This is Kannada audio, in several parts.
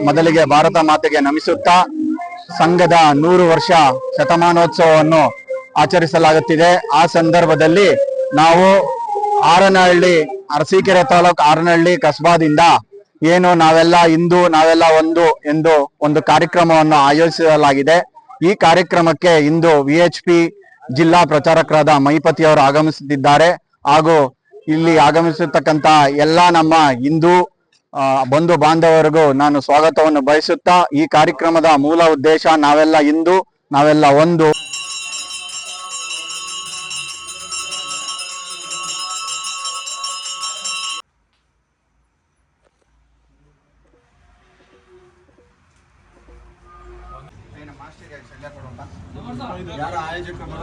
ಮೊದಲಿಗೆ ಭಾರತ ಮಾತೆಗೆ ನಮಿಸುತ್ತಾ ಸಂಘದ 100 ವರ್ಷ ಶತಮಾನೋತ್ಸವವನ್ನು ಆಚರಿಸಲಾಗುತ್ತಿದೆ. ಆ ಸಂದರ್ಭದಲ್ಲಿ ನಾವು ಆರನಹಳ್ಳಿ, ಅರಸೀಕೆರೆ ತಾಲೂಕು ಆರನಹಳ್ಳಿ ಕಸ್ಬಾದಿಂದ ಏನು ನಾವೆಲ್ಲ ಹಿಂದೂ ನಾವೆಲ್ಲ ಒಂದು ಎಂದು ಒಂದು ಕಾರ್ಯಕ್ರಮವನ್ನು ಆಯೋಜಿಸಲಾಗಿದೆ. ಈ ಕಾರ್ಯಕ್ರಮಕ್ಕೆ ಇಂದು ವಿಎಚ್ಪಿ ಜಿಲ್ಲಾ ಪ್ರಚಾರಕರಾದ ಮಹಿಪತಿ ಅವರು ಆಗಮಿಸುತ್ತಿದ್ದಾರೆ. ಹಾಗೂ ಇಲ್ಲಿ ಆಗಮಿಸಿರ್ತಕ್ಕಂಥ ಎಲ್ಲಾ ನಮ್ಮ ಹಿಂದೂ ಬಂಧು ಬಾಂಧವರಿಗೂ ನಾನು ಸ್ವಾಗತವನ್ನು ಬಯಸುತ್ತಾ, ಈ ಕಾರ್ಯಕ್ರಮದ ಮೂಲ ಉದ್ದೇಶ ನಾವೆಲ್ಲ ಹಿಂದೂ ನಾವೆಲ್ಲ ಒಂದು. ಯಾರ ಆಯೋಜಕರು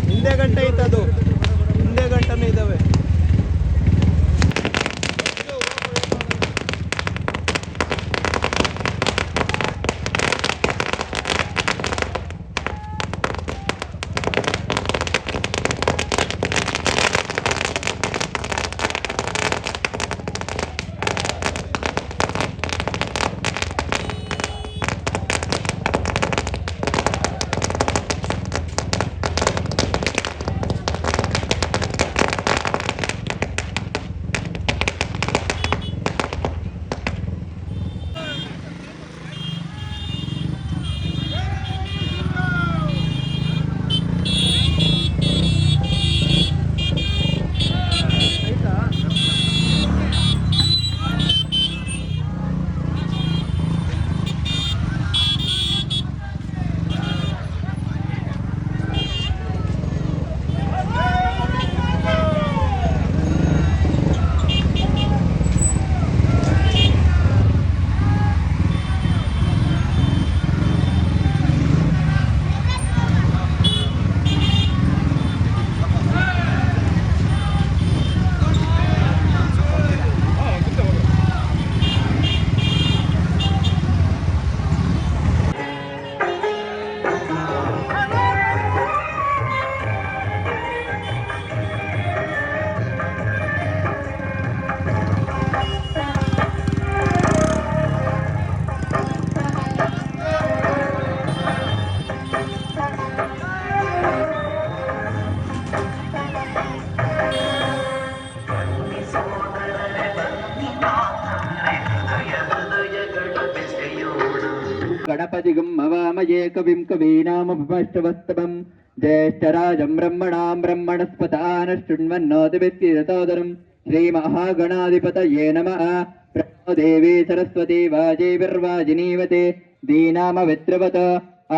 ಹಿಂದೆ ಗಂಟೆ ಇತ್ತದು, ಹಿಂದೆ ಗಂಟನೂ ಇದ್ದಾವೆ. गणपतिगं मवामये कविं कवीनामभिष्टवस्तवं ज्येष्ठराजं ब्रह्मणां ब्रह्मणस्पतान् शृण्वन्नोतिभिः रतोदरं श्रीमहागणाधिपतये नमः। प्रणो देवी सरस्वती वाजेभिर्वाजिनीवते दीनामवित्रवत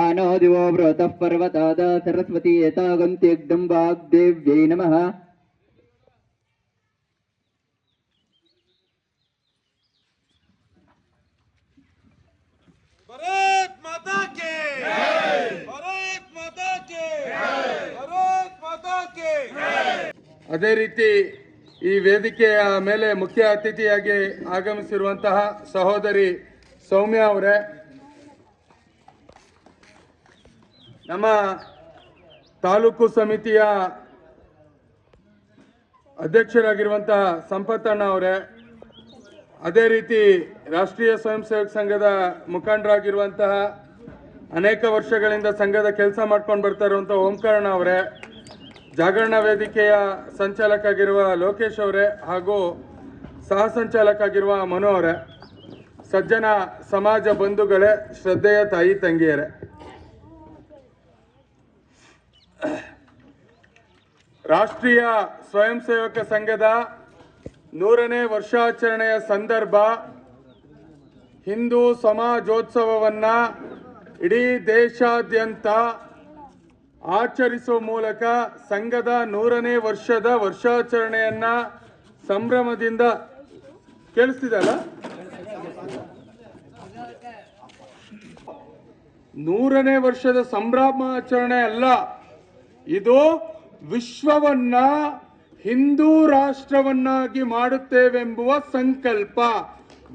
आनो दिवो व्रतः पर्वताद सरस्वती एतागन्त्यग्दं वाग्देव्यै नमः। भारत माता के भारत माता के भारत माता के ಅದೇ ರೀತಿ ಈ ವೇದಿಕೆಯ ಮೇಲೆ ಮುಖ್ಯ ಅತಿಥಿಯಾಗಿ ಆಗಮಿಸಿರುವಂತಹ ಸಹೋದರಿ ಸೌಮ್ಯ ಅವರೇ, ನಮ್ಮ ತಾಲೂಕು ಸಮಿತಿಯ ಅಧ್ಯಕ್ಷರಾಗಿರುವಂತಹ ಸಂಪತ್ತಣ್ಣ ಅವರೇ, ಅದೇ ರೀತಿ ರಾಷ್ಟ್ರೀಯ ಸ್ವಯಂ ಸೇವಕ ಸಂಘದ ಮುಖಂಡರಾಗಿರುವಂತಹ ಅನೇಕ ವರ್ಷಗಳಿಂದ ಸಂಘದ ಕೆಲಸ ಮಾಡ್ಕೊಂಡು ಬರ್ತಾ ಇರುವಂತಹ ಓಂಕಾರಣ್ಣ ಅವರೇ, ಜಾಗರಣ ವೇದಿಕೆಯ ಸಂಚಾಲಕ ಆಗಿರುವ ಲೋಕೇಶ್ ಅವರೇ ಹಾಗೂ ಸಹ ಸಂಚಾಲಕ ಆಗಿರುವ ಮನು ಅವರೇ, ಸಜ್ಜನ ಸಮಾಜ ಬಂಧುಗಳೇ, ಶ್ರದ್ಧೆಯ ತಾಯಿ ತಂಗಿಯರೇ, ರಾಷ್ಟ್ರೀಯ ಸ್ವಯಂ ಸೇವಕ ಸಂಘದ 100ನೇ ವರ್ಷಾಚರಣೆಯ ಸಂದರ್ಭ ಹಿಂದೂ ಸಮಾಜೋತ್ಸವವನ್ನ ಇಡೀ ದೇಶಾದ್ಯಂತ ಆಚರಿಸುವ ಮೂಲಕ ಸಂಘದ 100ನೇ ವರ್ಷದ ವರ್ಷಾಚರಣೆಯನ್ನ ಸಂಭ್ರಮದಿಂದ ಕೇಳಿಸ್ತಿದಲ್ಲ 100ನೇ ವರ್ಷದ ಸಂಭ್ರಮಾಚರಣೆ ಅಲ್ಲ, ಇದು ವಿಶ್ವವನ್ನ ಹಿಂದೂ ರಾಷ್ಟ್ರವನ್ನಾಗಿ ಮಾಡುತ್ತೇವೆಂಬುವ ಸಂಕಲ್ಪ.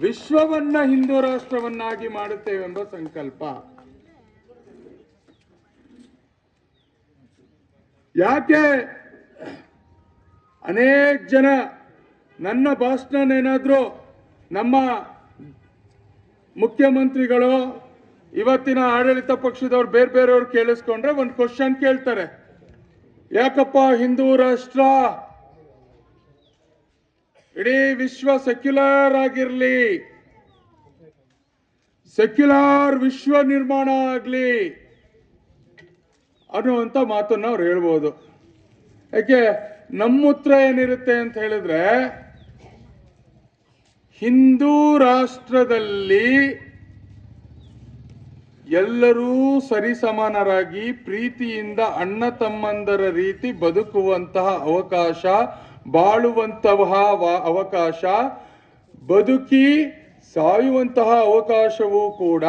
ವಿಶ್ವವನ್ನ ಹಿಂದೂ ರಾಷ್ಟ್ರವನ್ನಾಗಿ ಮಾಡುತ್ತೇವೆಂಬ ಸಂಕಲ್ಪ. ಯಾಕೆ ಅನೇಕ ಜನ ನನ್ನ ಭಾಷಣನೇನಾದ್ರೂ ನಮ್ಮ ಮುಖ್ಯಮಂತ್ರಿಗಳು ಇವತ್ತಿನ ಆಡಳಿತ ಪಕ್ಷದವ್ರು ಬೇರೆಯವ್ರು ಕೇಳಿಸ್ಕೊಂಡ್ರೆ ಒಂದು ಕ್ವಶನ್ ಕೇಳ್ತಾರೆ, ಯಾಕಪ್ಪ ಹಿಂದೂ ರಾಷ್ಟ್ರ, ಇಡೀ ವಿಶ್ವ ಸೆಕ್ಯುಲರ್ ಆಗಿರ್ಲಿ, ಸೆಕ್ಯುಲರ್ ವಿಶ್ವ ನಿರ್ಮಾಣ ಆಗ್ಲಿ ಅನ್ನುವಂಥ ಮಾತನ್ನ ಅವ್ರು ಹೇಳ್ಬೋದು. ಯಾಕೆ ನಮ್ಮ ಉತ್ತರ ಏನಿರುತ್ತೆ ಅಂತ ಹೇಳಿದ್ರೆ, ಹಿಂದೂ ರಾಷ್ಟ್ರದಲ್ಲಿ ಎಲ್ಲರೂ ಸರಿಸಮಾನರಾಗಿ ಪ್ರೀತಿಯಿಂದ ಅಣ್ಣ ತಮ್ಮಂದರ ರೀತಿ ಬದುಕುವಂತಹ ಅವಕಾಶ, ಬಾಳುವಂತಹ ಅವಕಾಶ, ಬದುಕಿ ಸಾಯುವಂತಹ ಅವಕಾಶವೂ ಕೂಡ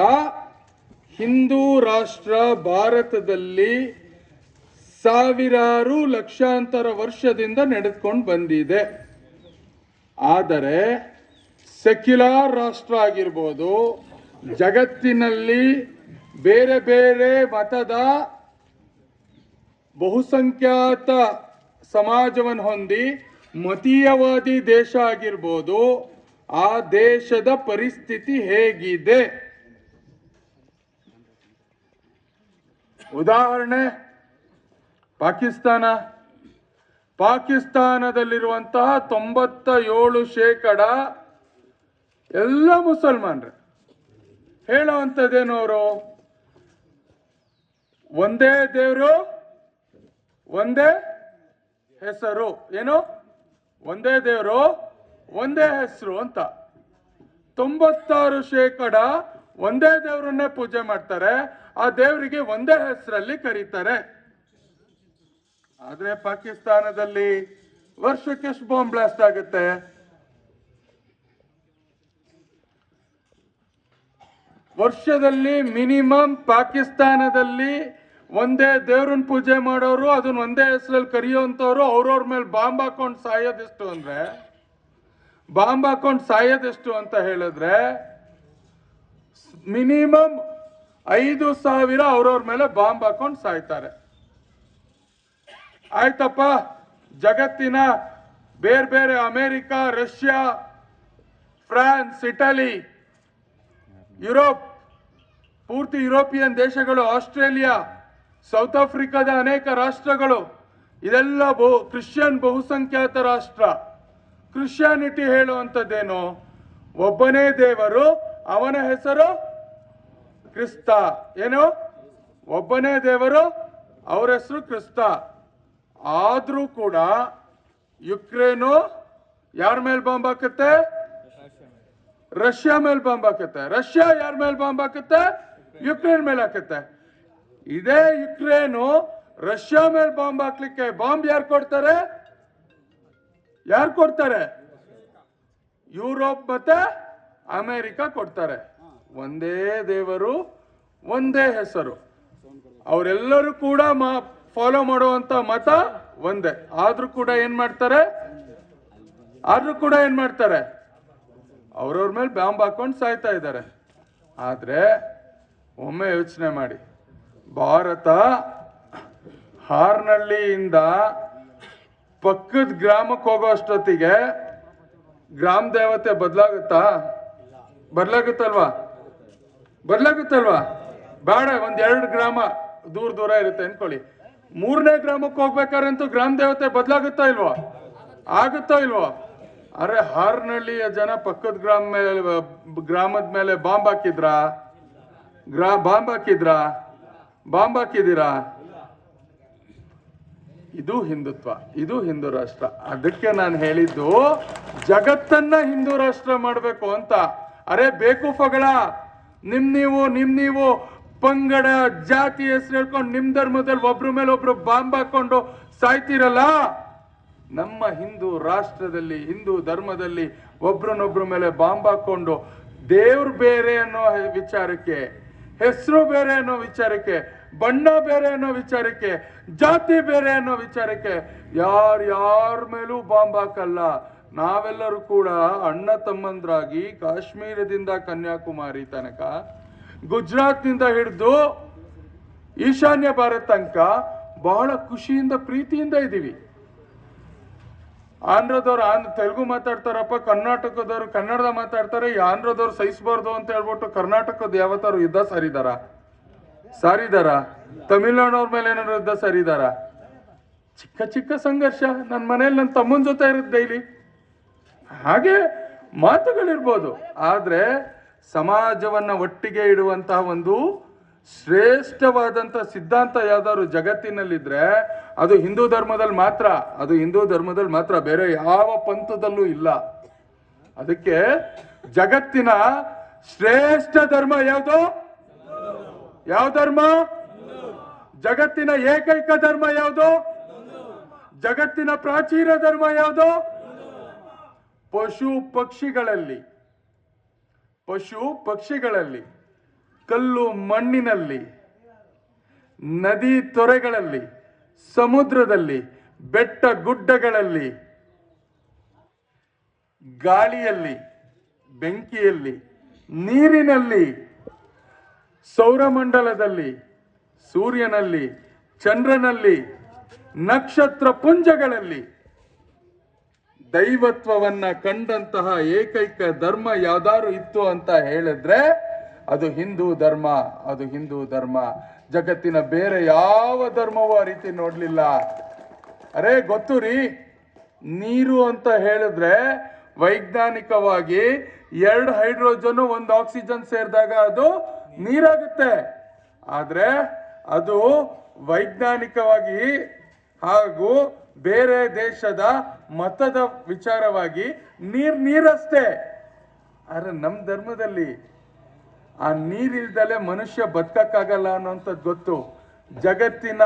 ಹಿಂದೂ ರಾಷ್ಟ್ರ ಭಾರತದಲ್ಲಿ ಸಾವಿರಾರು ಲಕ್ಷಾಂತರ ವರ್ಷದಿಂದ ನಡೆದುಕೊಂಡು ಬಂದಿದೆ. ಆದರೆ ಸೆಕ್ಯುಲರ್ ರಾಷ್ಟ್ರ ಆಗಿರ್ಬೋದು, ಜಗತ್ತಿನಲ್ಲಿ ಬೇರೆ ಬೇರೆ ಮತದ ಬಹುಸಂಖ್ಯಾತ ಸಮಾಜವನ್ನು ಹೊಂದಿ ಮತೀಯವಾದಿ ದೇಶ ಆಗಿರ್ಬೋದು, ಆ ದೇಶದ ಪರಿಸ್ಥಿತಿ ಹೇಗಿದೆ? ಉದಾಹರಣೆ ಪಾಕಿಸ್ತಾನದಲ್ಲಿರುವಂತಹ 97% ಎಲ್ಲ ಮುಸಲ್ಮಾನರು. ಹೇಳುವಂಥದ್ದೇನು ಅವರು? ಒಂದೇ ದೇವರು ಒಂದೇ ಹೆಸರು. ಏನು? ಒಂದೇ ದೇವರು ಒಂದೇ ಹೆಸರು ಅಂತ. 96% ಒಂದೇ ದೇವರನ್ನೇ ಪೂಜೆ ಮಾಡ್ತಾರೆ, ಆ ದೇವರಿಗೆ ಒಂದೇ ಹೆಸರಲ್ಲಿ ಕರೀತಾರೆ. ಆದ್ರೆ ಪಾಕಿಸ್ತಾನದಲ್ಲಿ ವರ್ಷಕ್ಕೆ ಎಷ್ಟು ಬಾಂಬ್ ಬ್ಲಾಸ್ಟ್ ಆಗುತ್ತೆ? ವರ್ಷದಲ್ಲಿ ಮಿನಿಮಮ್ ಪಾಕಿಸ್ತಾನದಲ್ಲಿ ಒಂದೇ ದೇವ್ರನ್ನ ಪೂಜೆ ಮಾಡೋರು, ಅದನ್ನ ಒಂದೇ ಹೆಸರಲ್ಲಿ ಕರೆಯುವಂಥವ್ರು ಅವ್ರವ್ರ ಮೇಲೆ ಬಾಂಬ್ ಹಾಕೊಂಡು ಸಾಯೋದೆಷ್ಟು ಅಂದ್ರೆ, ಬಾಂಬ್ ಹಾಕೊಂಡು ಸಾಯೋದೆಷ್ಟು ಅಂತ ಹೇಳಿದ್ರೆ ಮಿನಿಮಮ್ 5,000 ಅವ್ರವ್ರ ಮೇಲೆ ಬಾಂಬ್ ಹಾಕೊಂಡು ಸಾಯ್ತಾರೆ. ಆಯ್ತಪ್ಪ, ಜಗತ್ತಿನ ಬೇರೆ ಬೇರೆ America, Russia, France, Italy, Europe, ಪೂರ್ತಿ ಯುರೋಪಿಯನ್ ದೇಶಗಳು, ಆಸ್ಟ್ರೇಲಿಯಾ, ಸೌತ್ ಆಫ್ರಿಕಾದ ಅನೇಕ ರಾಷ್ಟ್ರಗಳು, ಇದೆಲ್ಲ ಕ್ರಿಶ್ಚಿಯನ್ ಬಹುಸಂಖ್ಯಾತ ರಾಷ್ಟ್ರ. ಕ್ರಿಶ್ಚಿಯಾನಿಟಿ ಹೇಳುವಂಥದ್ದೇನು? ಒಬ್ಬನೇ ದೇವರು, ಅವನ ಹೆಸರು ಕ್ರಿಸ್ತ. ಏನು? ಒಬ್ಬನೇ ದೇವರು, ಅವರ ಹೆಸರು ಕ್ರಿಸ್ತ. ಆದ್ರೂ ಕೂಡ ಯುಕ್ರೇನು, ಯಾರ ಮೇಲೆ ಬಾಂಬ್ ಹಾಕುತ್ತೆ? ರಷ್ಯಾ ಮೇಲೆ ಬಾಂಬ್ ಹಾಕುತ್ತೆ. ರಷ್ಯಾ ಯಾರ ಮೇಲೆ ಬಾಂಬ್ ಹಾಕುತ್ತೆ? ಯುಕ್ರೇನ್ ಮೇಲೆ ಹಾಕುತ್ತೆ. ಇದೇ ಯುಕ್ರೇನು ರಷ್ಯಾ ಮೇಲೆ ಬಾಂಬ್ ಹಾಕ್ಲಿಕ್ಕೆ ಬಾಂಬ್ ಯಾರು ಕೊಡ್ತಾರೆ? ಯಾರು ಕೊಡ್ತಾರೆ? ಯುರೋಪ್ ಮತ್ತೆ ಅಮೆರಿಕ ಕೊಡ್ತಾರೆ. ಒಂದೇ ದೇವರು, ಒಂದೇ ಹೆಸರು. ಅವರೆಲ್ಲರೂ ಕೂಡ ಫಾಲೋ ಮಾಡುವಂತ ಮತ ಒಂದೇ. ಆದ್ರೂ ಕೂಡ ಏನ್ ಮಾಡ್ತಾರೆ? ಅವ್ರವ್ರ ಮೇಲೆ ಬಾಂಬ್ ಹಾಕೊಂಡು ಸಾಯ್ತಾ ಇದ್ದಾರೆ. ಆದ್ರೆ ಒಮ್ಮೆ ಯೋಚನೆ ಮಾಡಿ, ಭಾರತ ಹಾರ್ನಹಳ್ಳಿಯಿಂದ ಪಕ್ಕದ ಗ್ರಾಮಕ್ಕೆ ಹೋಗೋ ಅಷ್ಟೊತ್ತಿಗೆ ಗ್ರಾಮ ದೇವತೆ ಬದಲಾಗುತ್ತಲ್ವಾ? ಬೇಡ, ಒಂದ್ 2 ಗ್ರಾಮ ದೂರ ಇರುತ್ತೆ ಅನ್ಕೊಳ್ಳಿ. 3ನೇ ಗ್ರಾಮಕ್ಕೆ ಹೋಗ್ಬೇಕಾರಂತೂ ಗ್ರಾಮ ದೇವತೆ ಬದಲಾಗುತ್ತಾ ಇಲ್ವಾ? ಆಗುತ್ತೋ ಇಲ್ವೋ? ಅರೆ ಹಾರ್ನಹಳ್ಳಿಯ ಜನ ಪಕ್ಕದ ಗ್ರಾಮದ ಮೇಲೆ ಬಾಂಬ್ ಹಾಕಿದ್ದೀರಾ? ಇದು ಹಿಂದುತ್ವ, ಇದು ಹಿಂದೂ ರಾಷ್ಟ್ರ. ಅದಕ್ಕೆ ನಾನು ಹೇಳಿದ್ದು ಜಗತ್ತನ್ನ ಹಿಂದೂ ರಾಷ್ಟ್ರ ಮಾಡಬೇಕು ಅಂತ. ಅರೆ ಬೇಕೂಫಗಳ, ನಿಮ್ ನೀವು ಪಂಗಡ ಜಾತಿ ಹೆಸರು ಹೇಳ್ಕೊಂಡು ನಿಮ್ ಧರ್ಮದಲ್ಲಿ ಒಬ್ರ ಮೇಲೆ ಒಬ್ರು ಬಾಂಬ್ ಹಾಕೊಂಡು ಸಾಯ್ತಿರಲ್ಲ. ನಮ್ಮ ಹಿಂದೂ ರಾಷ್ಟ್ರದಲ್ಲಿ, ಹಿಂದೂ ಧರ್ಮದಲ್ಲಿ ಒಬ್ರನ್ನೊಬ್ರ ಮೇಲೆ ಬಾಂಬ್ ಹಾಕೊಂಡು ದೇವ್ರು ಬೇರೆ ಅನ್ನೋ ವಿಚಾರಕ್ಕೆ, ಹೆಸರು ಬೇರೆ ಅನ್ನೋ ವಿಚಾರಕ್ಕೆ, ಬಣ್ಣ ಬೇರೆ ಅನ್ನೋ ವಿಚಾರಕ್ಕೆ, ಜಾತಿ ಬೇರೆ ಅನ್ನೋ ವಿಚಾರಕ್ಕೆ ಯಾರ ಮೇಲೂ ಬಾಂಬ್ ಹಾಕಲ್ಲ. ನಾವೆಲ್ಲರೂ ಕೂಡ ಅಣ್ಣ ತಮ್ಮಂದ್ರಾಗಿ ಕಾಶ್ಮೀರದಿಂದ ಕನ್ಯಾಕುಮಾರಿ ತನಕ, ಗುಜರಾತ್ನಿಂದ ಹಿಡಿದು ಈಶಾನ್ಯ ಭಾರತ ತನಕ ಬಹಳ ಖುಷಿಯಿಂದ ಪ್ರೀತಿಯಿಂದ ಇದ್ದೀವಿ. ಆಂಧ್ರದವ್ರು ತೆಲುಗು ಮಾತಾಡ್ತಾರಪ್ಪ, ಕರ್ನಾಟಕದವ್ರು ಕನ್ನಡದ ಮಾತಾಡ್ತಾರೆ. ಈ ಆಂಧ್ರದವ್ರು ಸಹಿಸಬಾರ್ದು ಅಂತ ಹೇಳ್ಬಿಟ್ಟು ಕರ್ನಾಟಕದ ಯಾವತ್ತಾರು ಯುದ್ಧ ಸಾರಿದಾರ? ತಮಿಳ್ನಾಡವ್ರ ಮೇಲೆ ಏನಾದ್ರು ಯುದ್ಧ ಸಾರಿದಾರ? ಚಿಕ್ಕ ಸಂಘರ್ಷ ನನ್ನ ಮನೇಲಿ ನನ್ನ ತಮ್ಮನ ಜೊತೆ ಇರುತ್ತೆ ಡೈಲಿ. ಹಾಗೆ ಮಾತುಗಳಿರ್ಬೋದು, ಆದ್ರೆ ಸಮಾಜವನ್ನ ಒಟ್ಟಿಗೆ ಇಡುವಂತಹ ಒಂದು ಶ್ರೇಷ್ಠವಾದಂತ ಸಿದ್ಧಾಂತ ಯಾವ್ದಾದ್ರು ಜಗತ್ತಿನಲ್ಲಿದ್ರೆ ಅದು ಹಿಂದೂ ಧರ್ಮದಲ್ಲಿ ಮಾತ್ರ, ಬೇರೆ ಯಾವ ಪಂಥದಲ್ಲೂ ಇಲ್ಲ. ಅದಕ್ಕೆ ಜಗತ್ತಿನ ಶ್ರೇಷ್ಠ ಧರ್ಮ ಯಾವುದು? ಯಾವ ಧರ್ಮ? ಜಗತ್ತಿನ ಏಕೈಕ ಧರ್ಮ ಯಾವುದು? ಜಗತ್ತಿನ ಪ್ರಾಚೀನ ಧರ್ಮ ಯಾವುದು? ಪಶು ಪಕ್ಷಿಗಳಲ್ಲಿ, ಕಲ್ಲು ಮಣ್ಣಿನಲ್ಲಿ, ನದಿ ತೊರೆಗಳಲ್ಲಿ, ಸಮುದ್ರದಲ್ಲಿ, ಬೆಟ್ಟ ಗುಡ್ಡಗಳಲ್ಲಿ, ಗಾಳಿಯಲ್ಲಿ, ಬೆಂಕಿಯಲ್ಲಿ, ನೀರಿನಲ್ಲಿ, ಸೌರಮಂಡಲದಲ್ಲಿ, ಸೂರ್ಯನಲ್ಲಿ, ಚಂದ್ರನಲ್ಲಿ, ನಕ್ಷತ್ರ ಪುಂಜಗಳಲ್ಲಿ ದೈವತ್ವವನ್ನ ಕಂಡಂತಹ ಏಕೈಕ ಧರ್ಮ ಯಾವ್ದಾರು ಇತ್ತು ಅಂತ ಹೇಳಿದ್ರೆ ಅದು ಹಿಂದೂ ಧರ್ಮ. ಜಗತ್ತಿನ ಬೇರೆ ಯಾವ ಧರ್ಮವೂ ಆ ರೀತಿ ನೋಡ್ಲಿಲ್ಲ. ಅರೆ ಗೊತ್ತು ರೀ, ನೀರು ಅಂತ ಹೇಳಿದ್ರೆ ವೈಜ್ಞಾನಿಕವಾಗಿ 2 ಹೈಡ್ರೋಜನ್ 1 ಆಕ್ಸಿಜನ್ ಸೇರಿದಾಗ ಅದು ನೀರಾಗುತ್ತೆ. ಆದ್ರೆ ಅದು ವೈಜ್ಞಾನಿಕವಾಗಿ ಹಾಗೂ ಬೇರೆ ದೇಶದ ಮತದ ವಿಚಾರವಾಗಿ ನೀರಷ್ಟೇ. ಆದ್ರೆ ನಮ್ಮ ಧರ್ಮದಲ್ಲಿ ಆ ನೀರಿಲ್ದಲೆ ಮನುಷ್ಯ ಬದುಕಕ್ಕಾಗಲ್ಲ ಅನ್ನೋಂಥದ್ದು ಗೊತ್ತು. ಜಗತ್ತಿನ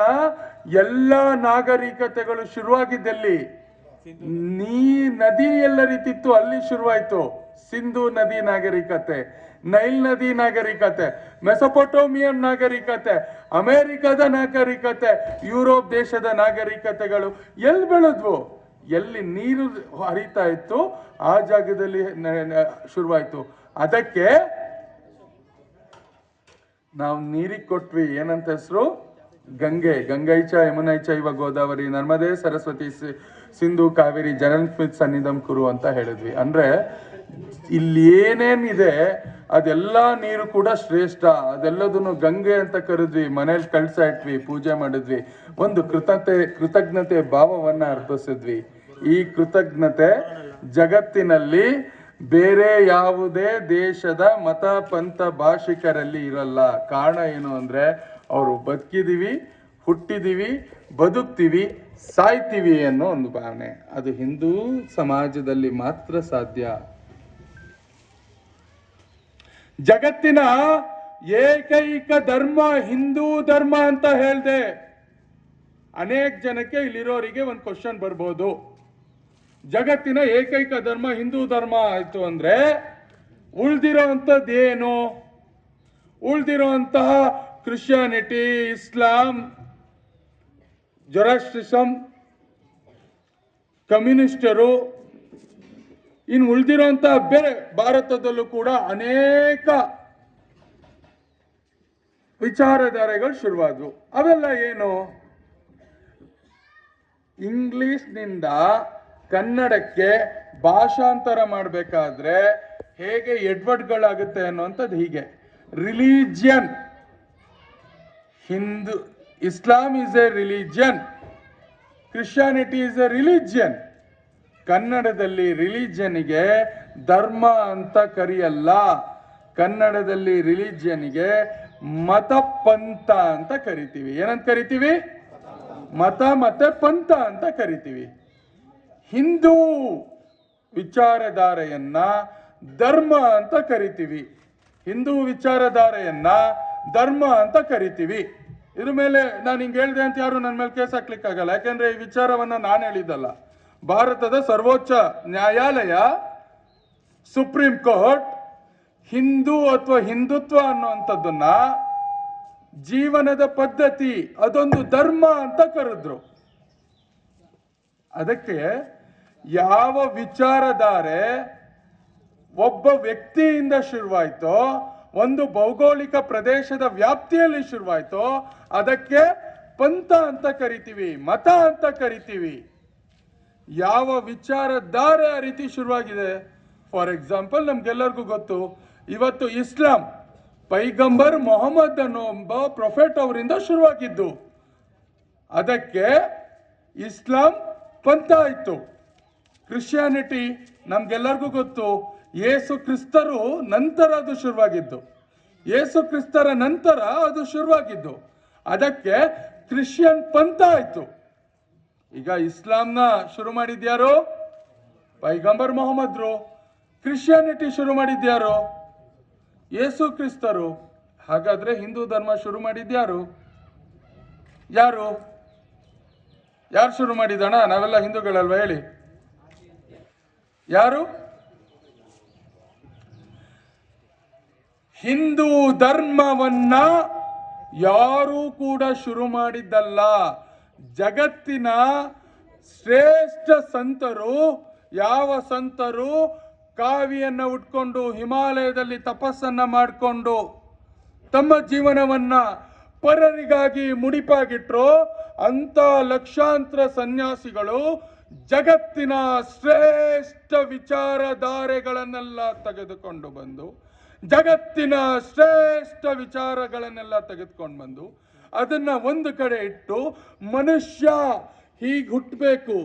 ಎಲ್ಲ ನಾಗರಿಕತೆಗಳು ಶುರುವಾಗಿದ್ದಲ್ಲಿ ನದಿ ಎಲ್ಲ ರೀತಿತ್ತು, ಅಲ್ಲಿ ಶುರುವಾಯ್ತು. ಸಿಂಧು ನದಿ ನಾಗರಿಕತೆ, ನೈಲ್ ನದಿ ನಾಗರಿಕತೆ, ಮೆಸೊಪೊಟೋಮಿಯನ್ ನಾಗರಿಕತೆ, ಅಮೆರಿಕದ ನಾಗರಿಕತೆ, ಯುರೋಪ್ ದೇಶದ ನಾಗರಿಕತೆಗಳು ಎಲ್ಲಿ ಬೆಳೆದ್ವು? ಎಲ್ಲಿ ನೀರು ಹರಿತಾ ಇತ್ತು ಆ ಜಾಗದಲ್ಲಿ ಶುರುವಾಯ್ತು. ಅದಕ್ಕೆ ನಾವು ನೀರಿಗೆ ಕೊಟ್ವಿ ಏನಂತ ಹೆಸರು? ಗಂಗೈಚ ಯಮುನೈಚ ಇವ ಗೋದಾವರಿ ನರ್ಮದೇ ಸರಸ್ವತಿ ಸಿಂಧು ಕಾವೇರಿ ಜಲಸ್ಮಿತ್ ಸನ್ನಿಧಂ ಕುರು ಅಂತ ಹೇಳಿದ್ವಿ. ಅಂದ್ರೆ ಇಲ್ಲಿ ಏನೇನಿದೆ ಅದೆಲ್ಲ ನೀರು ಕೂಡ ಶ್ರೇಷ್ಠ. ಅದೆಲ್ಲದನ್ನು ಗಂಗೆ ಅಂತ ಕರೆದ್ವಿ, ಮನೇಲಿ ಕಳ್ಸ ಇಟ್ವಿ, ಪೂಜೆ ಮಾಡಿದ್ವಿ, ಒಂದು ಕೃತಜ್ಞತೆ ಭಾವವನ್ನ ಅರ್ಪಿಸಿದ್ವಿ. ಈ ಕೃತಜ್ಞತೆ ಜಗತ್ತಿನಲ್ಲಿ ಬೇರೆ ಯಾವುದೇ ದೇಶದ ಮತ ಪಂಥ ಭಾಷಿಕರಲ್ಲಿ ಇರಲ್ಲ. ಕಾರಣ ಏನು ಅಂದ್ರೆ ಅವರು ಬದುಕಿದೀವಿ, ಹುಟ್ಟಿದೀವಿ, ಬದುಕ್ತೀವಿ, ಸಾಯ್ತೀವಿ ಅನ್ನೋ ಒಂದು ಭಾವನೆ. ಅದು ಹಿಂದೂ ಸಮಾಜದಲ್ಲಿ ಮಾತ್ರ ಸಾಧ್ಯ. ಜಗತ್ತಿನ ಏಕೈಕ ಧರ್ಮ ಹಿಂದೂ ಧರ್ಮ ಅಂತ ಹೇಳ್ದೆ. ಅನೇಕ ಜನಕ್ಕೆ ಇಲ್ಲಿರೋರಿಗೆ ಒಂದು ಕ್ವಶನ್ ಬರ್ಬೋದು, ಜಗತ್ತಿನ ಏಕೈಕ ಧರ್ಮ ಹಿಂದೂ ಧರ್ಮ ಆಯ್ತು ಅಂದ್ರೆ ಉಳ್ದಿರೋ ಅಂಥದ್ದು ಏನು? ಉಳ್ದಿರೋಂತಹ ಕ್ರಿಶ್ಚಿಯಾನಿಟಿ, ಇಸ್ಲಾಂ, ಜೊರಾಸ್ಟ್ರಿಸಮ್, ಕಮ್ಯುನಿಸ್ಟರು, ಇನ್ನು ಉಳಿದಿರುವಂತಹ ಬೇರೆ ಭಾರತದಲ್ಲೂ ಕೂಡ ಅನೇಕ ವಿಚಾರಧಾರೆಗಳು ಶುರುವಾದವು. ಅವೆಲ್ಲ ಏನು? ಇಂಗ್ಲಿಷ್ನಿಂದ ಕನ್ನಡಕ್ಕೆ ಭಾಷಾಂತರ ಮಾಡಬೇಕಾದ್ರೆ ಹೇಗೆ ಎಡ್ವರ್ಡ್ಗಳಾಗುತ್ತೆ ಅನ್ನುವಂಥದ್ದು ಹೀಗೆ. Religion, Hindu, Islam is A religion, Christianity is A religion. ಕನ್ನಡದಲ್ಲಿ ರಿಲಿಜಿಯನ್ಗೆ ಧರ್ಮ ಅಂತ ಕರೆಯಲ್ಲ, ಕನ್ನಡದಲ್ಲಿ ರಿಲಿಜಿಯನ್ಗೆ ಮತ ಪಂಥ ಅಂತ ಕರಿತೀವಿ. ಏನಂತ ಕರಿತೀವಿ? ಮತ ಮತ್ತೆ ಪಂಥ ಅಂತ ಕರಿತೀವಿ. ಹಿಂದೂ ವಿಚಾರಧಾರೆಯನ್ನ ಧರ್ಮ ಅಂತ ಕರಿತೀವಿ. ಹಿಂದೂ ವಿಚಾರಧಾರೆಯನ್ನ ಧರ್ಮ ಅಂತ ಕರಿತೀವಿ. ಇದ್ರ ಮೇಲೆ ನಾನು ಹಿಂಗೆ ಹೇಳಿದೆ ಅಂತ ಯಾರು ನನ್ನ ಮೇಲೆ ಕೇಸ್ ಹಾಕ್ಲಿಕ್ಕಾಗಲ್ಲ, ಯಾಕೆಂದ್ರೆ ಈ ವಿಚಾರವನ್ನ ನಾನು ಹೇಳಿದ್ದಲ್ಲ. ಭಾರತದ ಸರ್ವೋಚ್ಚ ನ್ಯಾಯಾಲಯ, ಸುಪ್ರೀಂ ಕೋರ್ಟ್, ಹಿಂದೂ ಅಥವಾ ಹಿಂದುತ್ವ ಅನ್ನುವಂಥದ್ದನ್ನ ಜೀವನದ ಪದ್ಧತಿ, ಅದೊಂದು ಧರ್ಮ ಅಂತ ಕರೆದ್ರು. ಅದಕ್ಕೆ ಯಾವ ವಿಚಾರಧಾರೆ ಒಬ್ಬ ವ್ಯಕ್ತಿಯಿಂದ ಶುರುವಾಯ್ತೋ, ಒಂದು ಭೌಗೋಳಿಕ ಪ್ರದೇಶದ ವ್ಯಾಪ್ತಿಯಲ್ಲಿ ಶುರುವಾಯ್ತೋ, ಅದಕ್ಕೆ ಪಂಥ ಅಂತ ಕರಿತೀವಿ, ಮತ ಅಂತ ಕರಿತೀವಿ. ಯಾವ ವಿಚಾರಧಾರೆ ಆ ರೀತಿ ಶುರುವಾಗಿದೆ? ಫಾರ್ ಎಕ್ಸಾಂಪಲ್, ನಮ್ಗೆಲ್ಲರಿಗೂ ಗೊತ್ತು, ಇವತ್ತು ಇಸ್ಲಾಂ ಪೈಗಂಬರ್ ಮೊಹಮ್ಮದ್ ಅನ್ನೋ ಒಬ್ಬ ಪ್ರೊಫೆಟ್ ಅವರಿಂದ ಶುರುವಾಗಿದ್ದು. ಅದಕ್ಕೆ ಇಸ್ಲಾಂ ಪಂಥ ಆಯಿತು. ಕ್ರಿಶ್ಚಿಯಾನಿಟಿ ನಮ್ಗೆಲ್ಲರಿಗೂ ಗೊತ್ತು, ಯೇಸು ಕ್ರಿಸ್ತರು ನಂತರ ಅದು ಶುರುವಾಗಿದ್ದು. ಯೇಸು ಕ್ರಿಸ್ತರ ನಂತರ ಅದು ಶುರುವಾಗಿದ್ದು. ಅದಕ್ಕೆ ಕ್ರಿಶ್ಚಿಯನ್ ಪಂಥ ಆಯಿತು. ಈಗ ಇಸ್ಲಾಂನ ಶುರು ಮಾಡಿದ್ಯಾರೋ? ಪೈಗಂಬರ್ ಮೊಹಮ್ಮದ್ರು. ಕ್ರಿಶ್ಚಿಯಾನಿಟಿ ಶುರು ಮಾಡಿದ್ಯಾರೋ? ಯೇಸು ಕ್ರಿಸ್ತರು. ಹಾಗಾದ್ರೆ ಹಿಂದೂ ಧರ್ಮ ಶುರು ಮಾಡಿದ್ಯಾರು? ಯಾರು ಯಾರು ಶುರು ಮಾಡಿದಣ? ನಾವೆಲ್ಲ ಹಿಂದೂಗಳಲ್ವ ಹೇಳಿ? ಯಾರು? ಹಿಂದೂ ಧರ್ಮವನ್ನ ಯಾರೂ ಕೂಡ ಶುರು ಮಾಡಿದ್ದಲ್ಲ. ಜಗತ್ತಿನ ಶ್ರೇಷ್ಠ ಸಂತರು, ಯಾವ ಸಂತರು ಕಾವಿಯನ್ನ ಉಟ್ಕೊಂಡು ಹಿಮಾಲಯದಲ್ಲಿ ತಪಸ್ಸನ್ನ ಮಾಡಿಕೊಂಡು ತಮ್ಮ ಜೀವನವನ್ನ ಪರರಿಗಾಗಿ ಮುಡಿಪಾಗಿಟ್ರು, ಅಂತ ಲಕ್ಷಾಂತರ ಸನ್ಯಾಸಿಗಳು ಜಗತ್ತಿನ ಶ್ರೇಷ್ಠ ವಿಚಾರಧಾರೆಗಳನ್ನೆಲ್ಲ ತೆಗೆದುಕೊಂಡು ಬಂದು, ಜಗತ್ತಿನ ಶ್ರೇಷ್ಠ ವಿಚಾರಗಳನ್ನೆಲ್ಲ ತೆಗೆದುಕೊಂಡು ಬಂದು ಅದನ್ನ ಒಂದು ಕಡೆ ಇಟ್ಟು, ಮನುಷ್ಯ ಹೀಗೆ ಹುಟ್ಟಬೇಕು,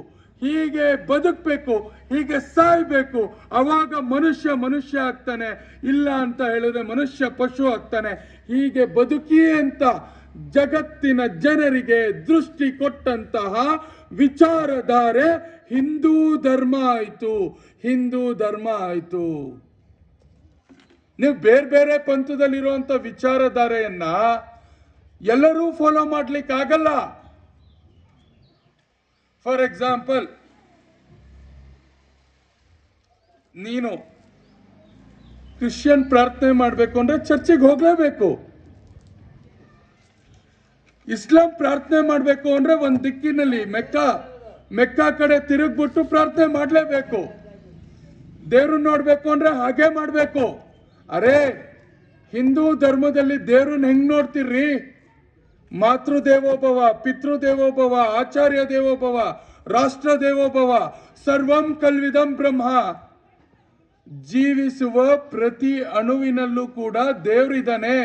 ಹೀಗೆ ಬದುಕಬೇಕು, ಹೀಗೆ ಸಾಯ್ಬೇಕು, ಅವಾಗ ಮನುಷ್ಯ ಮನುಷ್ಯ ಆಗ್ತಾನೆ, ಇಲ್ಲ ಅಂತ ಹೇಳಿದ್ರೆ ಮನುಷ್ಯ ಪಶು ಆಗ್ತಾನೆ, ಹೀಗೆ ಬದುಕಿ ಅಂತ ಜಗತ್ತಿನ ಜನರಿಗೆ ದೃಷ್ಟಿ ಕೊಟ್ಟಂತಹ ವಿಚಾರಧಾರೆ ಹಿಂದೂ ಧರ್ಮ ಆಯಿತು. ಹಿಂದೂ ಧರ್ಮ ಆಯಿತು. ನೀವು ಬೇರೆ ಬೇರೆ ಪಂಥದಲ್ಲಿರುವಂತ ವಿಚಾರಧಾರೆಯನ್ನ ಎಲ್ಲರೂ ಫಾಲೋ ಮಾಡ್ಲಿಕ್ಕೆ ಆಗಲ್ಲ. ಫಾರ್ ಎಕ್ಸಾಂಪಲ್, ನೀನು ಕ್ರಿಶ್ಚಿಯನ್ ಪ್ರಾರ್ಥನೆ ಮಾಡಬೇಕು ಅಂದ್ರೆ ಚರ್ಚಿಗೆ ಹೋಗ್ಲೇಬೇಕು. ಇಸ್ಲಾಂ ಪ್ರಾರ್ಥನೆ ಮಾಡಬೇಕು ಅಂದ್ರೆ ಒಂದು ದಿಕ್ಕಿನಲ್ಲಿ ಮೆಕ್ಕಾ ಕಡೆ ತಿರುಗ್ಬಿಟ್ಟು ಪ್ರಾರ್ಥನೆ ಮಾಡಲೇಬೇಕು. ದೇವ್ರು ನೋಡ್ಬೇಕು ಅಂದ್ರೆ ಹಾಗೆ ಮಾಡಬೇಕು. ಅರೆ, ಹಿಂದೂ ಧರ್ಮದಲ್ಲಿ ದೇವ್ರನ್ನ ಹೆಂಗ್ ನೋಡ್ತಿರ್ರಿ? ಮಾತೃ ದೇವೋಭವ, ಪಿತೃ ದೇವೋಭವ, ಆಚಾರ್ಯ ದೇವೋಭವ, ರಾಷ್ಟ್ರ ದೇವೋಭವ, ಸರ್ವಂ ಕಲ್ವಿದಂ ಬ್ರಹ್ಮ. ಜೀವಿಸುವ ಪ್ರತಿ ಅಣುವಿನಲ್ಲೂ ಕೂಡ ದೇವ್ರಿದ್ದಾನೆ.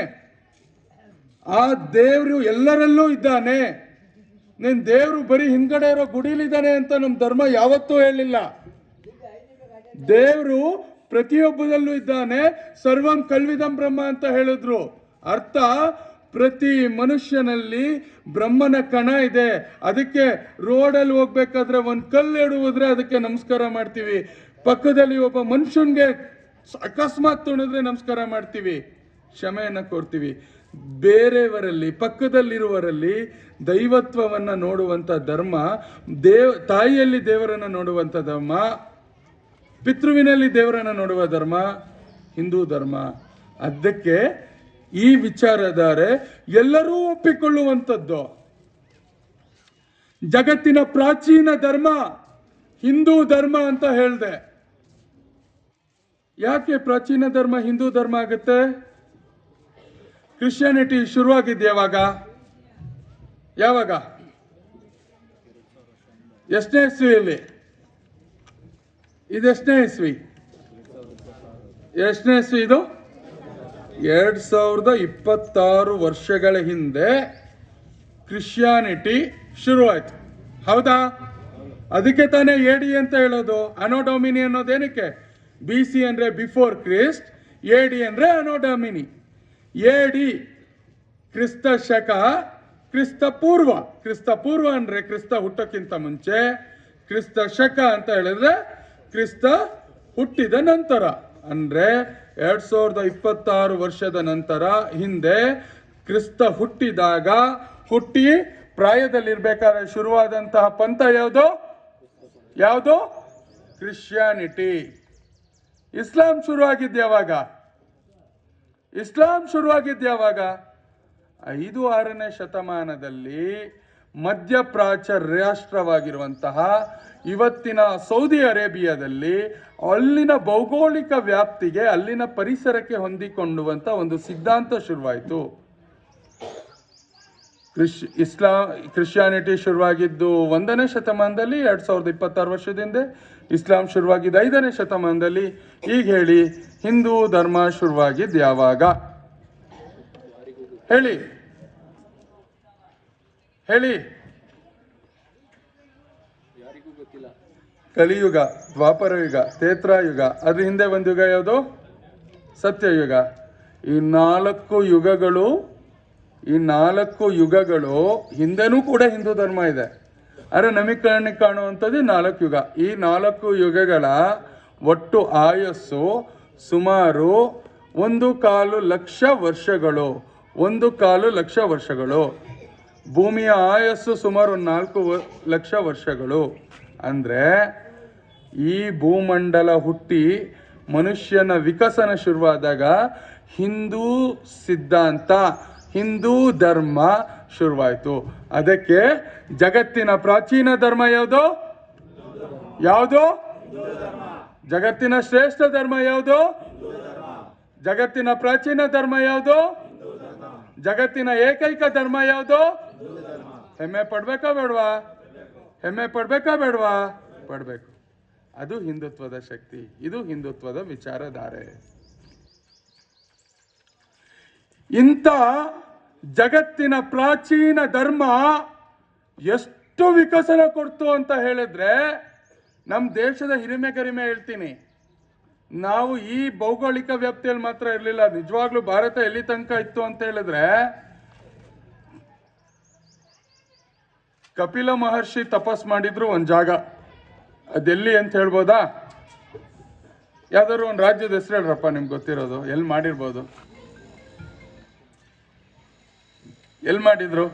ಆ ದೇವ್ರು ಎಲ್ಲರಲ್ಲೂ ಇದ್ದಾನೆ. ನಿನ್ ದೇವ್ರು ಬರೀ ಹಿಂದ್ಗಡೆ ಇರೋ ಗುಡಿಲಿದ್ದಾನೆ ಅಂತ ನಮ್ ಧರ್ಮ ಯಾವತ್ತೂ ಹೇಳಿಲ್ಲ. ದೇವ್ರು ಪ್ರತಿಯೊಬ್ಬದಲ್ಲೂ ಇದ್ದಾನೆ. ಸರ್ವಂ ಕಲ್ವಿದಂ ಬ್ರಹ್ಮ ಅಂತ ಹೇಳಿದ್ರು. ಅರ್ಥ, ಪ್ರತಿ ಮನುಷ್ಯನಲ್ಲಿ ಬ್ರಹ್ಮನ ಕಣ ಇದೆ. ಅದಕ್ಕೆ ರೋಡಲ್ಲಿ ಹೋಗ್ಬೇಕಾದ್ರೆ ಒಂದು ಕಲ್ಲು ಎಡುವುದ್ರೆ ಅದಕ್ಕೆ ನಮಸ್ಕಾರ ಮಾಡ್ತೀವಿ. ಪಕ್ಕದಲ್ಲಿ ಒಬ್ಬ ಮನುಷ್ಯನ್ಗೆ ಅಕಸ್ಮಾತ್ ತುಣಿದ್ರೆ ನಮಸ್ಕಾರ ಮಾಡ್ತೀವಿ, ಕ್ಷಮೆಯನ್ನ ಕೋರ್ತೀವಿ. ಬೇರೆಯವರಲ್ಲಿ, ಪಕ್ಕದಲ್ಲಿರುವವರಲ್ಲಿ ದೈವತ್ವವನ್ನು ನೋಡುವಂಥ ಧರ್ಮ, ತಾಯಿಯಲ್ಲಿ ದೇವರನ್ನು ನೋಡುವಂಥ ಧರ್ಮ, ಪಿತೃವಿನಲ್ಲಿ ದೇವರನ್ನು ನೋಡುವ ಧರ್ಮ ಹಿಂದೂ ಧರ್ಮ. ಅದಕ್ಕೆ ಈ ವಿಚಾರಧಾರೆ ಎಲ್ಲರೂ ಒಪ್ಪಿಕೊಳ್ಳುವಂಥದ್ದು. ಜಗತ್ತಿನ ಪ್ರಾಚೀನ ಧರ್ಮ ಹಿಂದೂ ಧರ್ಮ ಅಂತ ಹೇಳಿದೆ. ಯಾಕೆ ಪ್ರಾಚೀನ ಧರ್ಮ ಹಿಂದೂ ಧರ್ಮ ಆಗುತ್ತೆ? ಕ್ರಿಶ್ಚಿಯಾನಿಟಿ ಶುರುವಾಗಿದ್ದು ಯಾವಾಗ? ಎಷ್ಟನೇ ಇಸ್ವಿಯಲ್ಲಿ? ಇದೆಷ್ಟನೇ ಇಸ್ವಿ? ಎಷ್ಟನೇ ಇಸ್ವಿ ಇದು? 2026 ವರ್ಷಗಳ ಹಿಂದೆ ಕ್ರಿಶ್ಚಿಯಾನಿಟಿ ಶುರುವಾಯ್ತು. ಹೌದಾ? ಅದಕ್ಕೆ ತಾನೇ AD ಅಂತ ಹೇಳೋದು. ಅನೋ ಡೊಮಿನಿ ಅನ್ನೋದೇನಕ್ಕೆ? BC ಅಂದ್ರೆ ಬಿಫೋರ್ ಕ್ರಿಸ್ಟ್, AD ಅಂದ್ರೆ ಅನೋ ಡೊಮಿನಿ. AD ಕ್ರಿಸ್ತ ಶಕ, ಕ್ರಿಸ್ತ ಪೂರ್ವ. ಕ್ರಿಸ್ತ ಪೂರ್ವ ಅಂದ್ರೆ ಕ್ರಿಸ್ತ ಹುಟ್ಟಕ್ಕಿಂತ ಮುಂಚೆ, ಕ್ರಿಸ್ತ ಶಕ ಅಂತ ಹೇಳಿದ್ರೆ ಕ್ರಿಸ್ತ ಹುಟ್ಟಿದ ನಂತರ. ಅಂದ್ರೆ 2026 ವರ್ಷದ ನಂತರ, ಹಿಂದೆ ಕ್ರಿಸ್ತ ಹುಟ್ಟಿ ಪ್ರಾಯದಲ್ಲಿರ್ಬೇಕಾದ್ರೆ ಶುರುವಾದಂತಹ ಪಂಥ ಯಾವುದು? ಕ್ರಿಶ್ಚಿಯಾನಿಟಿ. ಇಸ್ಲಾಂ ಶುರುವಾಗಿದ್ದು ಯಾವಾಗ? 5-6ನೇ ಶತಮಾನದಲ್ಲಿ ಮಧ್ಯಪ್ರಾಚ್ಯ ರಾಷ್ಟ್ರವಾಗಿರುವಂತಹ ಇವತ್ತಿನ ಸೌದಿ ಅರೇಬಿಯಾದಲ್ಲಿ ಅಲ್ಲಿನ ಭೌಗೋಳಿಕ ವ್ಯಾಪ್ತಿಗೆ, ಅಲ್ಲಿನ ಪರಿಸರಕ್ಕೆ ಹೊಂದಿಕೊಳ್ಳುವಂತ ಒಂದು ಸಿದ್ಧಾಂತ ಶುರುವಾಯಿತು. ಕ್ರಿಶ್ಚಿಯಾನಿಟಿ ಶುರುವಾಗಿದ್ದು 1ನೇ ಶತಮಾನದಲ್ಲಿ, 2026 ವರ್ಷದಿಂದ. ಇಸ್ಲಾಂ ಶುರುವಾಗಿದ್ದು 5ನೇ ಶತಮಾನದಲ್ಲಿ. ಈಗ ಹೇಳಿ, ಹಿಂದೂ ಧರ್ಮ ಶುರುವಾಗಿದ್ದು ಯಾವಾಗ? ಹೇಳಿ. ಕಲಿಯುಗ, ದ್ವಾಪರ ಯುಗ, ತ್ರೇತಾಯುಗ, ಅದ್ರ ಹಿಂದೆ ಒಂದು ಯುಗ ಯಾವುದು? ಸತ್ಯಯುಗ. ಈ 4 ಯುಗಗಳು ಹಿಂದೆನೂ ಕೂಡ ಹಿಂದೂ ಧರ್ಮ ಇದೆ. ಆದರೆ ನಮಗೆ ಕಣ್ಣಿಗೆ ಕಾಣುವಂಥದ್ದು 4 ಯುಗ. ಈ 4 ಯುಗಗಳ ಒಟ್ಟು ಆಯಸ್ಸು ಸುಮಾರು 1.25 ಲಕ್ಷ ವರ್ಷಗಳು. 1.25 ಲಕ್ಷ ವರ್ಷಗಳು. ಭೂಮಿಯ ಆಯಸ್ಸು ಸುಮಾರು 4 ಲಕ್ಷ ವರ್ಷಗಳು. ಅಂದರೆ ಈ ಭೂಮಂಡಲ ಹುಟ್ಟಿ ಮನುಷ್ಯನ ವಿಕಸನ ಶುರುವಾದಾಗ ಹಿಂದೂ ಸಿದ್ಧಾಂತ, ಹಿಂದೂ ಧರ್ಮ ಶುರುವಾಯಿತು. ಅದಕ್ಕೆ ಜಗತ್ತಿನ ಪ್ರಾಚೀನ ಧರ್ಮ ಯಾವುದು? ಜಗತ್ತಿನ ಶ್ರೇಷ್ಠ ಧರ್ಮ ಯಾವುದು? ಜಗತ್ತಿನ ಪ್ರಾಚೀನ ಧರ್ಮ ಯಾವುದು? ಜಗತ್ತಿನ ಏಕೈಕ ಧರ್ಮ ಯಾವುದು? ಹೆಮ್ಮೆ ಪಡ್ಬೇಕಾ ಬೇಡವಾ? ಪಡ್ಬೇಕು. ಅದು ಹಿಂದುತ್ವದ ಶಕ್ತಿ. ಇದು ಹಿಂದುತ್ವದ ವಿಚಾರಧಾರೆ. ಇಂಥ ಜಗತ್ತಿನ ಪ್ರಾಚೀನ ಧರ್ಮ ಎಷ್ಟು ವಿಕಸನ ಕೊಡ್ತು ಅಂತ ಹೇಳಿದ್ರೆ, ನಮ್ಮ ದೇಶದ ಹಿರಿಮೆ ಗರಿಮೆ ಹೇಳ್ತೀನಿ. ನಾವು ಈ ಭೌಗೋಳಿಕ ವ್ಯಾಪ್ತಿಯಲ್ಲಿ ಮಾತ್ರ ಇರಲಿಲ್ಲ. ನಿಜವಾಗ್ಲೂ ಭಾರತ ಎಲ್ಲಿ ತನಕ ಇತ್ತು ಅಂತ ಹೇಳಿದ್ರೆ, ಕಪಿಲ ಮಹರ್ಷಿ ತಪಸ್ ಮಾಡಿದ್ರು ಒಂದು ಜಾಗ. ಅದೆಲ್ಲಿ ಅಂತ ಹೇಳ್ಬೋದಾ? ಯಾವ್ದಾದ್ರು ಒಂದು ರಾಜ್ಯದ ಹೆಸರು ಹೇಳ್ರಪ್ಪ, ನಿಮ್ಗೆ ಗೊತ್ತಿರೋದು. ಎಲ್ಲಿ ಮಾಡಿರ್ಬೋದು? ಎಲ್ಲಿ ಮಾಡಿದ್ರು?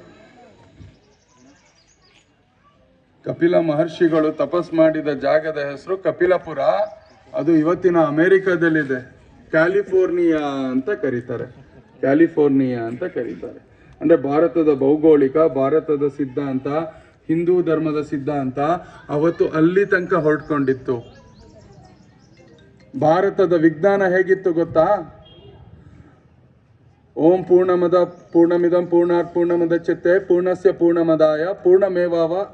ಕಪಿಲ ಮಹರ್ಷಿಗಳು ತಪಸ್ ಮಾಡಿದ ಜಾಗದ ಹೆಸರು ಕಪಿಲಪುರ. ಅದು ಇವತ್ತಿನ ಅಮೆರಿಕದಲ್ಲಿದೆ. ಕ್ಯಾಲಿಫೋರ್ನಿಯಾ ಅಂತ ಕರೀತಾರೆ. ಅಂದ್ರೆ ಭಾರತದ ಭೌಗೋಳಿಕ, ಭಾರತದ ಸಿದ್ಧಾಂತ, ಹಿಂದೂ ಧರ್ಮದ ಸಿದ್ಧಾಂತ ಅವತ್ತು ಅಲ್ಲಿ ತನಕ ಹೊರಟ್ಕೊಂಡಿತ್ತು. ಭಾರತದ ವಿಜ್ಞಾನ ಹೇಗಿತ್ತು ಗೊತ್ತಾ? ಓಂ ಪೂರ್ಣಮಿದಂ ಪೂರ್ಣಾತ್ ಪೂರ್ಣಮುದಚ್ಯತೆ ಪೂರ್ಣಸ್ಯ ಪೂರ್ಣಮದಾಯ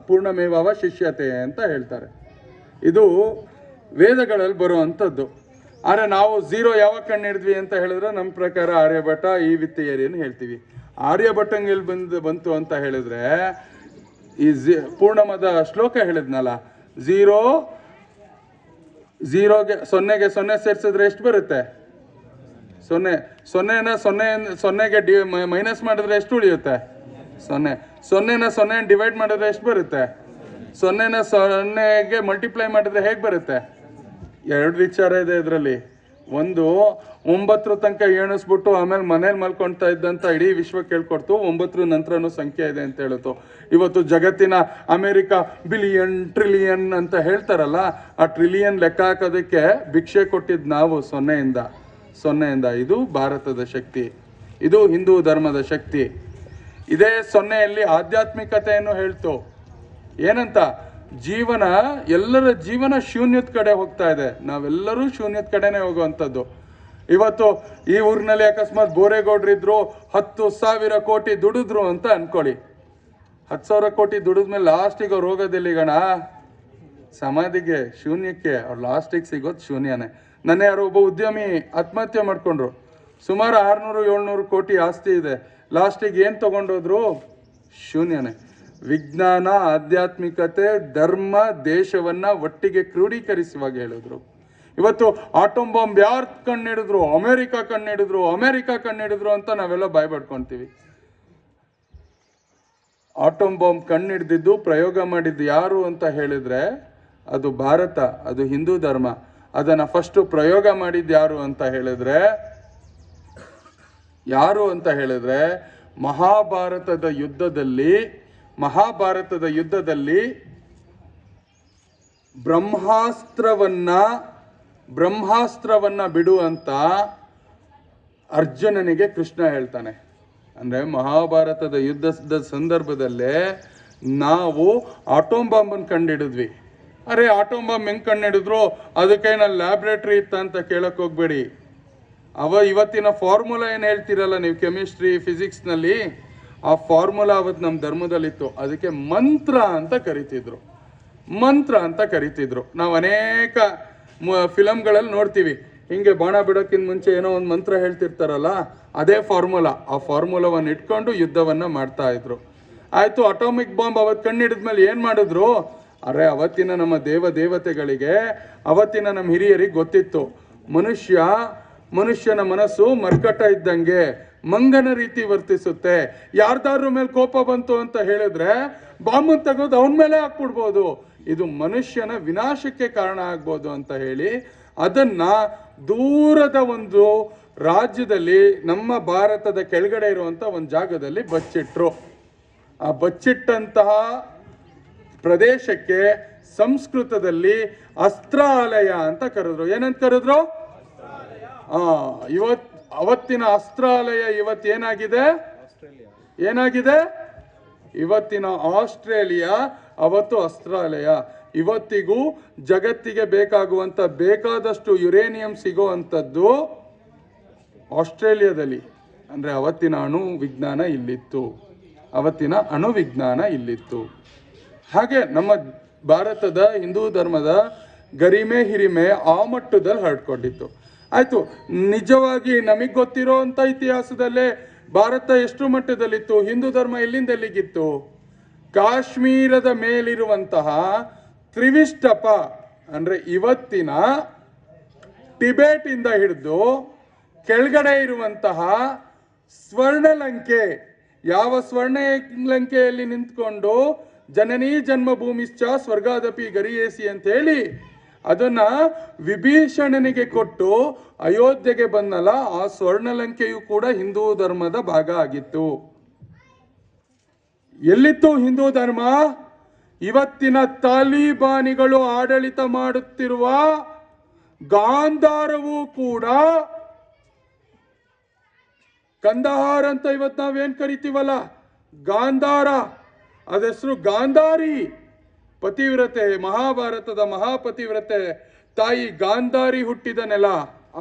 ಪೂರ್ಣಮೇವಾವ ಶಿಷ್ಯತೆ ಅಂತ ಹೇಳ್ತಾರೆ. ಇದು ವೇದಗಳಲ್ಲಿ ಬರುವಂಥದ್ದು. ಆದರೆ ನಾವು 0 ಯಾವಾಗ ಕಂಡಿಡಿದ್ವಿ ಅಂತ ಹೇಳಿದ್ರೆ, ನಮ್ಮ ಪ್ರಕಾರ ಆರ್ಯಭಟ, ಈ ವಿತ್ತೇರಿಯನ್ನು ಹೇಳ್ತೀವಿ. ಆರ್ಯಭಟ್ಟಂಗೆ ಎಲ್ಲಿ ಬಂತು ಅಂತ ಹೇಳಿದ್ರೆ, ಈ ಪೂರ್ಣಮದ ಶ್ಲೋಕ ಹೇಳಿದ್ನಲ್ಲ, 0ಗೆ 0 ಸೇರಿಸಿದ್ರೆ ಎಷ್ಟು ಬರುತ್ತೆ? ಸೊನ್ನೆಗೆ ಮೈನಸ್ ಮಾಡಿದ್ರೆ ಎಷ್ಟು ಉಳಿಯುತ್ತೆ? ಸೊನ್ನೆನ ಡಿವೈಡ್ ಮಾಡಿದ್ರೆ ಎಷ್ಟು ಬರುತ್ತೆ? ಸೊನ್ನೆಗೆ ಮಲ್ಟಿಪ್ಲೈ ಮಾಡಿದ್ರೆ ಹೇಗೆ ಬರುತ್ತೆ? ಎರಡು ವಿಚಾರ ಇದೆ ಇದರಲ್ಲಿ. ಒಂದು, 9 ತನಕ ಎಣಿಸ್ಬಿಟ್ಟು ಆಮೇಲೆ ಮನೇಲಿ ಮಲ್ಕೊಳ್ತಾ ಇದ್ದಂತ ಇಡೀ ವಿಶ್ವಕ್ಕೆ ಹೇಳ್ಕೊಡ್ತು 9 ನಂತರನೂ ಸಂಖ್ಯೆ ಇದೆ ಅಂತ ಹೇಳಿತು. ಇವತ್ತು ಜಗತ್ತಿನ ಅಮೆರಿಕ ಬಿಲಿಯನ್ ಟ್ರಿಲಿಯನ್ ಅಂತ ಹೇಳ್ತಾರಲ್ಲ, ಆ ಟ್ರಿಲಿಯನ್ ಲೆಕ್ಕ ಹಾಕೋದಕ್ಕೆ ಭಿಕ್ಷೆ ಕೊಟ್ಟಿದ್ದು ನಾವು ಸೊನ್ನೆಯಿಂದ. ಇದು ಭಾರತದ ಶಕ್ತಿ, ಇದು ಹಿಂದೂ ಧರ್ಮದ ಶಕ್ತಿ. ಇದೇ ಸೊನ್ನೆಯಲ್ಲಿ ಆಧ್ಯಾತ್ಮಿಕತೆಯನ್ನು ಹೇಳ್ತು. ಏನಂತ? ಎಲ್ಲರ ಜೀವನ ಶೂನ್ಯದ ಕಡೆ ಹೋಗ್ತಾ ಇದೆ. ನಾವೆಲ್ಲರೂ ಶೂನ್ಯದ ಕಡೆನೆ ಹೋಗುವಂಥದ್ದು. ಇವತ್ತು ಈ ಊರಿನಲ್ಲಿ ಅಕಸ್ಮಾತ್ ಬೋರೇಗೌಡರಿದ್ರು 10,000 ಕೋಟಿ ದುಡಿದ್ರು ಅಂತ ಅನ್ಕೊಳ್ಳಿ. 10,000 ಕೋಟಿ ದುಡಿದ್ಮೇಲೆ ಲಾಸ್ಟಿಗೆ ಅವ್ರು ಹೋಗೋದೆಲ್ಲಿಗಣ? ಸಮಾಧಿಗೆ, ಶೂನ್ಯಕ್ಕೆ. ಅವ್ರು ಲಾಸ್ಟಿಗೆ ಸಿಗೋದು ಶೂನ್ಯನೇ. ನನ್ನ ಯಾರೋ ಒಬ್ಬ ಉದ್ಯಮಿ ಆತ್ಮಹತ್ಯೆ ಮಾಡ್ಕೊಂಡ್ರು. ಸುಮಾರು 600-700 ಕೋಟಿ ಆಸ್ತಿ ಇದೆ. ಲಾಸ್ಟಿಗೆ ಏನು ತಗೊಂಡೋದ್ರು? ಶೂನ್ಯನೇ. ವಿಜ್ಞಾನ, ಆಧ್ಯಾತ್ಮಿಕತೆ, ಧರ್ಮ, ದೇಶವನ್ನ ಒಟ್ಟಿಗೆ ಕ್ರೋಢೀಕರಿಸುವಾಗ ಹೇಳಿದ್ರು. ಇವತ್ತು ಆಟೋಮ್ ಬಾಂಬ್ ಯಾರು ಕಂಡಿಡಿದ್ರು? ಅಮೆರಿಕ ಕಂಡಿಡಿದ್ರು ಅಂತ ನಾವೆಲ್ಲ ಬಾಯ್ ಪಡ್ಕೊಂತೀವಿ. ಆಟೋಮ್ ಬಾಂಬ್ ಕಂಡಿಡಿದಿದ್ದು, ಪ್ರಯೋಗ ಮಾಡಿದ್ದು ಯಾರು ಅಂತ ಹೇಳಿದ್ರೆ ಅದು ಭಾರತ, ಅದು ಹಿಂದೂ ಧರ್ಮ. ಅದನ್ನ ಫಸ್ಟ್ ಪ್ರಯೋಗ ಮಾಡಿದ್ದು ಯಾರು ಅಂತ ಹೇಳಿದ್ರೆ ಮಹಾಭಾರತದ ಯುದ್ಧದಲ್ಲಿ ಬ್ರಹ್ಮಾಸ್ತ್ರವನ್ನ ಬಿಡು ಅಂತ ಅರ್ಜುನನಿಗೆ ಕೃಷ್ಣ ಹೇಳ್ತಾನೆ. ಅಂದ್ರೆ ಮಹಾಭಾರತದ ಯುದ್ಧದ ಸಂದರ್ಭದಲ್ಲೇ ನಾವು ಆಟೋಮ್ ಬಾಂಬನ್ನು ಕಂಡಿಡಿದ್ವಿ. ಅರೆ, ಆಟೋಮ್ ಬಾಂಬ್ ಹೆಂಗ್ ಕಂಡಿಡಿದ್ರು? ಅದಕ್ಕೇನಲ್ಲಿ ಲ್ಯಾಬ್ರೇಟರಿ ಇತ್ತ ಅಂತ ಕೇಳಕ್ ಹೋಗ್ಬೇಡಿ. ಇವತ್ತಿನ ಫಾರ್ಮುಲಾ ಏನು ಹೇಳ್ತೀರಲ್ಲ ನೀವು ಕೆಮಿಸ್ಟ್ರಿ, ಫಿಸಿಕ್ಸ್ನಲ್ಲಿ, ಆ ಫಾರ್ಮುಲಾ ಅವತ್ತು ನಮ್ಮ ಧರ್ಮದಲ್ಲಿತ್ತು. ಅದಕ್ಕೆ ಮಂತ್ರ ಅಂತ ಕರಿತಿದ್ರು. ನಾವು ಅನೇಕ ಫಿಲಮ್ಗಳಲ್ಲಿ ನೋಡ್ತೀವಿ. ಹಿಂಗೆ ಬಾಣ ಬಿಡೋಕ್ಕಿಂತ ಮುಂಚೆ ಏನೋ ಒಂದು ಮಂತ್ರ ಹೇಳ್ತಿರ್ತಾರಲ್ಲ, ಅದೇ ಫಾರ್ಮುಲಾ. ಆ ಫಾರ್ಮುಲಾವನ್ನು ಇಟ್ಕೊಂಡು ಯುದ್ಧವನ್ನ ಮಾಡ್ತಾ ಇದ್ರು. ಆಯ್ತು, ಅಟಾಮಿಕ್ ಬಾಂಬ್ ಅವತ್ತು ಕಂಡಿಡಿದ್ಮೇಲೆ ಏನ್ ಮಾಡಿದ್ರು? ಅರೆ, ಅವತ್ತಿನ ನಮ್ಮ ದೇವತೆಗಳಿಗೆ, ಅವತ್ತಿನ ನಮ್ಮ ಹಿರಿಯರಿಗೆ ಗೊತ್ತಿತ್ತು, ಮನುಷ್ಯನ ಮನಸ್ಸು ಮರ್ಕಟ ಇದ್ದಂಗೆ, ಮಂಗನ ರೀತಿ ವರ್ತಿಸುತ್ತೆ. ಯಾರ್ದಾರ ಮೇಲೆ ಕೋಪ ಬಂತು ಅಂತ ಹೇಳಿದ್ರೆ ಬಾಂಬನ್ನು ತೆಗೆದು ಅವನ ಮೇಲೆ ಹಾಕ್ಬಿಡ್ಬೋದು. ಇದು ಮನುಷ್ಯನ ವಿನಾಶಕ್ಕೆ ಕಾರಣ ಆಗ್ಬೋದು ಅಂತ ಹೇಳಿ ಅದನ್ನ ದೂರದ ಒಂದು ರಾಜ್ಯದಲ್ಲಿ, ನಮ್ಮ ಭಾರತದ ಕೆಳಗಡೆ ಇರುವಂತ ಒಂದು ಜಾಗದಲ್ಲಿ ಬಚ್ಚಿಟ್ರು. ಆ ಬಚ್ಚಿಟ್ಟಂತಹ ಪ್ರದೇಶಕ್ಕೆ ಸಂಸ್ಕೃತದಲ್ಲಿ ಅಸ್ತ್ರಾಲಯ ಅಂತ ಕರೆದ್ರು. ಏನಂತ ಕರೆದ್ರು? ಅವತ್ತಿನ ಅಸ್ತ್ರಾಲಯ ಇವತ್ತೇನಾಗಿದೆ? ಇವತ್ತಿನ ಆಸ್ಟ್ರೇಲಿಯಾ, ಅವತ್ತು ಅಸ್ತ್ರಾಲಯ. ಇವತ್ತಿಗೂ ಜಗತ್ತಿಗೆ ಬೇಕಾದಷ್ಟು ಯುರೇನಿಯಂ ಸಿಗೋವಂಥದ್ದು ಆಸ್ಟ್ರೇಲಿಯಾದಲ್ಲಿ. ಅಂದ್ರೆ ಅವತ್ತಿನ ಅಣು ವಿಜ್ಞಾನ ಇಲ್ಲಿತ್ತು. ಹಾಗೆ ನಮ್ಮ ಭಾರತದ ಹಿಂದೂ ಧರ್ಮದ ಹಿರಿಮೆ ಆ ಮಟ್ಟದಲ್ಲಿ ಹರಡ್ಕೊಂಡಿತ್ತು. ಆಯ್ತು, ನಿಜವಾಗಿ ನಮಗ್ ಗೊತ್ತಿರೋ ಅಂತ ಇತಿಹಾಸದಲ್ಲೇ ಭಾರತ ಎಷ್ಟು ಮಟ್ಟದಲ್ಲಿತ್ತು? ಹಿಂದೂ ಧರ್ಮ ಎಲ್ಲಿಂದೆಲ್ಲಿಗಿತ್ತು? ಕಾಶ್ಮೀರದ ಮೇಲಿರುವಂತಹ ತ್ರಿವಿಷ್ಟಪ, ಅಂದ್ರೆ ಇವತ್ತಿನ ಟಿಬೇಟ್ ಇಂದ ಹಿಡಿದು ಕೆಳಗಡೆ ಇರುವಂತಹ ಸ್ವರ್ಣಲಂಕೆ, ಯಾವ ಸ್ವರ್ಣಲಂಕೆಯಲ್ಲಿ ನಿಂತ್ಕೊಂಡು ಜನನೀ ಜನ್ಮಭೂಮಿಶ್ಚ ಸ್ವರ್ಗಾದಪಿ ಗರಿಯೇಸಿ ಅಂತ ಹೇಳಿ ಅದನ್ನ ವಿಭೀಷಣನಿಗೆ ಕೊಟ್ಟು ಅಯೋಧ್ಯೆಗೆ ಬಂದಲ್ಲ, ಆ ಸ್ವರ್ಣಲಂಕೆಯು ಕೂಡ ಹಿಂದೂ ಧರ್ಮದ ಭಾಗ ಆಗಿತ್ತು. ಎಲ್ಲಿತ್ತು ಹಿಂದೂ ಧರ್ಮ? ಇವತ್ತಿನ ತಾಲಿಬಾನಿಗಳು ಆಡಳಿತ ಮಾಡುತ್ತಿರುವ ಗಾಂಧಾರವೂ ಕೂಡ, ಕಂದಹಾರ್ ಅಂತ ಇವತ್ತು ನಾವೇನ್ ಕರಿತೀವಲ್ಲ, ಗಾಂಧಾರ, ಅದೆಸರು ಗಾಂಧಾರಿ. ಪತಿವ್ರತೆ, ಮಹಾಭಾರತದ ಮಹಾಪತಿವ್ರತೆ ತಾಯಿ ಗಾಂಧಾರಿ ಹುಟ್ಟಿದ ನೆಲ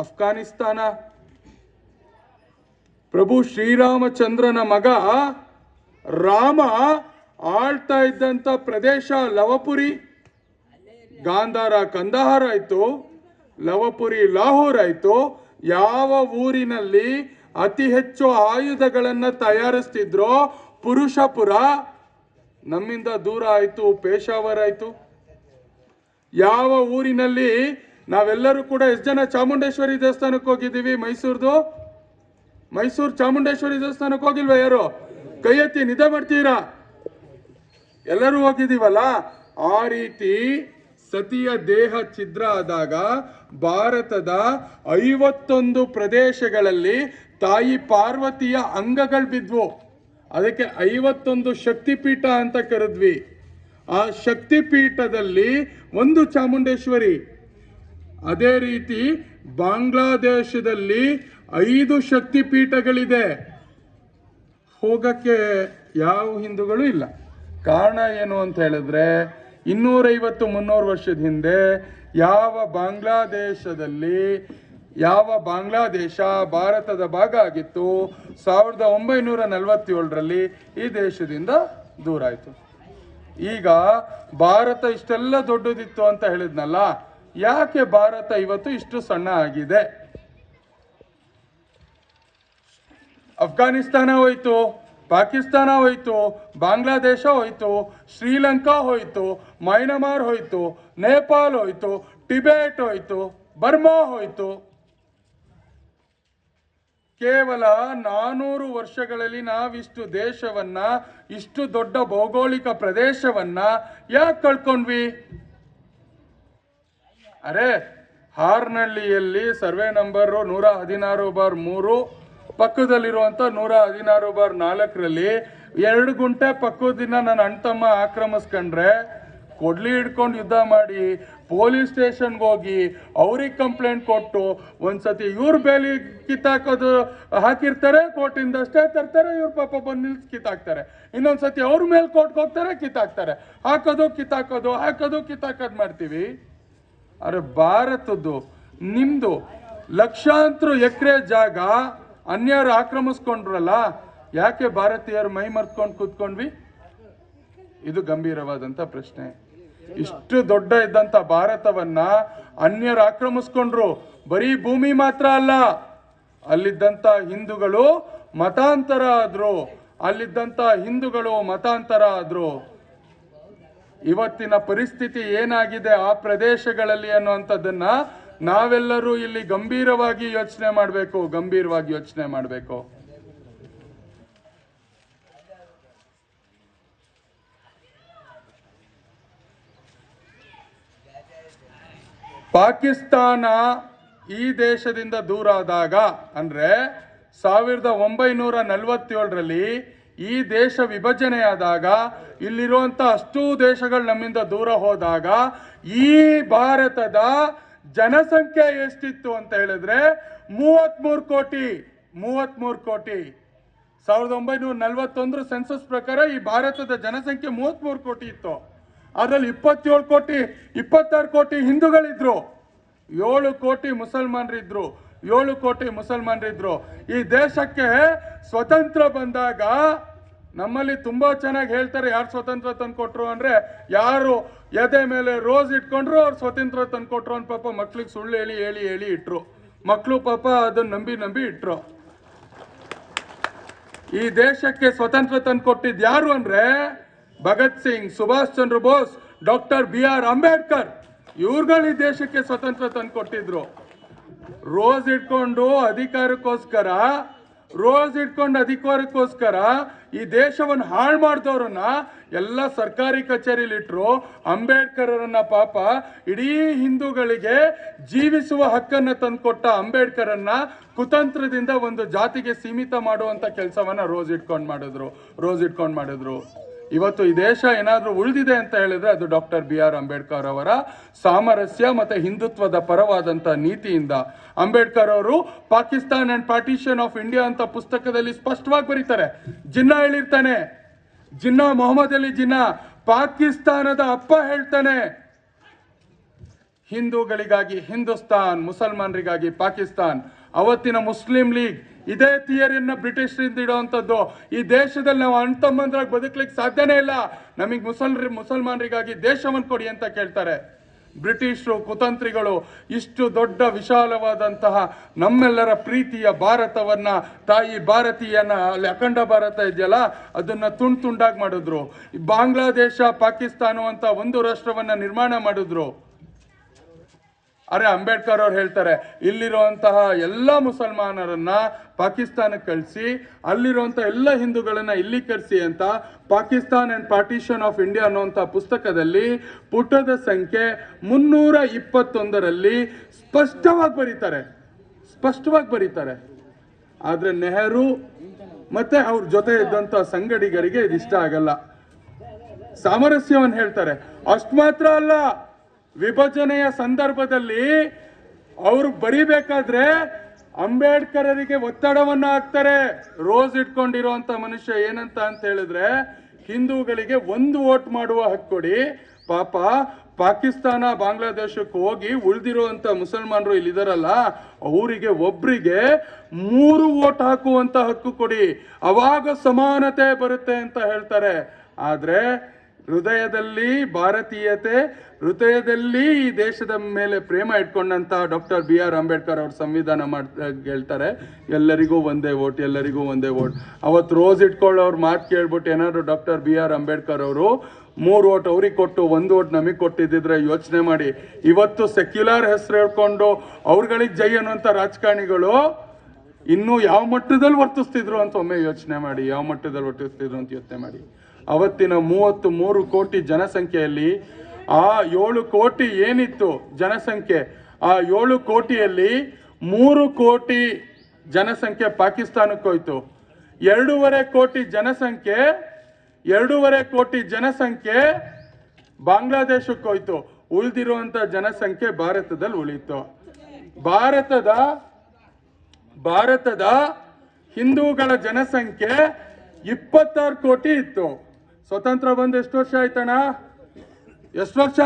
ಅಫ್ಘಾನಿಸ್ತಾನ. ಪ್ರಭು ಶ್ರೀರಾಮಚಂದ್ರನ ಮಗ ರಾಮ ಆಳ್ತಾ ಇದ್ದಂತ ಪ್ರದೇಶ ಲವಪುರಿ. ಗಾಂಧಾರ ಕಂದಹಾರ್ ಆಯ್ತು, ಲವಪುರಿ ಲಾಹೋರ್ ಆಯ್ತು. ಯಾವ ಊರಿನಲ್ಲಿ ಅತಿ ಹೆಚ್ಚು ಆಯುಧಗಳನ್ನ ತಯಾರಿಸ್ತಿದ್ರೋ ಪುರುಷಪುರ, ನಮ್ಮಿಂದ ದೂರ ಆಯ್ತು ಪೇಶಾವರ್ ಆಯ್ತು. ಯಾವ ಊರಿನಲ್ಲಿ ನಾವೆಲ್ಲರೂ ಕೂಡ ಎಷ್ಟು ಜನ ಚಾಮುಂಡೇಶ್ವರಿ ದೇವಸ್ಥಾನಕ್ಕೆ ಹೋಗಿದ್ದೀವಿ? ಮೈಸೂರು ಚಾಮುಂಡೇಶ್ವರಿ ದೇವಸ್ಥಾನಕ್ಕೆ ಹೋಗಿಲ್ವಾ ಯಾರು? ಕೈ ಎತ್ತಿ, ನಿದ್ದೆ ಮಾಡ್ತೀರಾ? ಎಲ್ಲರೂ ಹೋಗಿದ್ದೀವಲ್ಲ. ಆ ರೀತಿ ಸತಿಯ ದೇಹ ಛಿದ್ರ ಆದಾಗ ಭಾರತದ 51 ಪ್ರದೇಶಗಳಲ್ಲಿ ತಾಯಿ ಪಾರ್ವತಿಯ ಅಂಗಗಳು ಬಿದ್ವು. ಅದಕ್ಕೆ 51 ಶಕ್ತಿಪೀಠ ಅಂತ ಕರೆದ್ವಿ. ಆ ಶಕ್ತಿಪೀಠದಲ್ಲಿ ಒಂದು ಚಾಮುಂಡೇಶ್ವರಿ. ಅದೇ ರೀತಿ ಬಾಂಗ್ಲಾದೇಶದಲ್ಲಿ 5 ಶಕ್ತಿಪೀಠಗಳಿದೆ. ಹೋಗಕ್ಕೆ ಯಾವ ಹಿಂದೂಗಳು ಇಲ್ಲ. ಕಾರಣ ಏನು ಅಂತ ಹೇಳಿದ್ರೆ 250-300 ವರ್ಷದ ಹಿಂದೆ ಯಾವ ಬಾಂಗ್ಲಾದೇಶ ಭಾರತದ ಭಾಗ ಆಗಿತ್ತು, 1947ರಲ್ಲಿ ಈ ದೇಶದಿಂದ ದೂರ ಆಯಿತು. ಈಗ ಭಾರತ ಇಷ್ಟೆಲ್ಲ ದೊಡ್ಡದಿತ್ತು ಅಂತ ಹೇಳಿದ್ನಲ್ಲ, ಯಾಕೆ ಭಾರತ ಇವತ್ತು ಇಷ್ಟು ಸಣ್ಣ ಆಗಿದೆ? ಅಫ್ಘಾನಿಸ್ತಾನ ಹೋಯ್ತು, ಪಾಕಿಸ್ತಾನ ಹೋಯ್ತು, ಬಾಂಗ್ಲಾದೇಶ ಹೋಯ್ತು, ಶ್ರೀಲಂಕಾ ಹೋಯ್ತು, ಮೈನಮಾರ್ ಹೋಯ್ತು, ನೇಪಾಲ್ ಹೋಯ್ತು, ಟಿಬೆಟ್ ಹೋಯ್ತು, ಬರ್ಮಾ ಹೋಯ್ತು. ಕೇವಲ 400 ವರ್ಷಗಳಲ್ಲಿ ನಾವಿಷ್ಟು ದೇಶವನ್ನ, ಇಷ್ಟು ದೊಡ್ಡ ಭೌಗೋಳಿಕ ಪ್ರದೇಶವನ್ನ ಯಾಕೆ ಕಳ್ಕೊಂಡ್ವಿ? ಹಾರ್ನಹಳ್ಳಿಯಲ್ಲಿ ಸರ್ವೆ ನಂಬರ್ 116/3 ಪಕ್ಕದಲ್ಲಿರುವಂತ 116/4ರಲ್ಲಿ 2 ಗುಂಟೆ ಪಕ್ಕದಿಂದ ನನ್ನ ಅಣ್ಣ ತಮ್ಮ ಆಕ್ರಮಿಸ್ಕೊಂಡ್ರೆ ಕೊಡ್ಲಿ ಹಿಡ್ಕೊಂಡು ಯುದ್ಧ ಮಾಡಿ ಪೊಲೀಸ್ ಸ್ಟೇಷನ್ಗೆ ಹೋಗಿ ಅವ್ರಿಗೆ ಕಂಪ್ಲೇಂಟ್ ಕೊಟ್ಟು ಒಂದ್ಸತಿ ಇವ್ರ ಬೇಲಿ ಕಿತ್ತಾಕೋದು ಹಾಕಿರ್ತಾರೆ, ಕೋರ್ಟಿಂದ ಅಷ್ಟೇ ತರ್ತಾರೆ, ಇವ್ರ ಪಾಪ ಬಂದು ನಿಲ್ಸಿ ಕಿತ್ತಾಕ್ತಾರೆ. ಇನ್ನೊಂದ್ಸತಿ ಅವ್ರ ಮೇಲೆ ಕೋರ್ಟ್ಗೆ ಹೋಗ್ತಾರೆ, ಕಿತ್ತಾಕ್ತಾರೆ. ಹಾಕೋದು ಕಿತ್ತಾಕೋದು ಮಾಡ್ತೀವಿ. ಅರೆ ಭಾರತದ್ದು, ನಿಮ್ದು ಲಕ್ಷಾಂತರ ಎಕರೆ ಜಾಗ ಅನ್ಯರು ಆಕ್ರಮಿಸ್ಕೊಂಡ್ರಲ್ಲ, ಯಾಕೆ ಭಾರತೀಯರು ಮೈ ಮರ್ತ್ಕೊಂಡು ಕೂತ್ಕೊಂಡ್ವಿ? ಇದು ಗಂಭೀರವಾದಂತ ಪ್ರಶ್ನೆ. ಇಷ್ಟು ದೊಡ್ಡ ಇದ್ದಂತ ಭಾರತವನ್ನ ಅನ್ಯರು ಆಕ್ರಮಿಸ್ಕೊಂಡ್ರು. ಬರೀ ಭೂಮಿ ಮಾತ್ರ ಅಲ್ಲ, ಅಲ್ಲಿದ್ದಂತ ಹಿಂದೂಗಳು ಮತಾಂತರ ಆದ್ರು. ಇವತ್ತಿನ ಪರಿಸ್ಥಿತಿ ಏನಾಗಿದೆ ಆ ಪ್ರದೇಶಗಳಲ್ಲಿ ಅನ್ನುವಂಥದ್ದನ್ನ ನಾವೆಲ್ಲರೂ ಇಲ್ಲಿ ಗಂಭೀರವಾಗಿ ಯೋಚನೆ ಮಾಡಬೇಕು. ಪಾಕಿಸ್ತಾನ ಈ ದೇಶದಿಂದ ದೂರ ಆದಾಗ, ಅಂದ್ರೆ 1947ರಲ್ಲಿ ಈ ದೇಶ ವಿಭಜನೆಯಾದಾಗ, ಇಲ್ಲಿರುವಂತ ಅಷ್ಟೂ ದೇಶಗಳು ನಮ್ಮಿಂದ ದೂರ ಹೋದಾಗ ಈ ಭಾರತದ ಜನಸಂಖ್ಯೆ ಎಷ್ಟಿತ್ತು ಅಂತ ಹೇಳಿದ್ರೆ 33 ಕೋಟಿ. 1941 ಸೆನ್ಸಸ್ ಪ್ರಕಾರ ಈ ಭಾರತದ ಜನಸಂಖ್ಯೆ 33 ಕೋಟಿ ಇತ್ತು. ಅದರಲ್ಲಿ 26 ಕೋಟಿ ಹಿಂದೂಗಳಿದ್ರು, 7 ಕೋಟಿ ಮುಸಲ್ಮಾನರಿದ್ರು. ಈ ದೇಶಕ್ಕೆ ಸ್ವತಂತ್ರ ಬಂದಾಗ ನಮ್ಮಲ್ಲಿ ತುಂಬಾ ಚೆನ್ನಾಗಿ ಹೇಳ್ತಾರೆ, ಯಾರು ಸ್ವತಂತ್ರ ತಂದ್ಕೊಟ್ರು ಅಂದ್ರೆ, ಯಾರು ಎದೆ ಮೇಲೆ ರೋಸ್ ಇಟ್ಕೊಂಡ್ರು ಅವ್ರು ಸ್ವತಂತ್ರ ತಂದ್ಕೊಟ್ರು ಅಂತ ಪಾಪ ಮಕ್ಳಿಗೆ ಸುಳ್ಳು ಹೇಳಿ ಇಟ್ರು. ಮಕ್ಕಳು ಪಾಪ ಅದನ್ನ ನಂಬಿ ಇಟ್ರು. ಈ ದೇಶಕ್ಕೆ ಸ್ವತಂತ್ರ ತಂದ್ಕೊಟ್ಟಿದ್ ಯಾರು ಅಂದ್ರೆ ಭಗತ್ ಸಿಂಗ್, ಸುಭಾಷ್ ಚಂದ್ರ ಬೋಸ್, ಡಾಕ್ಟರ್ BR ಅಂಬೇಡ್ಕರ್. ಇವ್ರುಗಳು ಈ ದೇಶಕ್ಕೆ ಸ್ವತಂತ್ರ ತಂದ್ಕೊಟ್ಟಿದ್ರು. ರೋಸ್ ಇಟ್ಕೊಂಡು ಅಧಿಕಾರಕ್ಕೋಸ್ಕರ ಈ ದೇಶವನ್ನು ಹಾಳು ಮಾಡಿದವ್ರನ್ನ ಎಲ್ಲ ಸರ್ಕಾರಿ ಕಚೇರಿಲಿ ಇಟ್ರು. ಅಂಬೇಡ್ಕರ್ ಅವರನ್ನ ಪಾಪ ಇಡೀ ಹಿಂದೂಗಳಿಗೆ ಜೀವಿಸುವ ಹಕ್ಕನ್ನ ತಂದ್ಕೊಟ್ಟ ಅಂಬೇಡ್ಕರ್ ಅನ್ನ ಕುತಂತ್ರದಿಂದ ಒಂದು ಜಾತಿಗೆ ಸೀಮಿತ ಮಾಡುವಂತ ಕೆಲಸವನ್ನ ರೋಸ್ ಇಟ್ಕೊಂಡು ಮಾಡಿದ್ರು. ಇವತ್ತು ಈ ದೇಶ ಏನಾದ್ರೂ ಉಳಿದಿದೆ ಅಂತ ಹೇಳಿದ್ರೆ ಅದು ಡಾಕ್ಟರ್ BR ಅಂಬೇಡ್ಕರ್ ಅವರ ಸಾಮರಸ್ಯ ಮತ್ತೆ ಹಿಂದುತ್ವದ ಪರವಾದಂತ ನೀತಿಯಿಂದ. ಅಂಬೇಡ್ಕರ್ ಅವರು Pakistan and partition of India ಅಂತ ಪುಸ್ತಕದಲ್ಲಿ ಸ್ಪಷ್ಟವಾಗಿ ಬರೀತಾರೆ. ಜಿನ್ನಾ ಹೇಳಿರ್ತಾನೆ, ಮೊಹಮ್ಮದ್ ಅಲಿ ಜಿನ್ನಾ ಪಾಕಿಸ್ತಾನದ ಅಪ್ಪ ಹೇಳ್ತಾನೆ, ಹಿಂದೂಗಳಿಗಾಗಿ ಹಿಂದೂಸ್ತಾನ್, ಮುಸಲ್ಮಾನರಿಗಾಗಿ ಪಾಕಿಸ್ತಾನ್. ಅವತ್ತಿನ ಮುಸ್ಲಿಂ ಲೀಗ್ ಇದೇ ಥಿಯರಿಯನ್ನ ಬ್ರಿಟಿಷರಿಂದ ಇಡುವಂಥದ್ದು. ಈ ದೇಶದಲ್ಲಿ ನಾವು ಅಣ್ಣ ತಮ್ಮಂದ್ರಾಗಿ ಬದುಕಲಿಕ್ಕೆ ಸಾಧ್ಯನೇ ಇಲ್ಲ, ನಮಗೆ ಮುಸಲ್ಮಾನರಿಗಾಗಿ ದೇಶವನ್ನು ಕೊಡಿ ಅಂತ ಕೇಳ್ತಾರೆ. ಬ್ರಿಟಿಷರು, ಕುತಂತ್ರಿಗಳು ಇಷ್ಟು ದೊಡ್ಡ ವಿಶಾಲವಾದಂತಹ ನಮ್ಮೆಲ್ಲರ ಪ್ರೀತಿಯ ಭಾರತವನ್ನ, ತಾಯಿ ಭಾರತೀಯನ ಅಲ್ಲಿ ಅಖಂಡ ಭಾರತ ಇದೆಯಲ್ಲ ಅದನ್ನ ತುಂಡಾಗಿ ಮಾಡಿದ್ರು. ಬಾಂಗ್ಲಾದೇಶ, ಪಾಕಿಸ್ತಾನ ಅಂತ ಒಂದು ರಾಷ್ಟ್ರವನ್ನ ನಿರ್ಮಾಣ ಮಾಡಿದ್ರು. ಅರೆ ಅಂಬೇಡ್ಕರ್ ಅವ್ರು ಹೇಳ್ತಾರೆ ಇಲ್ಲಿರುವಂತಹ ಎಲ್ಲ ಮುಸಲ್ಮಾನರನ್ನ ಪಾಕಿಸ್ತಾನಕ್ಕೆ ಕಳಿಸಿ ಅಲ್ಲಿರುವಂಥ ಎಲ್ಲ ಹಿಂದೂಗಳನ್ನ ಇಲ್ಲಿ ಕರೆಸಿ ಅಂತ Pakistan and partition of India ಅನ್ನುವಂಥ ಪುಸ್ತಕದಲ್ಲಿ ಪುಟದ ಸಂಖ್ಯೆ 321ರಲ್ಲಿ ಸ್ಪಷ್ಟವಾಗಿ ಬರೀತಾರೆ. ಆದ್ರೆ ನೆಹರು ಮತ್ತೆ ಅವ್ರ ಜೊತೆ ಇದ್ದಂತ ಸಂಗಡಿಗರಿಗೆ ಇದಿಷ್ಟ ಆಗಲ್ಲ. ಸಾಮರಸ್ಯವನ್ನು ಹೇಳ್ತಾರೆ. ಅಷ್ಟು ಮಾತ್ರ ಅಲ್ಲ, ವಿಭಜನೆಯ ಸಂದರ್ಭದಲ್ಲಿ ಅವರು ಬರಿಬೇಕಾದ್ರೆ ಅಂಬೇಡ್ಕರರಿಗೆ ಒತ್ತಡವನ್ನ ಹಾಕ್ತಾರೆ. ರೋಸ್ ಇಟ್ಕೊಂಡಿರುವಂತ ಮನುಷ್ಯ ಏನಂತ ಅಂತ ಹೇಳಿದ್ರೆ, ಹಿಂದೂಗಳಿಗೆ 1 ವೋಟ್ ಮಾಡುವ ಹಕ್ಕು ಕೊಡಿ, ಪಾಪ ಪಾಕಿಸ್ತಾನ ಬಾಂಗ್ಲಾದೇಶಕ್ಕೆ ಹೋಗಿ ಉಳಿದಿರುವಂತ ಮುಸಲ್ಮಾನರು ಇಲ್ಲಿದಾರಲ್ಲ ಅವರಿಗೆ ಒಬ್ರಿಗೆ 3 ವೋಟ್ ಹಾಕುವಂತ ಹಕ್ಕು ಕೊಡಿ, ಅವಾಗ ಸಮಾನತೆ ಬರುತ್ತೆ ಅಂತ ಹೇಳ್ತಾರೆ. ಆದ್ರೆ ಹೃದಯದಲ್ಲಿ ಭಾರತೀಯತೆ, ಹೃದಯದಲ್ಲಿ ಈ ದೇಶದ ಮೇಲೆ ಪ್ರೇಮ ಇಟ್ಕೊಂಡಂತ ಡಾಕ್ಟರ್ BR ಅಂಬೇಡ್ಕರ್ ಅವ್ರ ಸಂವಿಧಾನ ಹೇಳ್ತಾರೆ ಎಲ್ಲರಿಗೂ ಒಂದೇ ವೋಟ್, ಎಲ್ಲರಿಗೂ ಒಂದೇ ವೋಟ್. ಅವತ್ತು ರೋಸ್ ಇಟ್ಕೊಳ್ಳೋರು ಮಾತು ಕೇಳ್ಬಿಟ್ಟು ಏನಾದ್ರು ಡಾಕ್ಟರ್ BR ಅಂಬೇಡ್ಕರ್ ಅವರು 3 ವೋಟ್ ಅವ್ರಿಗೆ ಕೊಟ್ಟು 1 ವೋಟ್ ನಮಗೆ ಕೊಟ್ಟಿದ್ದಿದ್ರೆ ಯೋಚನೆ ಮಾಡಿ. ಇವತ್ತು ಸೆಕ್ಯುಲರ್ ಹೆಸರು ಹೇಳ್ಕೊಂಡು ಅವ್ರಗಳಿಗೆ ಜೈ ಅನ್ನುವಂಥ ರಾಜಕಾರಣಿಗಳು ಇನ್ನೂ ಯಾವ ಮಟ್ಟದಲ್ಲಿ ವರ್ತಿಸ್ತಿದ್ರು ಅಂತ ಒಮ್ಮೆ ಯೋಚನೆ ಮಾಡಿ. ಯಾವ ಮಟ್ಟದಲ್ಲಿ ವರ್ತಿಸ್ತಿದ್ರು ಅಂತ ಯೋಚನೆ ಮಾಡಿ. ಅವತ್ತಿನ 33 ಕೋಟಿ ಜನಸಂಖ್ಯೆಯಲ್ಲಿ ಆ 7 ಕೋಟಿ ಏನಿತ್ತು ಜನಸಂಖ್ಯೆ, ಆ 7 ಕೋಟಿಯಲ್ಲಿ 3 ಕೋಟಿ ಜನಸಂಖ್ಯೆ ಪಾಕಿಸ್ತಾನಕ್ಕೆ ಹೋಯ್ತು. 2.5 ಕೋಟಿ ಜನಸಂಖ್ಯೆ ಬಾಂಗ್ಲಾದೇಶಕ್ಕೆ ಹೋಯ್ತು. ಉಳಿದಿರುವಂತ ಜನಸಂಖ್ಯೆ ಭಾರತದಲ್ಲಿ ಉಳಿತು. ಭಾರತದ ಹಿಂದೂಗಳ ಜನಸಂಖ್ಯೆ 26 ಕೋಟಿ ಇತ್ತು. ಸ್ವತಂತ್ರ ಬಂದು ಎಷ್ಟು ವರ್ಷ ಆಯ್ತಣ್ಣ? ಎಷ್ಟು ವರ್ಷ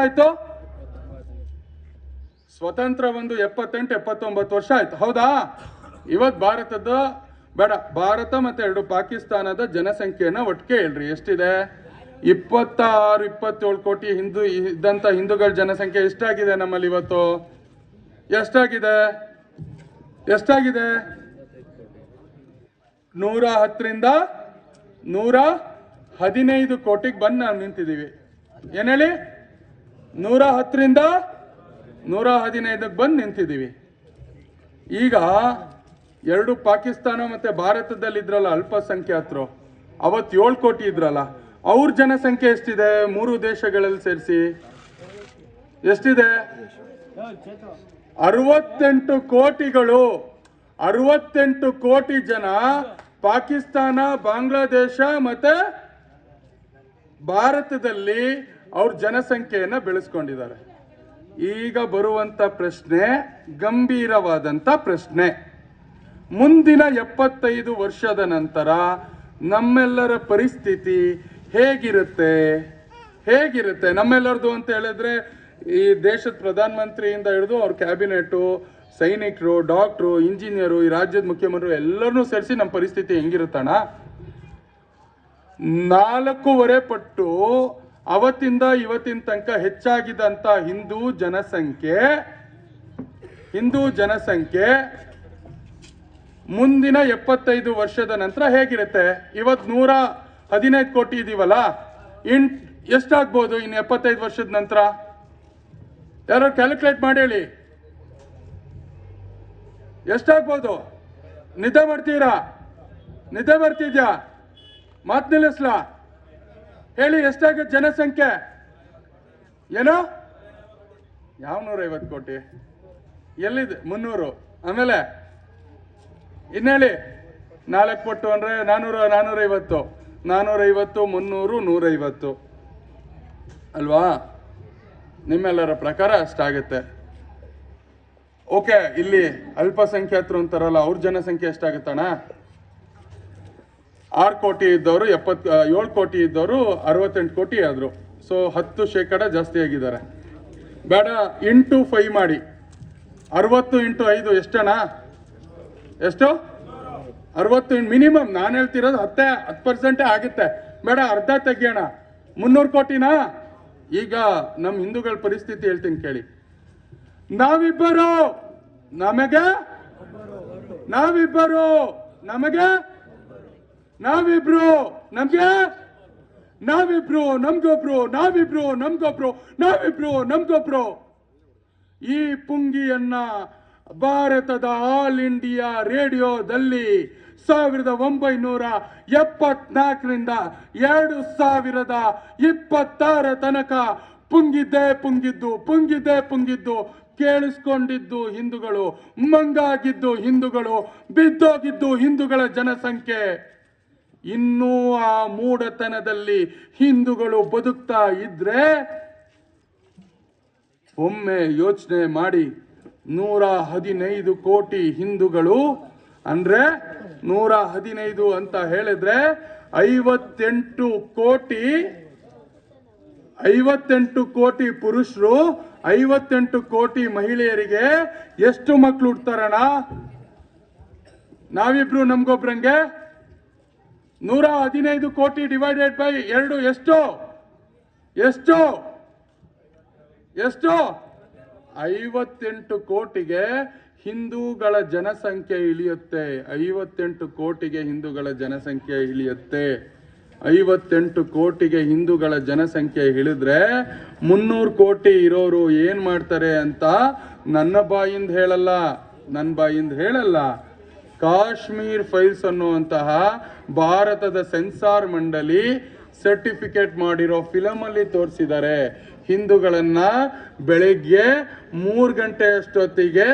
ಆಯ್ತು? ಸ್ವತಂತ್ರ ಬಂದು 78-79 ವರ್ಷ ಆಯ್ತು, ಹೌದಾ? ಇವತ್ತು ಭಾರತ ಮತ್ತೆ 2 ಪಾಕಿಸ್ತಾನದ ಜನಸಂಖ್ಯೆಯನ್ನ ಒಟ್ಟಿಗೆ ಹೇಳ್ರಿ, ಎಷ್ಟಿದೆ? 26-27 ಕೋಟಿ ಇದ್ದಂತ ಹಿಂದೂಗಳ ಜನಸಂಖ್ಯೆ ಎಷ್ಟಾಗಿದೆ ನಮ್ಮಲ್ಲಿ ಇವತ್ತು? ಎಷ್ಟಾಗಿದೆ? 110ರಿಂದ 115 ಕೋಟಿಗೆ ಬಂದು ನಾವು ನಿಂತಿದ್ದೀವಿ. ಏನ್ ಹೇಳಿ? 110ರಿಂದ 115ಕ್ಕೆ ಬಂದು ನಿಂತಿದ್ದೀವಿ. ಈಗ 2 ಪಾಕಿಸ್ತಾನ ಮತ್ತೆ ಭಾರತದಲ್ಲಿ ಇದ್ರಲ್ಲ ಅಲ್ಪಸಂಖ್ಯಾತರು, ಅವತ್ತು 7 ಕೋಟಿ ಇದ್ರಲ್ಲ, ಅವ್ರ ಜನಸಂಖ್ಯೆ ಎಷ್ಟಿದೆ 3 ದೇಶಗಳಲ್ಲಿ ಸೇರಿಸಿ? ಎಷ್ಟಿದೆ? 68 ಕೋಟಿಗಳು. 68 ಕೋಟಿ ಜನ ಪಾಕಿಸ್ತಾನ, ಬಾಂಗ್ಲಾದೇಶ ಮತ್ತೆ ಭಾರತದಲ್ಲಿ ಅವ್ರ ಜನಸಂಖ್ಯೆಯನ್ನ ಬೆಳೆಸ್ಕೊಂಡಿದ್ದಾರೆ. ಈಗ ಬರುವಂತ ಪ್ರಶ್ನೆ ಗಂಭೀರವಾದಂತ ಪ್ರಶ್ನೆ. ಮುಂದಿನ 75 ವರ್ಷದ ನಂತರ ನಮ್ಮೆಲ್ಲರ ಪರಿಸ್ಥಿತಿ ಹೇಗಿರುತ್ತೆ? ನಮ್ಮೆಲ್ಲರದು ಅಂತ ಹೇಳಿದ್ರೆ ಈ ದೇಶದ ಪ್ರಧಾನಮಂತ್ರಿಯಿಂದ ಹಿಡಿದು ಅವ್ರ ಕ್ಯಾಬಿನೆಟ್, ಸೈನಿಕರು, ಡಾಕ್ಟ್ರು, ಇಂಜಿನಿಯರು, ಈ ರಾಜ್ಯದ ಮುಖ್ಯಮಂತ್ರಿ ಎಲ್ಲರನ್ನೂ ಸೇರಿಸಿ ನಮ್ಮ ಪರಿಸ್ಥಿತಿ ಹೆಂಗಿರುತ್ತಣ್ಣ? 4.5 ಪಟ್ಟು ಅವತ್ತಿಂದ ಇವತ್ತಿನ ತನಕ ಹೆಚ್ಚಾಗಿದ್ದಂತ ಹಿಂದೂ ಜನಸಂಖ್ಯೆ ಮುಂದಿನ 75 ವರ್ಷದ ನಂತರ ಹೇಗಿರುತ್ತೆ? ಇವತ್ತು 115 ಕೋಟಿ ಇದೀವಲ್ಲ, ಎಷ್ಟಾಗ್ಬೋದು ಇನ್ನು 75 ವರ್ಷದ ನಂತರ? ಯಾರು ಕ್ಯಾಲ್ಕುಲೇಟ್ ಮಾಡಿ ಹೇಳಿ, ಎಷ್ಟಾಗ್ಬೋದು? ನಿದ್ದೆ ಬರ್ತಿದ್ಯಾ? ಮಾತು ನಿಲ್ಲಿಸ್ಲಾ? ಹೇಳಿ, ಎಷ್ಟಾಗುತ್ತೆ ಜನಸಂಖ್ಯೆ? ಏನೋ ಯಾವ 150 ಕೋಟಿ? ಎಲ್ಲಿದೆ? 300. ಆಮೇಲೆ ಇನ್ನೇಳಿ 4 ಪಟ್ಟು ಅಂದ್ರೆ 450, 300, 150 ಅಲ್ವಾ? ನಿಮ್ಮೆಲ್ಲರ ಪ್ರಕಾರ ಅಷ್ಟಾಗುತ್ತೆ. ಓಕೆ, ಇಲ್ಲಿ ಅಲ್ಪಸಂಖ್ಯಾತರು ಅಂತಾರಲ್ಲ, ಅವ್ರ ಜನಸಂಖ್ಯೆ ಎಷ್ಟಾಗುತ್ತಣ್ಣ? 6 ಕೋಟಿ ಇದ್ದವರು 7 ಕೋಟಿ ಇದ್ದವರು 68 ಕೋಟಿ ಆದ್ರು. ಸೊ 10% ಜಾಸ್ತಿ ಆಗಿದ್ದಾರೆ. ಬೇಡ, ಇಂಟು 5 ಮಾಡಿ. 60 ಇಂಟು 5 ಎಷ್ಟಣ್ಣ? ಎಷ್ಟು? 60 ಮಿನಿಮಮ್. ನಾನು ಹೇಳ್ತಿರೋದು 10% ಆಗುತ್ತೆ. ಬೇಡ, ಅರ್ಧ ತೆಗಿಯೋಣ. 300 ಕೋಟಿನಾ? ಈಗ ನಮ್ಮ ಹಿಂದೂಗಳ ಪರಿಸ್ಥಿತಿ ಹೇಳ್ತೀನಿ ಕೇಳಿ. ನಾವಿಬ್ಬರು ನಮಗೆ ನಾವಿಬ್ರು ನಮ್ಗೊಬ್ರು, ನಾವಿಬ್ರು ನಮ್ಗೊಬ್ರು, ನಾವಿಬ್ರು ನಮ್ಗೊಬ್ರು. ಈ ಪುಂಗಿಯನ್ನ ಭಾರತದ ಆಲ್ ಇಂಡಿಯಾ ರೇಡಿಯೋದಲ್ಲಿ 1974ರಿಂದ 2026 ತನಕ ಪುಂಗಿದ್ದು ಕೇಳಿಸ್ಕೊಂಡಿದ್ದು ಹಿಂದೂಗಳು, ಮಂಗಾಗಿದ್ದು ಹಿಂದೂಗಳು, ಬಿದ್ದೋಗಿದ್ದು ಹಿಂದೂಗಳ ಜನಸಂಖ್ಯೆ. ಇನ್ನೂ ಆ ಮೂಢತನದಲ್ಲಿ ಹಿಂದೂಗಳು ಬದುಕ್ತಾ ಇದ್ರೆ ಒಮ್ಮೆ ಯೋಚನೆ ಮಾಡಿ. 115 ಕೋಟಿ ಹಿಂದೂಗಳು ಅಂದ್ರೆ 115 ಅಂತ ಹೇಳಿದ್ರೆ 58 ಕೋಟಿ ಪುರುಷರು, 58 ಕೋಟಿ ಮಹಿಳೆಯರಿಗೆ ಎಷ್ಟು ಮಕ್ಕಳು ಹುಡ್ತಾರಣ? ನಾವಿಬ್ರು ನಮ್ಗೊಬ್ರಂಗೆ 115 ಕೋಟಿ ಡಿವೈಡೆಡ್ ಬೈ 2 ಎಷ್ಟು? 58 ಕೋಟಿಗೆ ಹಿಂದೂಗಳ ಜನಸಂಖ್ಯೆ ಇಳಿಯುತ್ತೆ. 58 ಕೋಟಿಗೆ ಹಿಂದೂಗಳ ಜನಸಂಖ್ಯೆ ಇಳಿಯುತ್ತೆ. 58 ಕೋಟಿಗೆ ಹಿಂದೂಗಳ ಜನಸಂಖ್ಯೆ ಇಳಿದ್ರೆ 300 ಕೋಟಿ ಇರೋರು ಏನ್ ಮಾಡ್ತಾರೆ ಅಂತ ನನ್ನ ಬಾಯಿಂದ ಹೇಳಲ್ಲ. ಕಾಶ್ಮೀರ್ ಫೈಲ್ಸ್ ಅನ್ನುವಂತಹ ಭಾರತದ ಸೆನ್ಸಾರ್ ಮಂಡಳಿ ಸರ್ಟಿಫಿಕೇಟ್ ಮಾಡಿರೋ ಫಿಲಮ್ ಅಲ್ಲಿ ತೋರಿಸಿದ್ದಾರೆ. ಹಿಂದೂಗಳನ್ನ ಬೆಳಿಗ್ಗೆ 3 ಗಂಟೆ ಅಷ್ಟೊತ್ತಿಗೆ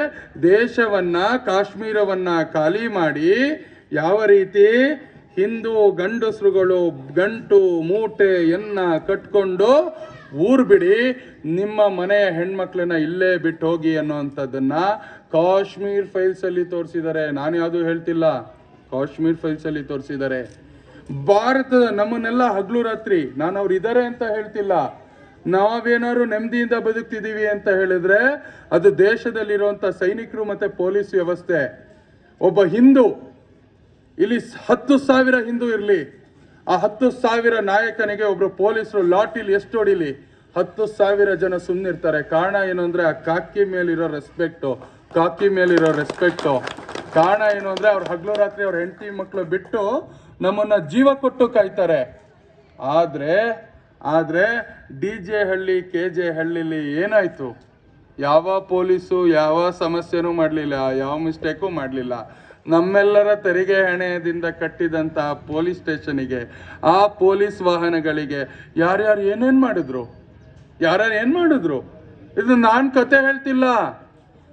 ದೇಶವನ್ನ, ಕಾಶ್ಮೀರವನ್ನ ಖಾಲಿ ಮಾಡಿ ಯಾವ ರೀತಿ ಹಿಂದೂ ಗಂಡಸರುಗಳು ಗಂಟು ಮೂಟೆಯನ್ನ ಕಟ್ಕೊಂಡು ಊರ್ ಬಿಡಿ, ನಿಮ್ಮ ಮನೆಯ ಹೆಣ್ಮಕ್ಳನ್ನ ಇಲ್ಲೇ ಬಿಟ್ಟು ಹೋಗಿ ಅನ್ನೋಂಥದ್ದನ್ನ ಕಾಶ್ಮೀರ್ ಫೈಲ್ಸ್ ಅಲ್ಲಿ ತೋರಿಸಿದ್ದಾರೆ. ನಾನು ಯಾವುದು ಹೇಳ್ತಿಲ್ಲ, ಕಾಶ್ಮೀರ್ ಫೈಲ್ಸ್ ಅಲ್ಲಿ ತೋರಿಸಿದ್ದಾರೆ. ಭಾರತದ ನಮ್ಮನ್ನೆಲ್ಲ ಹಗಲು ರಾತ್ರಿ, ನಾನು ಅವ್ರು ಇದ್ದಾರೆ ಅಂತ ಹೇಳ್ತಿಲ್ಲ, ನಾವೇನಾದ್ರು ನೆಮ್ಮದಿಯಿಂದ ಬದುಕ್ತಿದೀವಿ ಅಂತ ಹೇಳಿದ್ರೆ ಅದು ದೇಶದಲ್ಲಿರುವಂತ ಸೈನಿಕರು ಮತ್ತೆ ಪೊಲೀಸ್ ವ್ಯವಸ್ಥೆ. ಒಬ್ಬ ಹಿಂದೂ ಇಲ್ಲಿ 10,000 ಹಿಂದೂ ಇರಲಿ, ಆ 10,000 ನಾಯಕನಿಗೆ ಒಬ್ರು ಪೊಲೀಸರು ಲಾಟಿಲಿ ಎಷ್ಟು ಹೊಡಿಲಿ, 10,000 ಜನ ಸುಮ್ಮನಿರ್ತಾರೆ. ಕಾರಣ ಏನು ಅಂದ್ರೆ ಆ ಕಾಕಿ ಮೇಲಿರೋ ರೆಸ್ಪೆಕ್ಟು. ಕಾರಣ ಏನು ಅಂದ್ರೆ ಅವ್ರು ಹಗಲು ರಾತ್ರಿ ಅವ್ರ ಹೆಂಡತಿ ಮಕ್ಕಳು ಬಿಟ್ಟು ನಮ್ಮನ್ನ ಜೀವ ಕೊಟ್ಟು ಕಾಯ್ತಾರೆ. ಆದ್ರೆ DJ ಹಳ್ಳಿ, KJ ಹಳ್ಳಿಲಿ ಏನಾಯ್ತು? ಯಾವ ಪೊಲೀಸು ಯಾವ ಸಮಸ್ಯೆನೂ ಮಾಡಲಿಲ್ಲ, ಯಾವ ಮಿಸ್ಟೇಕು ಮಾಡಲಿಲ್ಲ. ನಮ್ಮೆಲ್ಲರ ತೆರಿಗೆ ಹಣದಿಂದ ಕಟ್ಟಿದಂತ ಪೊಲೀಸ್ ಸ್ಟೇಷನಿಗೆ, ಆ ಪೊಲೀಸ್ ವಾಹನಗಳಿಗೆ ಯಾರ್ಯಾರು ಏನೇನ್ ಮಾಡಿದ್ರು. ಇದು ನಾನ್ ಕತೆ ಹೇಳ್ತಿಲ್ಲ,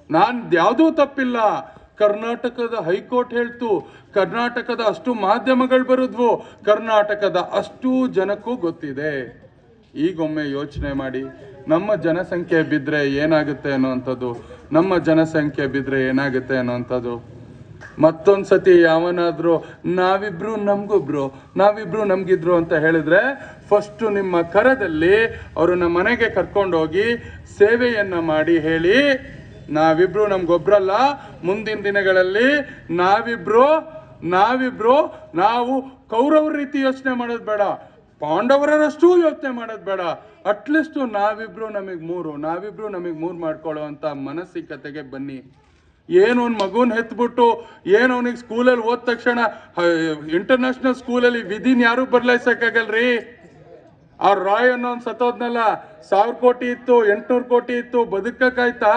ನಾನ್ ಯಾವುದೂ ತಪ್ಪಿಲ್ಲ. ಕರ್ನಾಟಕದ ಹೈಕೋರ್ಟ್ ಹೇಳ್ತು, ಕರ್ನಾಟಕದ ಅಷ್ಟು ಮಾಧ್ಯಮಗಳು ಬರುದ್ವು, ಕರ್ನಾಟಕದ ಅಷ್ಟು ಜನಕ್ಕೂ ಗೊತ್ತಿದೆ. ಈಗೊಮ್ಮೆ ಯೋಚನೆ ಮಾಡಿ, ನಮ್ಮ ಜನಸಂಖ್ಯೆ ಬಿದ್ರೆ ಏನಾಗುತ್ತೆ ಅನ್ನೋಂಥದ್ದು. ಮತ್ತೊಂದ್ಸತಿ ಯಾವನಾದ್ರೂ ನಾವಿಬ್ರು ನಮ್ಗಿದ್ರು ಅಂತ ಹೇಳಿದ್ರೆ ಫಸ್ಟ್ ನಿಮ್ಮ ಕರದಲ್ಲಿ ಅವ್ರನ್ನ ಮನೆಗೆ ಕರ್ಕೊಂಡೋಗಿ ಸೇವೆಯನ್ನ ಮಾಡಿ ಹೇಳಿ, ನಾವಿಬ್ರು ನಮ್ಗೊಬ್ರಲ್ಲ, ಮುಂದಿನ ದಿನಗಳಲ್ಲಿ ನಾವು ಕೌರವರ ರೀತಿ ಯೋಚನೆ ಮಾಡೋದು ಬೇಡ, ಪಾಂಡವರಷ್ಟು ಯೋಚನೆ ಮಾಡೋದು ಬೇಡ, ಅಟ್ಲೀಸ್ಟ್ ನಾವಿಬ್ರು ನಮಗ್ ಮೂರು ಮಾಡ್ಕೊಳ್ಳೋ ಅಂತ ಮಾನಸಿಕತೆಗೆ ಬನ್ನಿ. ಏನು ಒಂದು ಮಗುನ್ ಹೆತ್ಬಿಟ್ಟು ಏನು ಅವನಿಗೆ ಸ್ಕೂಲಲ್ಲಿ ಓದ್ ತಕ್ಷಣ ಇಂಟರ್ನ್ಯಾಷನಲ್ ಸ್ಕೂಲಲ್ಲಿ ವಿಧಿನ ಯಾರು ಬದಲಾಯಿಸಕ್ಕಾಗಲ್ರಿ. ಆ ರಾಯ್ ಅನ್ನೋ ಒಂದು ಸತ್ತೋದ್ನಲ್ಲ, 1000 ಕೋಟಿ ಇತ್ತು, 800 ಕೋಟಿ ಇತ್ತು, ಬದುಕಕ್ಕಾಯ್ತಾ?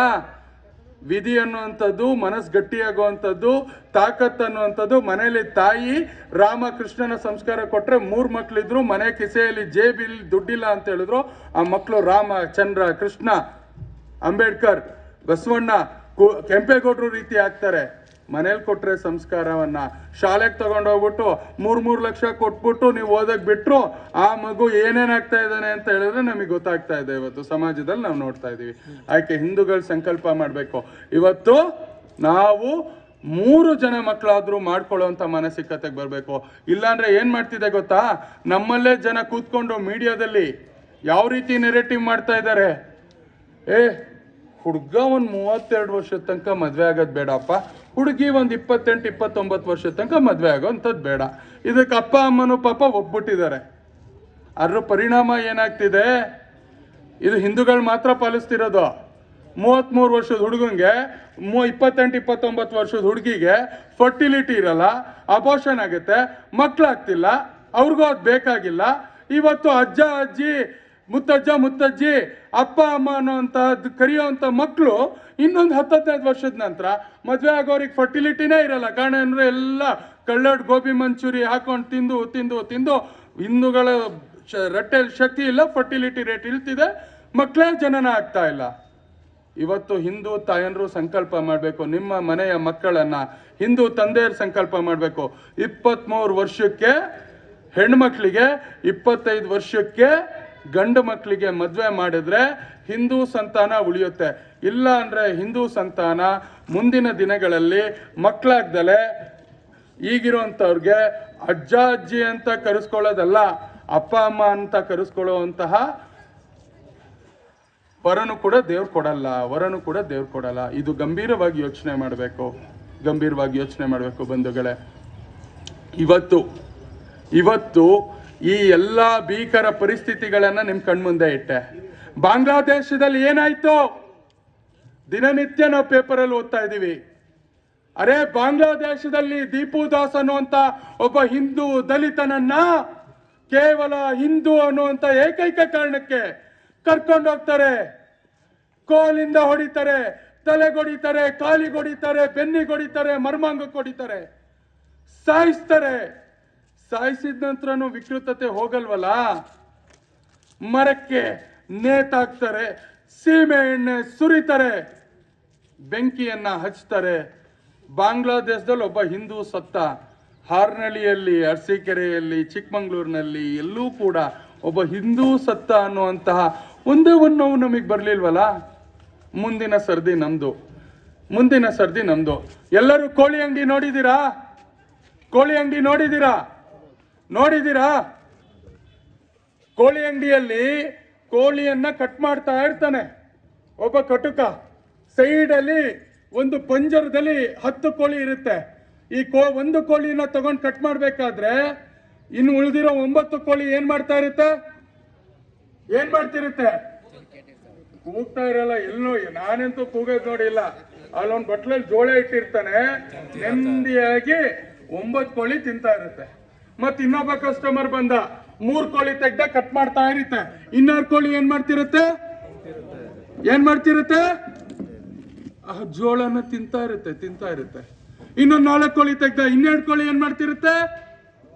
ವಿಧಿ ಅನ್ನುವಂಥದ್ದು, ಮನಸ್ಸು ಗಟ್ಟಿಯಾಗುವಂಥದ್ದು, ತಾಕತ್ ಅನ್ನುವಂಥದ್ದು. ಮನೆಯಲ್ಲಿ ತಾಯಿ ರಾಮಕೃಷ್ಣನ ಸಂಸ್ಕಾರ ಕೊಟ್ರೆ 3 ಮಕ್ಳಿದ್ರು, ಮನೆ ಕಿಸೆಯಲ್ಲಿ ಜೇಬಿಲ್ ದುಡ್ಡಿಲ್ಲ ಅಂತ ಹೇಳಿದ್ರು, ಆ ಮಕ್ಕಳು ರಾಮ, ಚಂದ್ರ, ಕೃಷ್ಣ, ಅಂಬೇಡ್ಕರ್, ಬಸವಣ್ಣ, ಕೆಂಪೇಗೌಡರು ರೀತಿ ಆಗ್ತಾರೆ. ಮನೇಲಿ ಕೊಟ್ರೆ ಸಂಸ್ಕಾರವನ್ನ ಶಾಲೆಗೆ ತಗೊಂಡೋಗ್ಬಿಟ್ಟು 3 ಲಕ್ಷ ಕೊಟ್ಬಿಟ್ಟು ನೀವು ಓದಕ್ ಬಿಟ್ರು, ಆ ಮಗು ಏನೇನಾಗ್ತಾ ಇದ್ದಾನೆ ಅಂತ ಹೇಳಿದ್ರೆ ನಮಗೆ ಗೊತ್ತಾಗ್ತಾ ಇದೆ. ಇವತ್ತು ಸಮಾಜದಲ್ಲಿ ನಾವು ನೋಡ್ತಾ ಇದೀವಿ. ಆಯ್ಕೆ ಹಿಂದೂಗಳು ಸಂಕಲ್ಪ ಮಾಡ್ಬೇಕು, ಇವತ್ತು ನಾವು 3 ಜನ ಮಕ್ಕಳಾದ್ರೂ ಮಾಡ್ಕೊಳ್ಳೋಂಥ ಮಾನಸಿಕತೆಗೆ ಬರಬೇಕು. ಇಲ್ಲಾಂದ್ರೆ ಏನ್ ಮಾಡ್ತಿದೆ ಗೊತ್ತಾ, ನಮ್ಮಲ್ಲೇ ಜನ ಕೂತ್ಕೊಂಡು ಮೀಡಿಯಾದಲ್ಲಿ ಯಾವ ರೀತಿ ನೆರೇಟಿವ್ ಮಾಡ್ತಾ ಇದ್ದಾರೆ. ಹುಡುಗ ಒಂದು 32 ವರ್ಷದ ತನಕ ಮದ್ವೆ ಆಗೋದು ಬೇಡಪ್ಪ, ಹುಡುಗಿ ಒಂದು 28-29 ವರ್ಷದ ತನಕ ಮದ್ವೆ ಆಗೋಂಥದ್ದು ಬೇಡ. ಇದಕ್ಕೆ ಅಪ್ಪ ಅಮ್ಮನೂ ಪಾಪ ಒಪ್ಬಿಟ್ಟಿದ್ದಾರೆ. ಅದ್ರ ಪರಿಣಾಮ ಏನಾಗ್ತಿದೆ, ಇದು ಹಿಂದೂಗಳು ಮಾತ್ರ ಪಾಲಿಸ್ತಿರೋದು. 33 ವರ್ಷದ ಹುಡುಗಂಗೆ 28-29 ವರ್ಷದ ಹುಡುಗಿಗೆ ಫರ್ಟಿಲಿಟಿ ಇರಲ್ಲ, ಅಬೋಷನ್ ಆಗುತ್ತೆ, ಮಕ್ಕಳಾಗ್ತಿಲ್ಲ, ಅವ್ರಿಗೂ ಅದು ಬೇಕಾಗಿಲ್ಲ. ಇವತ್ತು ಅಜ್ಜ ಅಜ್ಜಿ ಮುತ್ತಜ್ಜ ಮುತ್ತಜ್ಜಿ ಅಪ್ಪ ಅಮ್ಮ ಅನ್ನೋಂಥ ಕರೆಯೋವಂಥ ಮಕ್ಕಳು ಇನ್ನೊಂದು 10-15 ವರ್ಷದ ನಂತರ ಮದುವೆ ಆಗೋರಿಗೆ ಫರ್ಟಿಲಿಟಿನೇ ಇರಲ್ಲ. ಕಾರಣ ಅಂದರೆ ಎಲ್ಲ ಕಳ್ಳಡ್ ಗೋಬಿ ಮಂಚೂರಿ ಹಾಕೊಂಡು ತಿಂದು ತಿಂದು ತಿಂದು ಹಿಂದೂಗಳ ರಟ್ಟೆಲ್ ಶಕ್ತಿ ಇಲ್ಲ, ಫರ್ಟಿಲಿಟಿ ರೇಟ್ ಇಳ್ತಿದೆ, ಮಕ್ಕಳೇ ಜನನ ಆಗ್ತಾ ಇಲ್ಲ. ಇವತ್ತು ಹಿಂದೂ ತಾಯಂದ್ರು ಸಂಕಲ್ಪ ಮಾಡಬೇಕು, ನಿಮ್ಮ ಮನೆಯ ಮಕ್ಕಳನ್ನ ಹಿಂದೂ ತಂದೆಯರು ಸಂಕಲ್ಪ ಮಾಡಬೇಕು. 23 ವರ್ಷಕ್ಕೆ ಹೆಣ್ಮಕ್ಳಿಗೆ, 25 ವರ್ಷಕ್ಕೆ ಗಂಡು ಮಕ್ಕಳಿಗೆ ಮದುವೆ ಮಾಡಿದ್ರೆ ಹಿಂದೂ ಸಂತಾನ ಉಳಿಯುತ್ತೆ. ಇಲ್ಲ ಅಂದ್ರೆ ಹಿಂದೂ ಸಂತಾನ ಮುಂದಿನ ದಿನಗಳಲ್ಲಿ ಮಕ್ಕಳಾಗ್ದಲೆ ಈಗಿರುವಂಥವ್ರಿಗೆ ಅಜ್ಜ ಅಜ್ಜಿ ಅಂತ ಕರೆಸ್ಕೊಳ್ಳೋದಲ್ಲ, ಅಪ್ಪ ಅಮ್ಮ ಅಂತ ಕರೆಸ್ಕೊಳ್ಳುವಂತಹ ವರನು ಕೂಡ ದೇವ್ರು ಕೊಡಲ್ಲ, ವರನು ಕೂಡ ದೇವ್ರು ಕೊಡಲ್ಲ. ಇದು ಗಂಭೀರವಾಗಿ ಯೋಚನೆ ಮಾಡಬೇಕು, ಗಂಭೀರವಾಗಿ ಯೋಚನೆ ಮಾಡಬೇಕು ಬಂಧುಗಳೇ. ಇವತ್ತು ಈ ಎಲ್ಲ ಭೀಕರ ಪರಿಸ್ಥಿತಿಗಳನ್ನ ನಿಮ್ ಕಣ್ಮುಂದೆ ಇಟ್ಟೆ. ಬಾಂಗ್ಲಾದೇಶದಲ್ಲಿ ಏನಾಯ್ತು ದಿನನಿತ್ಯ ನಾವು ಪೇಪರಲ್ಲಿ ಓದ್ತಾ ಇದ್ದೀವಿ. ಅರೆ ಬಾಂಗ್ಲಾದೇಶದಲ್ಲಿ ದೀಪು ದಾಸ್ ಅನ್ನುವಂತ ಒಬ್ಬ ಹಿಂದೂ ದಲಿತನನ್ನ ಕೇವಲ ಹಿಂದೂ ಅನ್ನುವಂತ ಏಕೈಕ ಕಾರಣಕ್ಕೆ ಕರ್ಕೊಂಡು ಹೋಗ್ತಾರೆ, ಕೋಲಿಂದ ಹೊಡಿತಾರೆ, ತಲೆಗೊಡಿತಾರೆ, ಕಾಲಿಗೊಡಿತಾರೆ, ಬೆನ್ನಿಗೊಡಿತಾರೆ, ಮರ್ಮಾಂಗಕ್ಕೆ ಹೊಡಿತಾರೆ, ಸಾಯಿಸ್ತಾರೆ. ಸಾಯಿಸಿದ ನಂತರನೂ ವಿಕೃತತೆ ಹೋಗಲ್ವಲ್ಲ, ಮರಕ್ಕೆ ನೇತಾಕ್ತಾರೆ, ಸೀಮೆ ಎಣ್ಣೆ ಸುರಿತಾರೆ, ಬೆಂಕಿಯನ್ನ ಹಚ್ತಾರೆ. ಬಾಂಗ್ಲಾದೇಶದಲ್ಲಿ ಒಬ್ಬ ಹಿಂದೂ ಸತ್ತ, ಹಾರ್ನಳ್ಳಿಯಲ್ಲಿ, ಅರಸೀಕೆರೆಯಲ್ಲಿ, ಚಿಕ್ಕಮಂಗ್ಳೂರಿನಲ್ಲಿ ಎಲ್ಲೂ ಕೂಡ ಒಬ್ಬ ಹಿಂದೂ ಸತ್ತ ಅನ್ನುವಂತಹ ಒಂದೇ ಒಂದು ನೋವು ನಮಗೆ ಬರಲಿಲ್ವಲ್ಲ. ಮುಂದಿನ ಸರ್ದಿ ನಮ್ದು, ಮುಂದಿನ ಸರ್ದಿ ನಮ್ದು. ಎಲ್ಲರೂ ಕೋಳಿ ಅಂಗಡಿ ನೋಡಿದ್ದೀರಾ? ಕೋಳಿ ಅಂಗಡಿ ನೋಡಿದ್ದೀರಾ? ಕೋಳಿ ಅಂಗಡಿಯಲ್ಲಿ ಕೋಳಿಯನ್ನ ಕಟ್ ಮಾಡ್ತಾ ಇರ್ತಾನೆ ಒಬ್ಬ ಕಟುಕ. ಸೈಡಲ್ಲಿ ಒಂದು ಪಂಜರದಲ್ಲಿ 10 ಕೋಳಿ ಇರುತ್ತೆ. ಈ ಒಂದು ಕೋಳಿನ ತಗೊಂಡು ಕಟ್ ಮಾಡ್ಬೇಕಾದ್ರೆ ಇನ್ನು ಉಳಿದಿರೋ 9 ಕೋಳಿ ಏನ್ ಮಾಡ್ತಿರುತ್ತೆ? ಕೂಗ್ತಾ ಇರಲ್ಲ. ಎಲ್ಲೋ ನಾನಂತೂ ಕೂಗೋದ್ ನೋಡಿಲ್ಲ. ಅಲ್ಲೊಂದು ಬಟ್ಲಲ್ಲಿ ಜೋಳ ಇಟ್ಟಿರ್ತಾನೆ, ನೆಮ್ಮದಿಯಾಗಿ 9 ಕೋಳಿ ತಿಂತಾ ಇರುತ್ತೆ. ಮತ್ ಇನ್ನೊಬ್ಬ ಕಸ್ಟಮರ್ ಬಂದ, 3 ಕೋಳಿ ತೆಗ್ದ ಕಟ್ ಮಾಡ್ತಾ ಇರುತ್ತೆ. ಇನ್ನೊಂದು ಕೋಳಿ ಏನ್ ಮಾಡ್ತಿರುತ್ತೆ? ಆ ಜೋಳನ ತಿಂತಾ ಇರುತ್ತೆ. ಇನ್ನೊಂದು 4 ಕೋಳಿ ತೆಗ್ದ, 12 ಕೋಳಿ ಏನ್ ಮಾಡ್ತಿರುತ್ತೆ?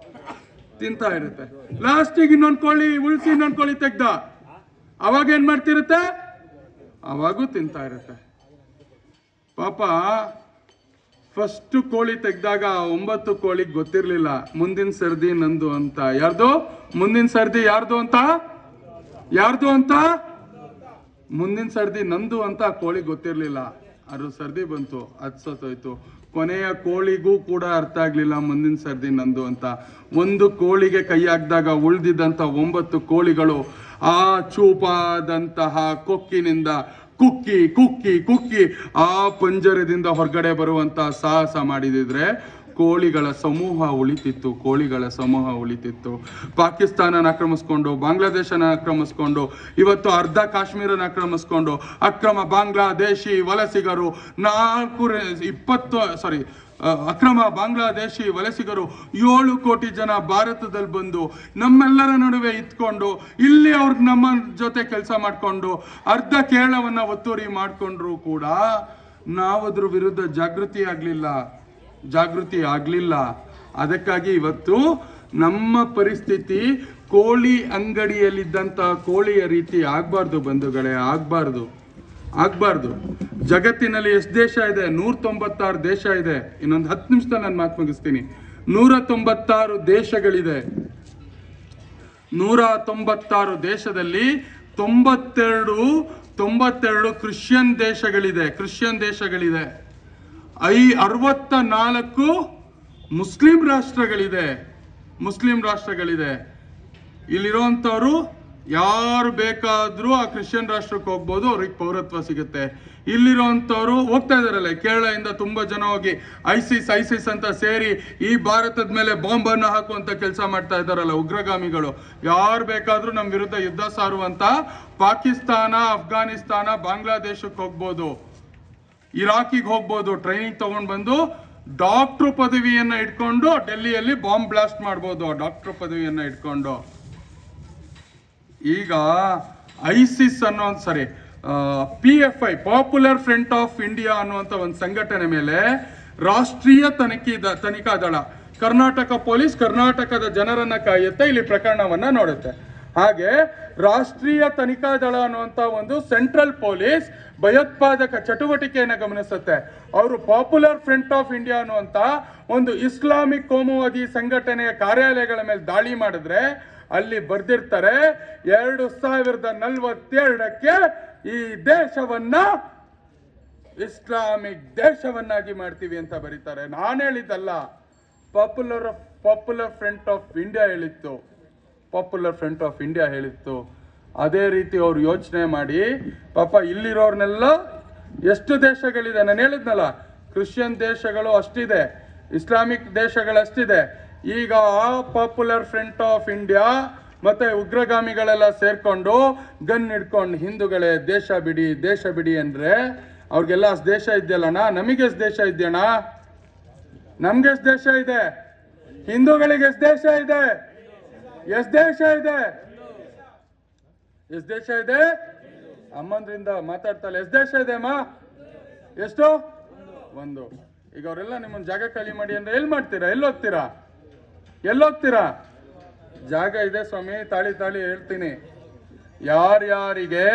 ತಿಂತಾ ಇರುತ್ತೆ. ಲಾಸ್ಟಿಗೆ ಇನ್ನೊಂದು ಕೋಳಿ ಉಳಿಸಿ ಇನ್ನೊಂದು ಕೋಳಿ ತೆಗ್ದ, ಅವಾಗ ಏನ್ ಮಾಡ್ತಿರುತ್ತೆ? ಅವಾಗೂ ತಿಂತಾ ಇರುತ್ತೆ. ಪಾಪ ಫಸ್ಟ್ ಕೋಳಿ ತೆಗ್ದಾಗ 9 ಕೋಳಿಗೆ ಗೊತ್ತಿರ್ಲಿಲ್ಲ ಮುಂದಿನ ಸರ್ದಿ ನಂದು ಅಂತ. ಮುಂದಿನ ಸರ್ದಿ ಯಾರ್ದು ಅಂತ ಮುಂದಿನ ಸರ್ದಿ ನಂದು ಅಂತ ಕೋಳಿ ಗೊತ್ತಿರ್ಲಿಲ್ಲ. ಅದು ಸರ್ದಿ ಬಂತು, ಅದು ಸತ್ತೋಯ್ತು. ಕೊನೆಯ ಕೋಳಿಗೂ ಕೂಡ ಅರ್ಥ ಆಗ್ಲಿಲ್ಲ ಮುಂದಿನ ಸರ್ದಿ ನಂದು ಅಂತ. ಒಂದು ಕೋಳಿಗೆ ಕೈ ಹಾಕಿದಾಗ ಉಳಿದಿದ್ದಂತ 9 ಕೋಳಿಗಳು ಆ ಚೂಪಾದಂತಹ ಕೊಕ್ಕಿನಿಂದ ಕುಕ್ಕಿ ಕುಕ್ಕಿ ಕುಕ್ಕಿ ಆ ಪಂಜರದಿಂದ ಹೊರಗಡೆ ಬರುವಂತ ಸಾಹಸ ಮಾಡಿದಿದ್ರೆ ಕೋಳಿಗಳ ಸಮೂಹ ಉಳಿತಿತ್ತು. ಪಾಕಿಸ್ತಾನನ ಆಕ್ರಮಿಸ್ಕೊಂಡು, ಬಾಂಗ್ಲಾದೇಶನ ಆಕ್ರಮಿಸ್ಕೊಂಡು, ಇವತ್ತು ಅರ್ಧ ಕಾಶ್ಮೀರನ ಆಕ್ರಮಿಸ್ಕೊಂಡು ಅಕ್ರಮ ಬಾಂಗ್ಲಾದೇಶಿ ವಲಸಿಗರು ಅಕ್ರಮ ಬಾಂಗ್ಲಾದೇಶಿ ವಲಸಿಗರು 7 ಕೋಟಿ ಜನ ಭಾರತದಲ್ಲಿ ಬಂದು ನಮ್ಮೆಲ್ಲರ ನಡುವೆ ಇತ್ಕೊಂಡು ಇಲ್ಲಿ ಅವ್ರಿಗೆ ನಮ್ಮ ಜೊತೆ ಕೆಲಸ ಮಾಡಿಕೊಂಡು ಅರ್ಧ ಕೇರಳವನ್ನ ಒತ್ತುವರಿ ಮಾಡಿಕೊಂಡ್ರು ಕೂಡ ನಾವದ್ರ ವಿರುದ್ಧ ಜಾಗೃತಿ ಆಗ್ಲಿಲ್ಲ. ಅದಕ್ಕಾಗಿ ಇವತ್ತು ನಮ್ಮ ಪರಿಸ್ಥಿತಿ ಕೋಳಿ ಅಂಗಡಿಯಲ್ಲಿದ್ದಂತ ಕೋಳಿಯ ರೀತಿ ಆಗ್ಬಾರ್ದು ಬಂಧುಗಳೇ, ಆಗ್ಬಾರ್ದು. ಜಗತ್ತಿನಲ್ಲಿ ಎಷ್ಟು ದೇಶ ಇದೆ? 196 ದೇಶ ಇದೆ. ಇನ್ನೊಂದು 10 ನಿಮಿಷದಲ್ಲಿ ನಾನು ಮಾತು ಮುಗಿಸ್ತೀನಿ. 196 ದೇಶಗಳಿದೆ. 196 ದೇಶದಲ್ಲಿ 92 ಕ್ರಿಶ್ಚಿಯನ್ ದೇಶಗಳಿದೆ. 64 ಮುಸ್ಲಿಂ ರಾಷ್ಟ್ರಗಳಿದೆ. ಇಲ್ಲಿರುವಂತವ್ರು ಯಾರು ಬೇಕಾದ್ರೂ ಆ ಕ್ರಿಶ್ಚಿಯನ್ ರಾಷ್ಟ್ರಕ್ಕೆ ಹೋಗ್ಬೋದು, ಅವ್ರಿಗೆ ಪೌರತ್ವ ಸಿಗುತ್ತೆ. ಇಲ್ಲಿರುವಂತವ್ರು ಹೋಗ್ತಾ ಇದಾರಲ್ಲ, ಕೇರಳದಿಂದ ತುಂಬಾ ಜನ ಹೋಗಿ ಐಸಿಸ್ ಅಂತ ಸೇರಿ ಈ ಭಾರತದ ಮೇಲೆ ಬಾಂಬನ್ನು ಹಾಕುವಂತ ಕೆಲಸ ಮಾಡ್ತಾ ಇದಾರಲ್ಲ ಉಗ್ರಗಾಮಿಗಳು. ಯಾರು ಬೇಕಾದ್ರೂ ನಮ್ಮ ವಿರುದ್ಧ ಯುದ್ಧ ಸಾರುವಂತ ಪಾಕಿಸ್ತಾನ, ಅಫ್ಘಾನಿಸ್ತಾನ, ಬಾಂಗ್ಲಾದೇಶಕ್ಕೆ ಹೋಗ್ಬೋದು, ಇರಾಕಿಗೆ ಹೋಗ್ಬೋದು. ಟ್ರೈನಿಂಗ್ ತಗೊಂಡ್ ಬಂದು ಡಾಕ್ಟರ್ ಪದವಿಯನ್ನ ಇಟ್ಕೊಂಡು ಡೆಲ್ಲಿಯಲ್ಲಿ ಬಾಂಬ್ ಬ್ಲಾಸ್ಟ್ ಮಾಡ್ಬೋದು. ಡಾಕ್ಟರ್ ಪದವಿಯನ್ನ ಇಟ್ಕೊಂಡು ಈಗ ಐಸಿಸ್ ಅನ್ನೋ PFI popular front of India ಅನ್ನುವಂಥ ಒಂದು ಸಂಘಟನೆ ಮೇಲೆ ರಾಷ್ಟ್ರೀಯ ತನಿಖಾ ದಳ, ಕರ್ನಾಟಕ ಪೊಲೀಸ್ ಕರ್ನಾಟಕದ ಜನರನ್ನ ಕಾಯುತ್ತೆ, ಇಲ್ಲಿ ಪ್ರಕರಣವನ್ನ ನೋಡುತ್ತೆ. ಹಾಗೆ ರಾಷ್ಟ್ರೀಯ ತನಿಖಾ ದಳ ಅನ್ನುವಂಥ ಒಂದು ಸೆಂಟ್ರಲ್ ಪೊಲೀಸ್ ಭಯೋತ್ಪಾದಕ ಚಟುವಟಿಕೆಯನ್ನು ಗಮನಿಸುತ್ತೆ. ಅವರು ಪಾಪ್ಯುಲರ್ ಫ್ರಂಟ್ ಆಫ್ ಇಂಡಿಯಾ ಅನ್ನುವಂಥ ಒಂದು ಇಸ್ಲಾಮಿಕ್ ಕೋಮುವಾದಿ ಸಂಘಟನೆಯ ಕಾರ್ಯಾಲಯಗಳ ಮೇಲೆ ದಾಳಿ ಮಾಡಿದ್ರೆ ಅಲ್ಲಿ ಬರ್ದಿರ್ತಾರೆ 2042ಕ್ಕೆ ಈ ದೇಶವನ್ನ ಇಸ್ಲಾಮಿಕ್ ದೇಶವನ್ನಾಗಿ ಮಾಡ್ತೀವಿ ಅಂತ ಬರೀತಾರೆ. ನಾನು ಹೇಳಿದ್ದಲ್ಲ, ಪಾಪ್ಯುಲರ್ ಫ್ರಂಟ್ ಆಫ್ ಇಂಡಿಯಾ ಹೇಳಿತ್ತು. ಪಾಪ್ಯುಲರ್ ಫ್ರಂಟ್ ಆಫ್ ಇಂಡಿಯಾ ಹೇಳಿತ್ತು. ಅದೇ ರೀತಿ ಅವ್ರು ಯೋಚನೆ ಮಾಡಿ ಪಾಪ ಇಲ್ಲಿರೋರ್ನೆಲ್ಲ ಎಷ್ಟು ದೇಶಗಳಿದೆ, ನಾನು ಹೇಳಿದ್ನಲ್ಲ, ಕ್ರಿಶ್ಚಿಯನ್ ದೇಶಗಳು ಅಷ್ಟಿದೆ, ಇಸ್ಲಾಮಿಕ್ ದೇಶಗಳು ಅಷ್ಟಿದೆ. ಈಗ ಆ ಪಾಪ್ಯುಲರ್ ಫ್ರಂಟ್ ಆಫ್ ಇಂಡಿಯಾ ಮತ್ತೆ ಉಗ್ರಗಾಮಿಗಳೆಲ್ಲ ಸೇರ್ಕೊಂಡು ಗನ್ ಹಿಡ್ಕೊಂಡು ಹಿಂದೂಗಳೇ ದೇಶ ಬಿಡಿ ಅಂದ್ರೆ ಅವ್ರಿಗೆಲ್ಲ ಅಷ್ಟು ದೇಶ ಇದೆಯಲ್ಲಣ್ಣ, ನಮಗೆ ಎಷ್ಟು ದೇಶ ಇದೆಯಣ್ಣ? ನಮ್ಗೆ ಎಷ್ಟು ದೇಶ ಇದೆ? ಹಿಂದೂಗಳಿಗೆ ಎಷ್ಟು ದೇಶ ಇದೆ? ಎಷ್ಟು ದೇಶ ಇದೆ? ಎಷ್ಟು ದೇಶ ಇದೆ? ಅಮ್ಮಂದ್ರಿಂದ ಮಾತಾಡ್ತಾಳೆ. ಎಷ್ಟು ದೇಶ ಇದೆ ಅಮ್ಮ? ಎಷ್ಟು? ಒಂದು. ಈಗ ಅವರೆಲ್ಲ ನಿಮ್ಮನ್ನ ಜಾಗ ಖಾಲಿ ಮಾಡಿ ಅಂದ್ರೆ ಎಲ್ಲಿ ಮಾಡ್ತೀರಾ? ಎಲ್ಲೋಗ್ತೀರಾ? ಜಾಗ ಇದೆ ಸ್ವಾಮಿ, ತಾಳಿ ಹೇಳ್ತೀನಿ. ಯಾರ್ಯಾರಿಗೆ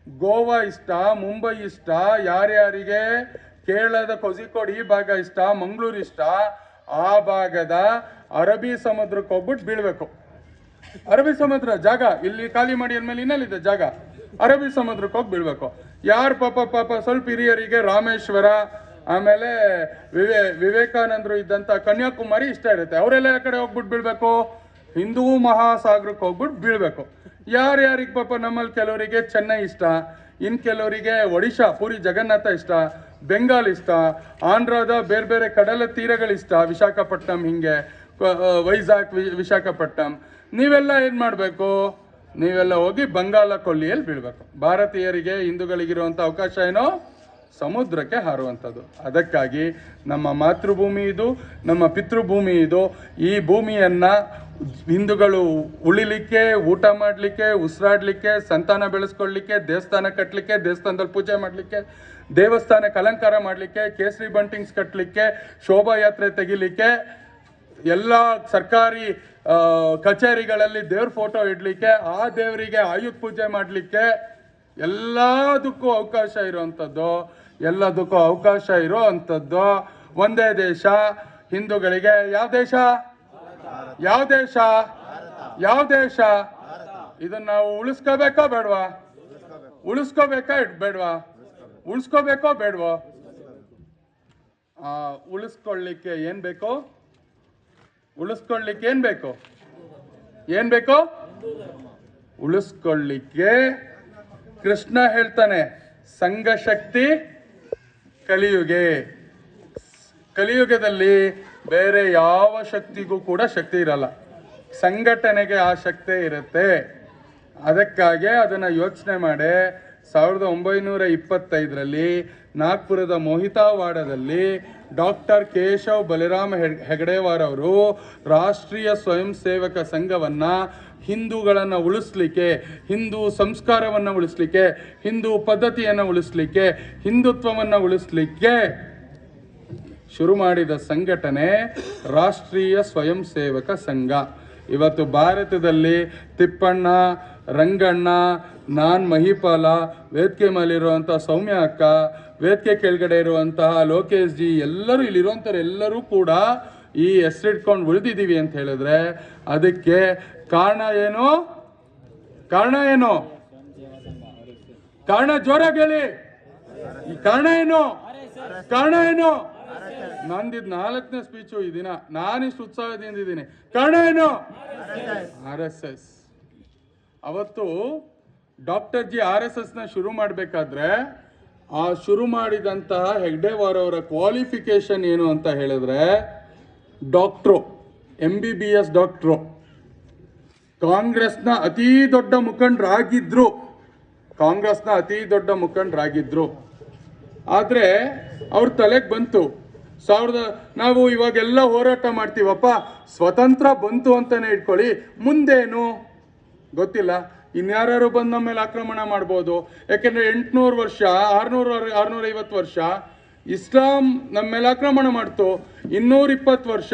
ಗೋವಾ ಇಷ್ಟ, ಮುಂಬೈ ಇಷ್ಟ, ಯಾರ್ಯಾರಿಗೆ ಕೇರಳದ ಕೋಝಿಕೋಡ್ ಈ ಭಾಗ ಇಷ್ಟ, ಮಂಗಳೂರು ಇಷ್ಟ, ಆ ಭಾಗದ ಅರಬ್ಬಿ ಸಮುದ್ರಕ್ಕೆ ಹೋಗ್ಬಿಟ್ಟು ಬೀಳ್ಬೇಕು. ಅರಬ್ಬಿ ಸಮುದ್ರ ಜಾಗ ಇಲ್ಲಿ ಖಾಲಿ ಮಾಡಿ ಅಂದ್ಮೇಲೆ ಇನ್ನಲ್ಲಿದೆ ಜಾಗ, ಅರಬ್ಬಿ ಸಮುದ್ರಕ್ಕೆ ಹೋಗಿ ಬೀಳ್ಬೇಕು. ಯಾರು ಪಾಪ ಸ್ವಲ್ಪ ಹಿರಿಯರಿಗೆ ರಾಮೇಶ್ವರ, ಆಮೇಲೆ ವಿವೇಕಾನಂದರು ಇದ್ದಂಥ ಕನ್ಯಾಕುಮಾರಿ ಇಷ್ಟ ಇರುತ್ತೆ, ಅವರೆಲ್ಲ ಯಾವ ಕಡೆ ಹೋಗ್ಬಿಟ್ಟು ಬೀಳ್ಬೇಕು? ಹಿಂದೂ ಮಹಾಸಾಗರಕ್ಕೆ ಹೋಗ್ಬಿಟ್ಟು ಬೀಳ್ಬೇಕು. ಯಾರ್ಯಾರಿಗೆ ಪಾಪ ನಮ್ಮಲ್ಲಿ ಕೆಲವರಿಗೆ ಚೆನ್ನೈ ಇಷ್ಟ, ಇನ್ನು ಕೆಲವರಿಗೆ ಒಡಿಶಾ ಪೂರಿ ಜಗನ್ನಾಥ ಇಷ್ಟ, ಬೆಂಗಾಲ್ ಇಷ್ಟ, ಆಂಧ್ರದ ಬೇರೆ ಕಡಲ ತೀರಗಳಿಷ್ಟ, ವಿಶಾಖಪಟ್ಟಣಂ, ಹಿಂಗೆ ವೈಜಾಗ್, ವಿಶಾಖಪಟ್ಟಣಂ. ನೀವೆಲ್ಲ ಏನು ಮಾಡಬೇಕು? ನೀವೆಲ್ಲ ಹೋಗಿ ಬಂಗಾಳ ಕೊಲ್ಲಿಯಲ್ಲಿ ಬೀಳ್ಬೇಕು. ಭಾರತೀಯರಿಗೆ ಹಿಂದೂಗಳಿಗಿರುವಂಥ ಅವಕಾಶ ಏನೋ ಸಮುದ್ರಕ್ಕೆ ಹಾರುವಂಥದ್ದು. ಅದಕ್ಕಾಗಿ ನಮ್ಮ ಮಾತೃಭೂಮಿ ಇದು, ನಮ್ಮ ಪಿತೃಭೂಮಿ ಇದು. ಈ ಭೂಮಿಯನ್ನು ಹಿಂದೂಗಳು ಉಳಿಲಿಕ್ಕೆ, ಊಟ ಮಾಡಲಿಕ್ಕೆ, ಉಸಿರಾಡಲಿಕ್ಕೆ, ಸಂತಾನ ಬೆಳೆಸ್ಕೊಳ್ಳಿಕ್ಕೆ, ದೇವಸ್ಥಾನ ಕಟ್ಟಲಿಕ್ಕೆ, ದೇವಸ್ಥಾನದಲ್ಲಿ ಪೂಜೆ ಮಾಡಲಿಕ್ಕೆ, ದೇವಸ್ಥಾನಕ್ಕೆ ಅಲಂಕಾರ ಮಾಡಲಿಕ್ಕೆ, ಕೇಸರಿ ಬಂಟಿಂಗ್ಸ್ ಕಟ್ಟಲಿಕ್ಕೆ, ಶೋಭಾಯಾತ್ರೆ ತೆಗಿಲಿಕ್ಕೆ, ಎಲ್ಲ ಸರ್ಕಾರಿ ಕಚೇರಿಗಳಲ್ಲಿ ದೇವ್ರ ಫೋಟೋ ಇಡಲಿಕ್ಕೆ, ಆ ದೇವರಿಗೆ ಆಯುಧ ಪೂಜೆ ಮಾಡಲಿಕ್ಕೆ, ಎಲ್ಲದಕ್ಕೂ ಅವಕಾಶ ಇರೋ ಒಂದೇ ದೇಶ ಹಿಂದೂಗಳಿಗೆ. ಯಾವ ದೇಶ? ಇದನ್ನ ನಾವು ಉಳಿಸ್ಕೋಬೇಕೋ ಬೇಡವಾ? ಉಳಿಸ್ಕೊಳ್ಳಿಕ್ಕೆ ಏನ್ ಬೇಕು? ಉಳಿಸ್ಕೊಳ್ಳಿಕ್ಕೆ ಕೃಷ್ಣ ಹೇಳ್ತಾನೆ, ಸಂಘಶಕ್ತಿ ಕಲಿಯುಗದಲ್ಲಿ ಬೇರೆ ಯಾವ ಶಕ್ತಿಗೂ ಕೂಡ ಶಕ್ತಿ ಇರಲ್ಲ, ಸಂಘಟನೆಗೆ ಆ ಶಕ್ತಿ ಇರುತ್ತೆ. ಅದಕ್ಕಾಗಿ ಅದನ್ನು ಯೋಚನೆ ಮಾಡಿ 1925ರಲ್ಲಿ ನಾಗ್ಪುರದ ಮೋಹಿತಾವಾಡದಲ್ಲಿ ಡಾಕ್ಟರ್ ಕೇಶವ್ ಬಲಿರಾಮ್ ಹೆಗಡೆವಾರ್ ಅವರು ರಾಷ್ಟ್ರೀಯ ಸ್ವಯಂ ಸೇವಕ ಸಂಘವನ್ನು ಹಿಂದೂಗಳನ್ನು ಉಳಿಸ್ಲಿಕ್ಕೆ, ಹಿಂದೂ ಸಂಸ್ಕಾರವನ್ನು ಉಳಿಸ್ಲಿಕ್ಕೆ, ಹಿಂದೂ ಪದ್ಧತಿಯನ್ನು ಉಳಿಸ್ಲಿಕ್ಕೆ, ಹಿಂದುತ್ವವನ್ನು ಉಳಿಸ್ಲಿಕ್ಕೆ ಶುರು ಮಾಡಿದ ಸಂಘಟನೆ ರಾಷ್ಟ್ರೀಯ ಸ್ವಯಂ ಸೇವಕ ಸಂಘ. ಇವತ್ತು ಭಾರತದಲ್ಲಿ ತಿಪ್ಪಣ್ಣ, ರಂಗಣ್ಣ, ಮಹಿಪಾಲ, ವೇದಿಕೆ ಮೇಲಿರುವಂಥ ಸೌಮ್ಯ ಅಕ್ಕ, ವೇದಿಕೆ ಕೆಳಗಡೆ ಇರುವಂತಹ ಲೋಕೇಶ್ ಜಿ, ಎಲ್ಲರೂ ಇಲ್ಲಿರುವಂಥವ್ರು ಎಲ್ಲರೂ ಕೂಡ ಈ ಹೆಸರಿಟ್ಕೊಂಡು ಉಳಿದಿದ್ದೀವಿ ಅಂತ ಹೇಳಿದ್ರೆ ಅದಕ್ಕೆ ಕಾರಣ ಏನು? ಕಾರಣ ಜೋರಾಗಿ ಹೇಳಿ. ಈ ಕಾರಣ ಏನು? ನಂದಿದ್ 4ನೇ ಸ್ಪೀಚು ಈ ದಿನ, ನಾನಿಷ್ಟು ಉತ್ಸಾಹದಿಂದ ಇದ್ದೀನಿ. ಕಾರಣ ಏನು? RSS. ಅವತ್ತು ಡಾಕ್ಟರ್ ಜಿ RSSನ ಶುರು ಮಾಡಬೇಕಾದ್ರೆ ಆ ಶುರು ಮಾಡಿದಂತಹ ಹೆಗ್ಡೆವಾರ್ ಅವರ ಕ್ವಾಲಿಫಿಕೇಶನ್ ಏನು ಅಂತ ಹೇಳಿದ್ರೆ ಡಾಕ್ಟ್ರು, MBBS ಡಾಕ್ಟ್ರು, ಕಾಂಗ್ರೆಸ್ನ ಅತೀ ದೊಡ್ಡ ಮುಖಂಡರಾಗಿದ್ರು. ಆದರೆ ಅವ್ರ ತಲೆಗೆ ಬಂತು ನಾವು ಇವಾಗೆಲ್ಲ ಹೋರಾಟ ಮಾಡ್ತೀವಪ್ಪ, ಸ್ವತಂತ್ರ ಬಂತು ಅಂತಾನೆ ಇಟ್ಕೊಳ್ಳಿ, ಮುಂದೇನು ಗೊತ್ತಿಲ್ಲ. ಇನ್ಯಾರು ಬಂದು ನಮ್ಮ ಮೇಲೆ ಆಕ್ರಮಣ ಮಾಡ್ಬೋದು. ಯಾಕೆಂದ್ರೆ 800 ವರ್ಷ 650 ವರ್ಷ ಇಸ್ಲಾಂ ನಮ್ಮ ಮೇಲೆ ಆಕ್ರಮಣ ಮಾಡ್ತು. 220 ವರ್ಷ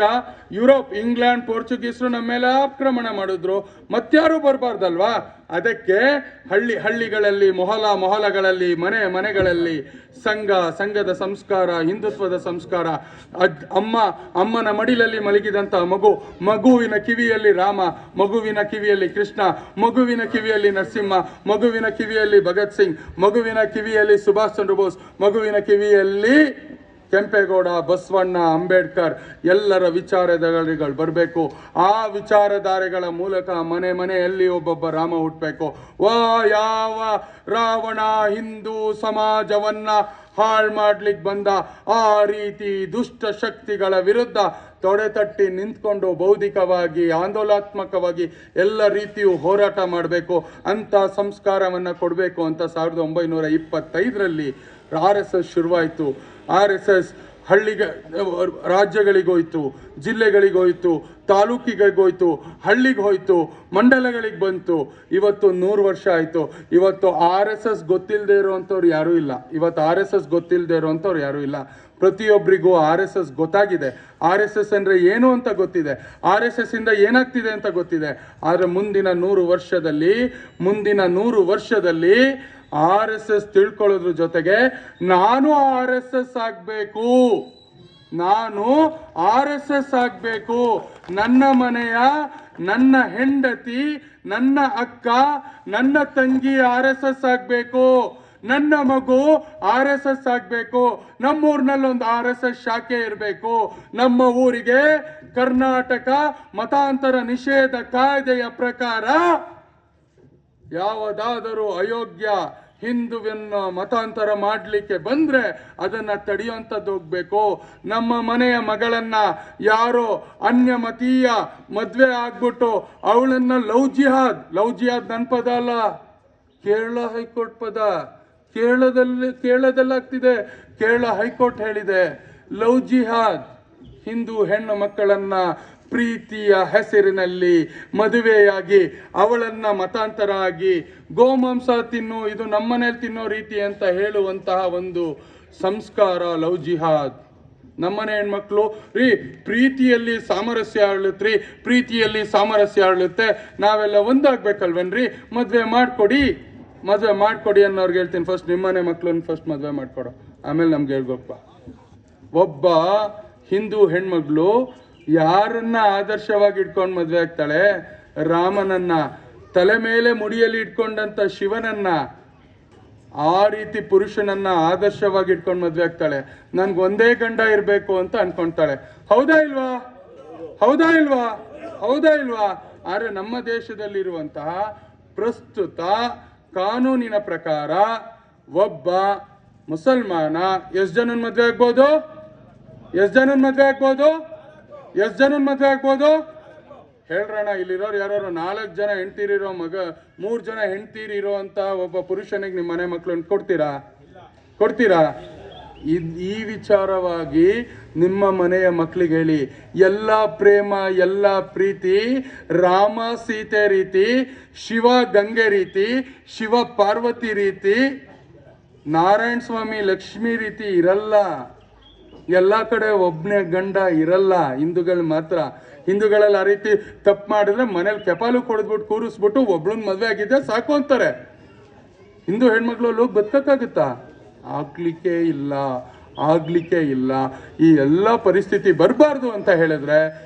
ಯುರೋಪ್, ಇಂಗ್ಲೆಂಡ್, ಪೋರ್ಚುಗೀಸರು ನಮ್ಮ ಮೇಲೆ ಆಕ್ರಮಣ ಮಾಡಿದ್ರು. ಮತ್ಯಾರು ಬರಬಾರ್ದಲ್ವಾ? ಅದಕ್ಕೆ ಹಳ್ಳಿಗಳಲ್ಲಿ, ಮೊಹಲಗಳಲ್ಲಿ, ಮನೆಗಳಲ್ಲಿ ಸಂಘದ ಸಂಸ್ಕಾರ, ಹಿಂದುತ್ವದ ಸಂಸ್ಕಾರ, ಅಮ್ಮನ ಮಡಿಲಲ್ಲಿ ಮಲಗಿದಂತ ಮಗುವಿನ ಕಿವಿಯಲ್ಲಿ ರಾಮ, ಮಗುವಿನ ಕಿವಿಯಲ್ಲಿ ಕೃಷ್ಣ, ಮಗುವಿನ ಕಿವಿಯಲ್ಲಿ ನರಸಿಂಹ, ಮಗುವಿನ ಕಿವಿಯಲ್ಲಿ ಭಗತ್ ಸಿಂಗ್, ಮಗುವಿನ ಕಿವಿಯಲ್ಲಿ ಸುಭಾಷ್ ಚಂದ್ರ ಬೋಸ್, ಮಗುವಿನ ಕಿವಿಯಲ್ಲಿ ಕೆಂಪೇಗೌಡ, ಬಸವಣ್ಣ, ಅಂಬೇಡ್ಕರ್ ಎಲ್ಲರ ವಿಚಾರಧಾರೆಗಳು ಬರಬೇಕು. ಆ ವಿಚಾರಧಾರೆಗಳ ಮೂಲಕ ಮನೆಯಲ್ಲಿ ಒಬ್ಬೊಬ್ಬ ರಾಮ ಹುಟ್ಟಬೇಕು. ಯಾವ ರಾವಣ ಹಿಂದೂ ಸಮಾಜವನ್ನ ಹಾಳು ಮಾಡ್ಲಿಕ್ಕೆ ಬಂದ, ಆ ರೀತಿ ದುಷ್ಟ ಶಕ್ತಿಗಳ ವಿರುದ್ಧ ತೊಡೆತಟ್ಟಿ ನಿಂತ್ಕೊಂಡು ಬೌದ್ಧಿಕವಾಗಿ, ಆಂದೋಲನಾತ್ಮಕವಾಗಿ ಎಲ್ಲ ರೀತಿಯೂ ಹೋರಾಟ ಮಾಡಬೇಕು ಅಂತ ಸಂಸ್ಕಾರವನ್ನು ಕೊಡಬೇಕು ಅಂತ 1925ರಲ್ಲಿ RSS ಶುರುವಾಯಿತು. RSS ರಾಜ್ಯಗಳಿಗೋಯ್ತು, ಜಿಲ್ಲೆಗಳಿಗೋಯ್ತು, ತಾಲೂಕಿಗಳಿಗೋಯ್ತು, ಹಳ್ಳಿಗೆ ಹೋಯ್ತು, ಮಂಡಲಗಳಿಗೆ ಬಂತು. ಇವತ್ತು 100 ವರ್ಷ ಆಯಿತು. ಇವತ್ತು RSS ಗೊತ್ತಿಲ್ಲದೆ ಇರುವಂಥವ್ರು ಯಾರೂ ಇಲ್ಲ. ಪ್ರತಿಯೊಬ್ಬರಿಗೂ RSS ಗೊತ್ತಾಗಿದೆ. RSS ಅಂದರೆ ಏನು ಅಂತ ಗೊತ್ತಿದೆ. RSS ಇಂದ ಏನಾಗ್ತಿದೆ ಅಂತ ಗೊತ್ತಿದೆ. ಆದರೆ ಮುಂದಿನ 100 ವರ್ಷದಲ್ಲಿ RSS ತಿಳ್ಕೊಳ್ಳೋದ್ರ ಜೊತೆಗೆ ನಾನು RSS ಆಗಬೇಕು. ನನ್ನ ಮನೆಯ, ನನ್ನ ಹೆಂಡತಿ, ನನ್ನ ಅಕ್ಕ, ನನ್ನ ತಂಗಿ RSS ಆಗಬೇಕು. ನನ್ನ ಮಗು RSS ಆಗಬೇಕು. ನಮ್ಮೂರಿನಲ್ಲೊಂದು RSS ಶಾಖೆ ಇರಬೇಕು. ನಮ್ಮ ಊರಿಗೆ ಕರ್ನಾಟಕ ಮತಾಂತರ ನಿಷೇಧ ಕಾಯ್ದೆಯ ಪ್ರಕಾರ ಯಾವುದಾದರೂ ಅಯೋಗ್ಯ ಹಿಂದುವಿನ ಮತಾಂತರ ಮಾಡಲಿಕ್ಕೆ ಬಂದ್ರೆ ಅದನ್ನ ತಡೆಯುವಂಥದ್ದು ಹೋಗ್ಬೇಕು. ನಮ್ಮ ಮನೆಯ ಮಗಳನ್ನ ಯಾರೋ ಅನ್ಯ ಮತೀಯ ಮದ್ವೆ ಆಗ್ಬಿಟ್ಟು ಅವಳನ್ನ ಲವ್ ಜಿಹಾದ್ ನನ್ನ ಪದ ಅಲ್ಲ, ಕೇರಳ ಹೈಕೋರ್ಟ್ ಪದ. ಕೇರಳದಲ್ಲಾಗ್ತಿದೆ. ಕೇರಳ ಹೈಕೋರ್ಟ್ ಹೇಳಿದೆ, ಲವ್ ಜಿಹಾದ್ ಹಿಂದೂ ಹೆಣ್ಣು ಮಕ್ಕಳನ್ನ ಪ್ರೀತಿಯ ಹೆಸರಿನಲ್ಲಿ ಮದುವೆಯಾಗಿ ಅವಳನ್ನ ಮತಾಂತರ ಆಗಿ ಗೋಮಾಂಸ ತಿನ್ನು, ಇದು ನಮ್ಮನೇಲಿ ತಿನ್ನೋ ರೀತಿ ಅಂತ ಹೇಳುವಂತಹ ಒಂದು ಸಂಸ್ಕಾರ ಲವ್ ಜಿಹಾದ್. ನಮ್ಮನೆ ಹೆಣ್ಮಕ್ಳು ಪ್ರೀತಿಯಲ್ಲಿ ಸಾಮರಸ್ಯ ಆಳುತ್ತೆ, ನಾವೆಲ್ಲ ಒಂದಾಗ್ಬೇಕಲ್ವನ್ರಿ, ಮದುವೆ ಮಾಡ್ಕೊಡಿ ಅನ್ನೋರ್ಗೆ ಹೇಳ್ತೀನಿ, ಫಸ್ಟ್ ನಿಮ್ಮನೆ ಮಕ್ಳನ್ನ ಫಸ್ಟ್ ಮದುವೆ ಮಾಡ್ಕೊಡೋ, ಆಮೇಲೆ ನಮ್ಗೆ ಹೇಳ್ಬೇಕಪ್ಪ. ಒಬ್ಬ ಹಿಂದೂ ಹೆಣ್ಮಗಳು ಯಾರನ್ನ ಆದರ್ಶವಾಗಿ ಇಟ್ಕೊಂಡು ಮದುವೆ ಆಗ್ತಾಳೆ? ರಾಮನನ್ನ, ತಲೆ ಮೇಲೆ ಮುಡಿಯಲ್ಲಿ ಇಟ್ಕೊಂಡಂತ ಶಿವನನ್ನ, ಆ ರೀತಿ ಪುರುಷನನ್ನ ಆದರ್ಶವಾಗಿ ಇಟ್ಕೊಂಡು ಮದುವೆ ಆಗ್ತಾಳೆ. ನನ್ಗೆ ಒಂದೇ ಗಂಡ ಇರಬೇಕು ಅಂತ ಅನ್ಕೊಂತಾಳೆ. ಹೌದಾ ಇಲ್ವಾ? ಆದ್ರೆ ನಮ್ಮ ದೇಶದಲ್ಲಿರುವಂತಹ ಪ್ರಸ್ತುತ ಕಾನೂನಿನ ಪ್ರಕಾರ ಒಬ್ಬ ಮುಸಲ್ಮಾನ ಎಷ್ಟು ಜನನ ಮದುವೆ ಆಗ್ಬೋದು? ಹೇಳ್ರಣ, ಇಲ್ಲಿರೋರು ಯಾರು 4 ಜನ ಹೆಂಡ್ತೀರಿರೋ 3 ಜನ ಹೆಂಡ್ತೀರಿರೋ ಅಂತ ಒಬ್ಬ ಪುರುಷನಿಗೆ ನಿಮ್ಮ ಮನೆ ಮಕ್ಕಳನ್ನ ಕೊಡ್ತೀರಾ? ಈ ವಿಚಾರವಾಗಿ ನಿಮ್ಮ ಮನೆಯ ಮಕ್ಕಳಿಗೆ ಹೇಳಿ, ಎಲ್ಲ ಪ್ರೇಮ, ಎಲ್ಲ ಪ್ರೀತಿ ರಾಮ ಸೀತೆ ರೀತಿ, ಶಿವ ಗಂಗೆ ರೀತಿ, ಶಿವ ಪಾರ್ವತಿ ರೀತಿ, ನಾರಾಯಣ ಸ್ವಾಮಿ ಲಕ್ಷ್ಮಿ ರೀತಿ ಇರಲ್ಲ. ಎಲ್ಲ ಕಡೆ ಒಬ್ಬನೇ ಗಂಡ ಇರಲ್ಲ, ಹಿಂದೂಗಳು ಮಾತ್ರ. ಹಿಂದೂಗಳಲ್ಲಿ ಆ ರೀತಿ ತಪ್ಪು ಮಾಡಿದ್ರೆ ಮನೇಲಿ ಕೆಪಾಲು ಕೊಡದ್ಬಿಟ್ಟು ಕೂರಿಸ್ಬಿಟ್ಟು ಒಬ್ಳನ್ನ ಮದುವೆ ಆಗಿದ್ದೆ ಸಾಕು ಅಂತಾರೆ. ಹಿಂದೂ ಹೆಣ್ಮಕ್ಳಲ್ಲೂ ಬದುಕಕ್ಕಾಗುತ್ತಾ? ಆಗ್ಲಿಕ್ಕೆ ಇಲ್ಲ. ಈ ಎಲ್ಲ ಪರಿಸ್ಥಿತಿ ಬರಬಾರ್ದು ಅಂತ ಹೇಳಿದ್ರೆ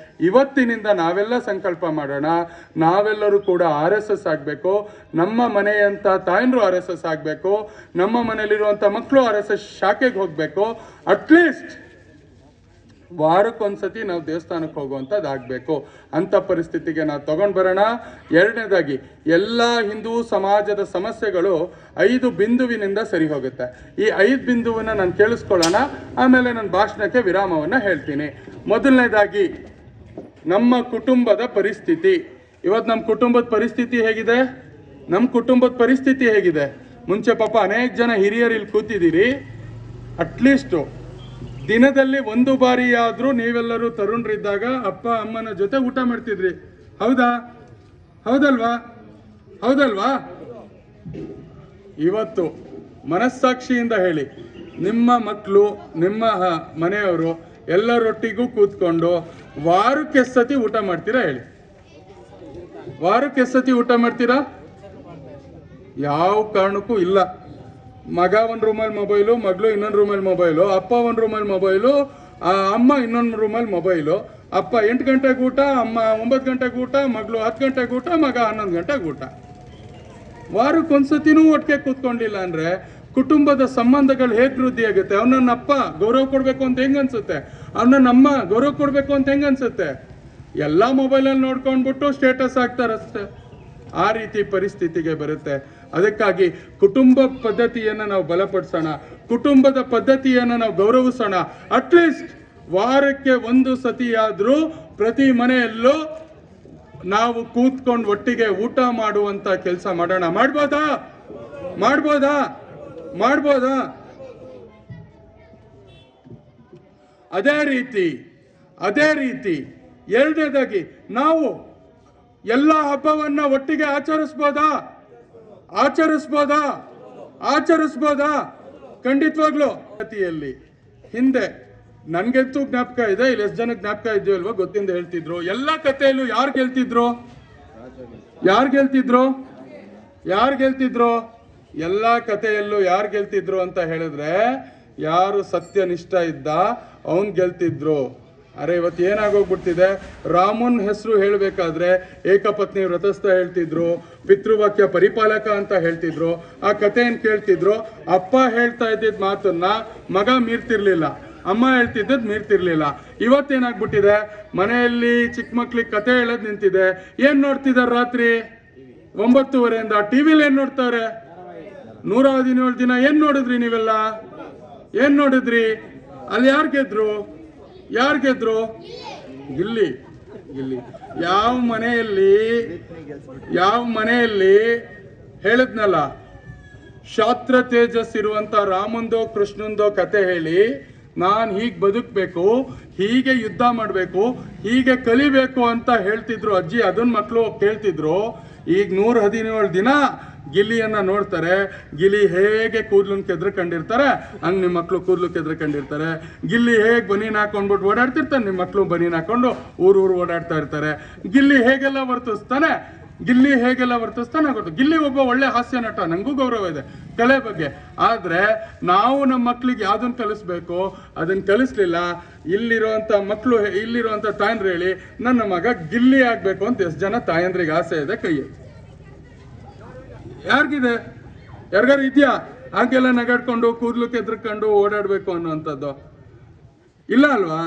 ಇವತ್ತಿನಿಂದ ನಾವೆಲ್ಲ ಸಂಕಲ್ಪ ಮಾಡೋಣ. ನಾವೆಲ್ಲರೂ ಕೂಡ RSS ಆಗಬೇಕು. ನಮ್ಮ ಮನೆಯಂತ ತಾಯಂದ್ರು RSS ಆಗಬೇಕು. ನಮ್ಮ ಮನೆಯಲ್ಲಿರುವಂಥ ಮಕ್ಕಳು RSS ಶಾಖೆಗೆ ಹೋಗಬೇಕು. ಅಟ್ಲೀಸ್ಟ್ ವಾರಕ್ಕೊಂದ್ಸತಿ ನಾವು ದೇವಸ್ಥಾನಕ್ಕೆ ಹೋಗುವಂಥದ್ದಾಗಬೇಕು. ಅಂಥ ಪರಿಸ್ಥಿತಿಗೆ ನಾವು ತಗೊಂಡು ಬರೋಣ. ಎರಡನೇದಾಗಿ, ಎಲ್ಲ ಹಿಂದೂ ಸಮಾಜದ ಸಮಸ್ಯೆಗಳು 5 ಬಿಂದುವಿನಿಂದ ಸರಿ ಹೋಗುತ್ತೆ. ಈ 5 ಬಿಂದುವನ್ನು ನಾನು ಕೇಳಿಸ್ಕೊಳ್ಳೋಣ, ಆಮೇಲೆ ನನ್ನ ಭಾಷಣಕ್ಕೆ ವಿರಾಮವನ್ನು ಹೇಳ್ತೀನಿ. ಮೊದಲನೇದಾಗಿ, ನಮ್ಮ ಕುಟುಂಬದ ಪರಿಸ್ಥಿತಿ. ಇವತ್ತು ನಮ್ಮ ಕುಟುಂಬದ ಪರಿಸ್ಥಿತಿ ಹೇಗಿದೆ? ಮುಂಚೆ ಪಾಪ ಅನೇಕ ಜನ ಹಿರಿಯರು ಇಲ್ಲಿ ಕೂತಿದ್ದೀರಿ. ಅಟ್ಲೀಸ್ಟು ದಿನದಲ್ಲಿ ಒಂದು ಬಾರಿಯಾದ್ರೂ ನೀವೆಲ್ಲರೂ ತರುಣರಿದ್ದಾಗ ಅಪ್ಪ ಅಮ್ಮನ ಜೊತೆ ಊಟ ಮಾಡ್ತಿದ್ರಿ. ಹೌದಾ? ಹೌದಲ್ವಾ? ಇವತ್ತು ಮನಸ್ಸಾಕ್ಷಿಯಿಂದ ಹೇಳಿ, ನಿಮ್ಮ ಮಕ್ಕಳು, ನಿಮ್ಮ ಮನೆಯವರು ಎಲ್ಲರೊಟ್ಟಿಗೂ ಕೂತ್ಕೊಂಡು ವಾರಕ್ಕೆ ಸತಿ ಊಟ ಮಾಡ್ತೀರಾ? ಹೇಳಿ, ವಾರಕ್ಕೆ ಸತಿ ಊಟ ಮಾಡ್ತೀರಾ? ಯಾವ ಕಾರಣಕ್ಕೂ ಇಲ್ಲ. ಮಗ ಒಂದು ರೂಮಲ್ಲಿ ಮೊಬೈಲು, ಮಗಳು ಇನ್ನೊಂದು ರೂಮಲ್ಲಿ ಮೊಬೈಲು, ಅಪ್ಪ ಒಂದು ರೂಮಲ್ಲಿ ಮೊಬೈಲು, ಅಮ್ಮ ಇನ್ನೊಂದು ರೂಮಲ್ಲಿ ಮೊಬೈಲು. ಅಪ್ಪ 8 ಗಂಟೆಗೆ ಊಟ, ಅಮ್ಮ 9 ಗಂಟೆಗೆ ಊಟ, ಮಗಳು 10 ಗಂಟೆಗೆ ಊಟ, ಮಗ 11 ಗಂಟೆಗೆ ಊಟ. ವಾರಕ್ಕೊಂದ್ಸತಿನೂ ಒಟ್ಟಿಗೆ ಕೂತ್ಕೊಂಡಿಲ್ಲ ಅಂದ್ರೆ ಕುಟುಂಬದ ಸಂಬಂಧಗಳು ಹೇಗೆ ವೃದ್ಧಿ ಆಗುತ್ತೆ? ಅವನನ್ನ ಅಪ್ಪ ಗೌರವ ಕೊಡ್ಬೇಕು ಅಂತ ಹೆಂಗ್ ಅನ್ಸುತ್ತೆ? ಅವನನ್ನ ಅಮ್ಮ ಗೌರವ ಕೊಡ್ಬೇಕು ಅಂತ ಹೆಂಗ್ ಅನ್ಸುತ್ತೆ? ಎಲ್ಲ ಮೊಬೈಲಲ್ಲಿ ನೋಡ್ಕೊಂಡ್ಬಿಟ್ಟು ಸ್ಟೇಟಸ್ ಹಾಕ್ತಾರಷ್ಟೇ. ಆ ರೀತಿ ಪರಿಸ್ಥಿತಿಗೆ ಬರುತ್ತೆ. ಅದಕ್ಕಾಗಿ ಕುಟುಂಬ ಪದ್ಧತಿಯನ್ನು ನಾವು ಬಲಪಡಿಸೋಣ, ಕುಟುಂಬದ ಪದ್ಧತಿಯನ್ನು ನಾವು ಗೌರವಿಸೋಣ. ಅಟ್ಲೀಸ್ಟ್ ವಾರಕ್ಕೆ ಒಂದು ಸತಿಯಾದ್ರೂ ಪ್ರತಿ ಮನೆಯಲ್ಲೂ ನಾವು ಕೂತ್ಕೊಂಡು ಒಟ್ಟಿಗೆ ಊಟ ಮಾಡುವಂತ ಕೆಲಸ ಮಾಡೋಣ. ಮಾಡ್ಬೋದಾ? ಅದೇ ರೀತಿ ಎರಡನೇದಾಗಿ ನಾವು ಎಲ್ಲ ಹಬ್ಬವನ್ನ ಒಟ್ಟಿಗೆ ಆಚರಿಸ್ಬೋದಾ? ಖಂಡಿತವಾಗ್ಲು. ಹಿಂದೆ ನನ್ಗೆಂತೂ ಜ್ಞಾಪಕ ಇದೆ, ಇಲ್ಲಿ ಎಷ್ಟು ಜನಕ್ಕೆ ಜ್ಞಾಪಕ ಇದೆಯಲ್ವೋ ಗೊತ್ತಿಂದ ಹೇಳ್ತಿದ್ರು, ಎಲ್ಲ ಕಥೆಯಲ್ಲೂ ಯಾರು ಗೆಲ್ತಿದ್ರು? ಎಲ್ಲ ಕಥೆಯಲ್ಲೂ ಯಾರು ಗೆಲ್ತಿದ್ರು ಅಂತ ಹೇಳಿದ್ರೆ, ಯಾರು ಸತ್ಯನಿಷ್ಠ ಇದ್ದ ಅವನ್ ಗೆಲ್ತಿದ್ರು. ಅರೆ ಇವತ್ತು ಏನಾಗೋಗ್ಬಿಡ್ತಿದೆ, ರಾಮನ್ ಹೆಸರು ಹೇಳ್ಬೇಕಾದ್ರೆ ಏಕಪತ್ನಿ ವ್ರತಸ್ಥ ಹೇಳ್ತಿದ್ರು, ಪಿತೃವಾಕ್ಯ ಪರಿಪಾಲಕ ಅಂತ ಹೇಳ್ತಿದ್ರು. ಆ ಕಥೆಯನ್ನು ಕೇಳ್ತಿದ್ರು. ಅಪ್ಪ ಹೇಳ್ತಾ ಇದ್ದಿದ್ ಮಾತನ್ನ ಮಗ ಮೀರ್ತಿರ್ಲಿಲ್ಲ, ಅಮ್ಮ ಹೇಳ್ತಿದ್ದದ್ ಮೀರ್ತಿರ್ಲಿಲ್ಲ. ಇವತ್ತೇನಾಗ್ಬಿಟ್ಟಿದೆ, ಮನೆಯಲ್ಲಿ ಚಿಕ್ಕ ಮಕ್ಳಿಗೆ ಕತೆ ಹೇಳೋದ್ ನಿಂತಿದೆ. ಏನ್ ನೋಡ್ತಿದಾರೆ ರಾತ್ರಿ 9:30 ಟಿವಿಲಿ? ಏನ್ ನೋಡ್ತಾರೆ? 117 ದಿನ ಏನ್ ನೋಡಿದ್ರಿ ನೀವೆಲ್ಲ? ಏನ್ ನೋಡಿದ್ರಿ? ಅಲ್ಲಿ ಯಾರು ಗೆದ್ರು? ಗಿಲ್ಲಿ. ಯಾವ ಮನೆಯಲ್ಲಿ ಹೇಳಿದ್ನಲ್ಲ, ಶಾಸ್ತ್ರ ತೇಜಸ್ ಇರುವಂತ ರಾಮಂದೋ ಕೃಷ್ಣಂದೋ ಕತೆ ಹೇಳಿ, ನಾನ್ ಹೀಗ್ ಬದುಕ್ಬೇಕು, ಹೀಗೆ ಯುದ್ಧ ಮಾಡ್ಬೇಕು, ಹೀಗೆ ಕಲಿಬೇಕು ಅಂತ ಹೇಳ್ತಿದ್ರು ಅಜ್ಜಿ. ಅದನ್ನ ಮಕ್ಕಳು ಕೇಳ್ತಿದ್ರು. ಈಗ 117 ದಿನ ಗಿಲ್ಲಿಯನ್ನ ನೋಡ್ತಾರೆ. ಗಿಲ್ಲಿ ಹೇಗೆ ಕೂದ್ಲನ್ ಕೆದ್ರಕೊಂಡಿರ್ತಾರೆ, ಹಂಗ್ ನಿಮ್ಮ ಮಕ್ಳು ಕೂದ್ಲು ಕೆದ್ರಕೊಂಡಿರ್ತಾರೆ. ಗಿಲ್ಲಿ ಹೇಗೆ ಬನೀನ್ ಹಾಕೊಂಡ್ಬಿಟ್ಟು ಓಡಾಡ್ತಿರ್ತಾರೆ, ನಿಮ್ಮ ಮಕ್ಳು ಬನೀನ್ ಹಾಕೊಂಡು ಊರು ಓಡಾಡ್ತಾ ಇರ್ತಾರೆ. ಗಿಲ್ಲಿ ಹೇಗೆಲ್ಲ ವರ್ತಿಸ್ತಾನೆ ಗೊತ್ತು. ಗಿಲ್ಲಿ ಒಬ್ಬ ಒಳ್ಳೆ ಹಾಸ್ಯ ನಟ, ನಂಗೂ ಗೌರವ ಇದೆ ಕಲೆ ಬಗ್ಗೆ. ಆದ್ರೆ ನಾವು ನಮ್ಮ ಮಕ್ಳಿಗೆ ಯಾವ್ದನ್ನ ಕಲಿಸ್ಬೇಕು ಅದನ್ನ ಕಲಿಸ್ಲಿಲ್ಲ. ಇಲ್ಲಿರುವಂತ ತಾಯಂದ್ರು ಹೇಳಿ, ನನ್ನ ಮಗ ಗಿಲ್ಲಿ ಆಗ್ಬೇಕು ಅಂತ ಎಷ್ಟು ಜನ ತಾಯಂದ್ರಿಗೆ ಆಸೆ ಇದೆ? ಕೈ ಯಾರಿಗಾರು ಇದೆಯಾ? ಹಾಗೆಲ್ಲ ನಗಾಡ್ಕೊಂಡು ಕೂದ್ಲು ಕೆದ್ರಕೊಂಡು ಓಡಾಡ್ಬೇಕು ಅನ್ನುವಂಥದ್ದು ಇಲ್ಲ ಅಲ್ವಾ?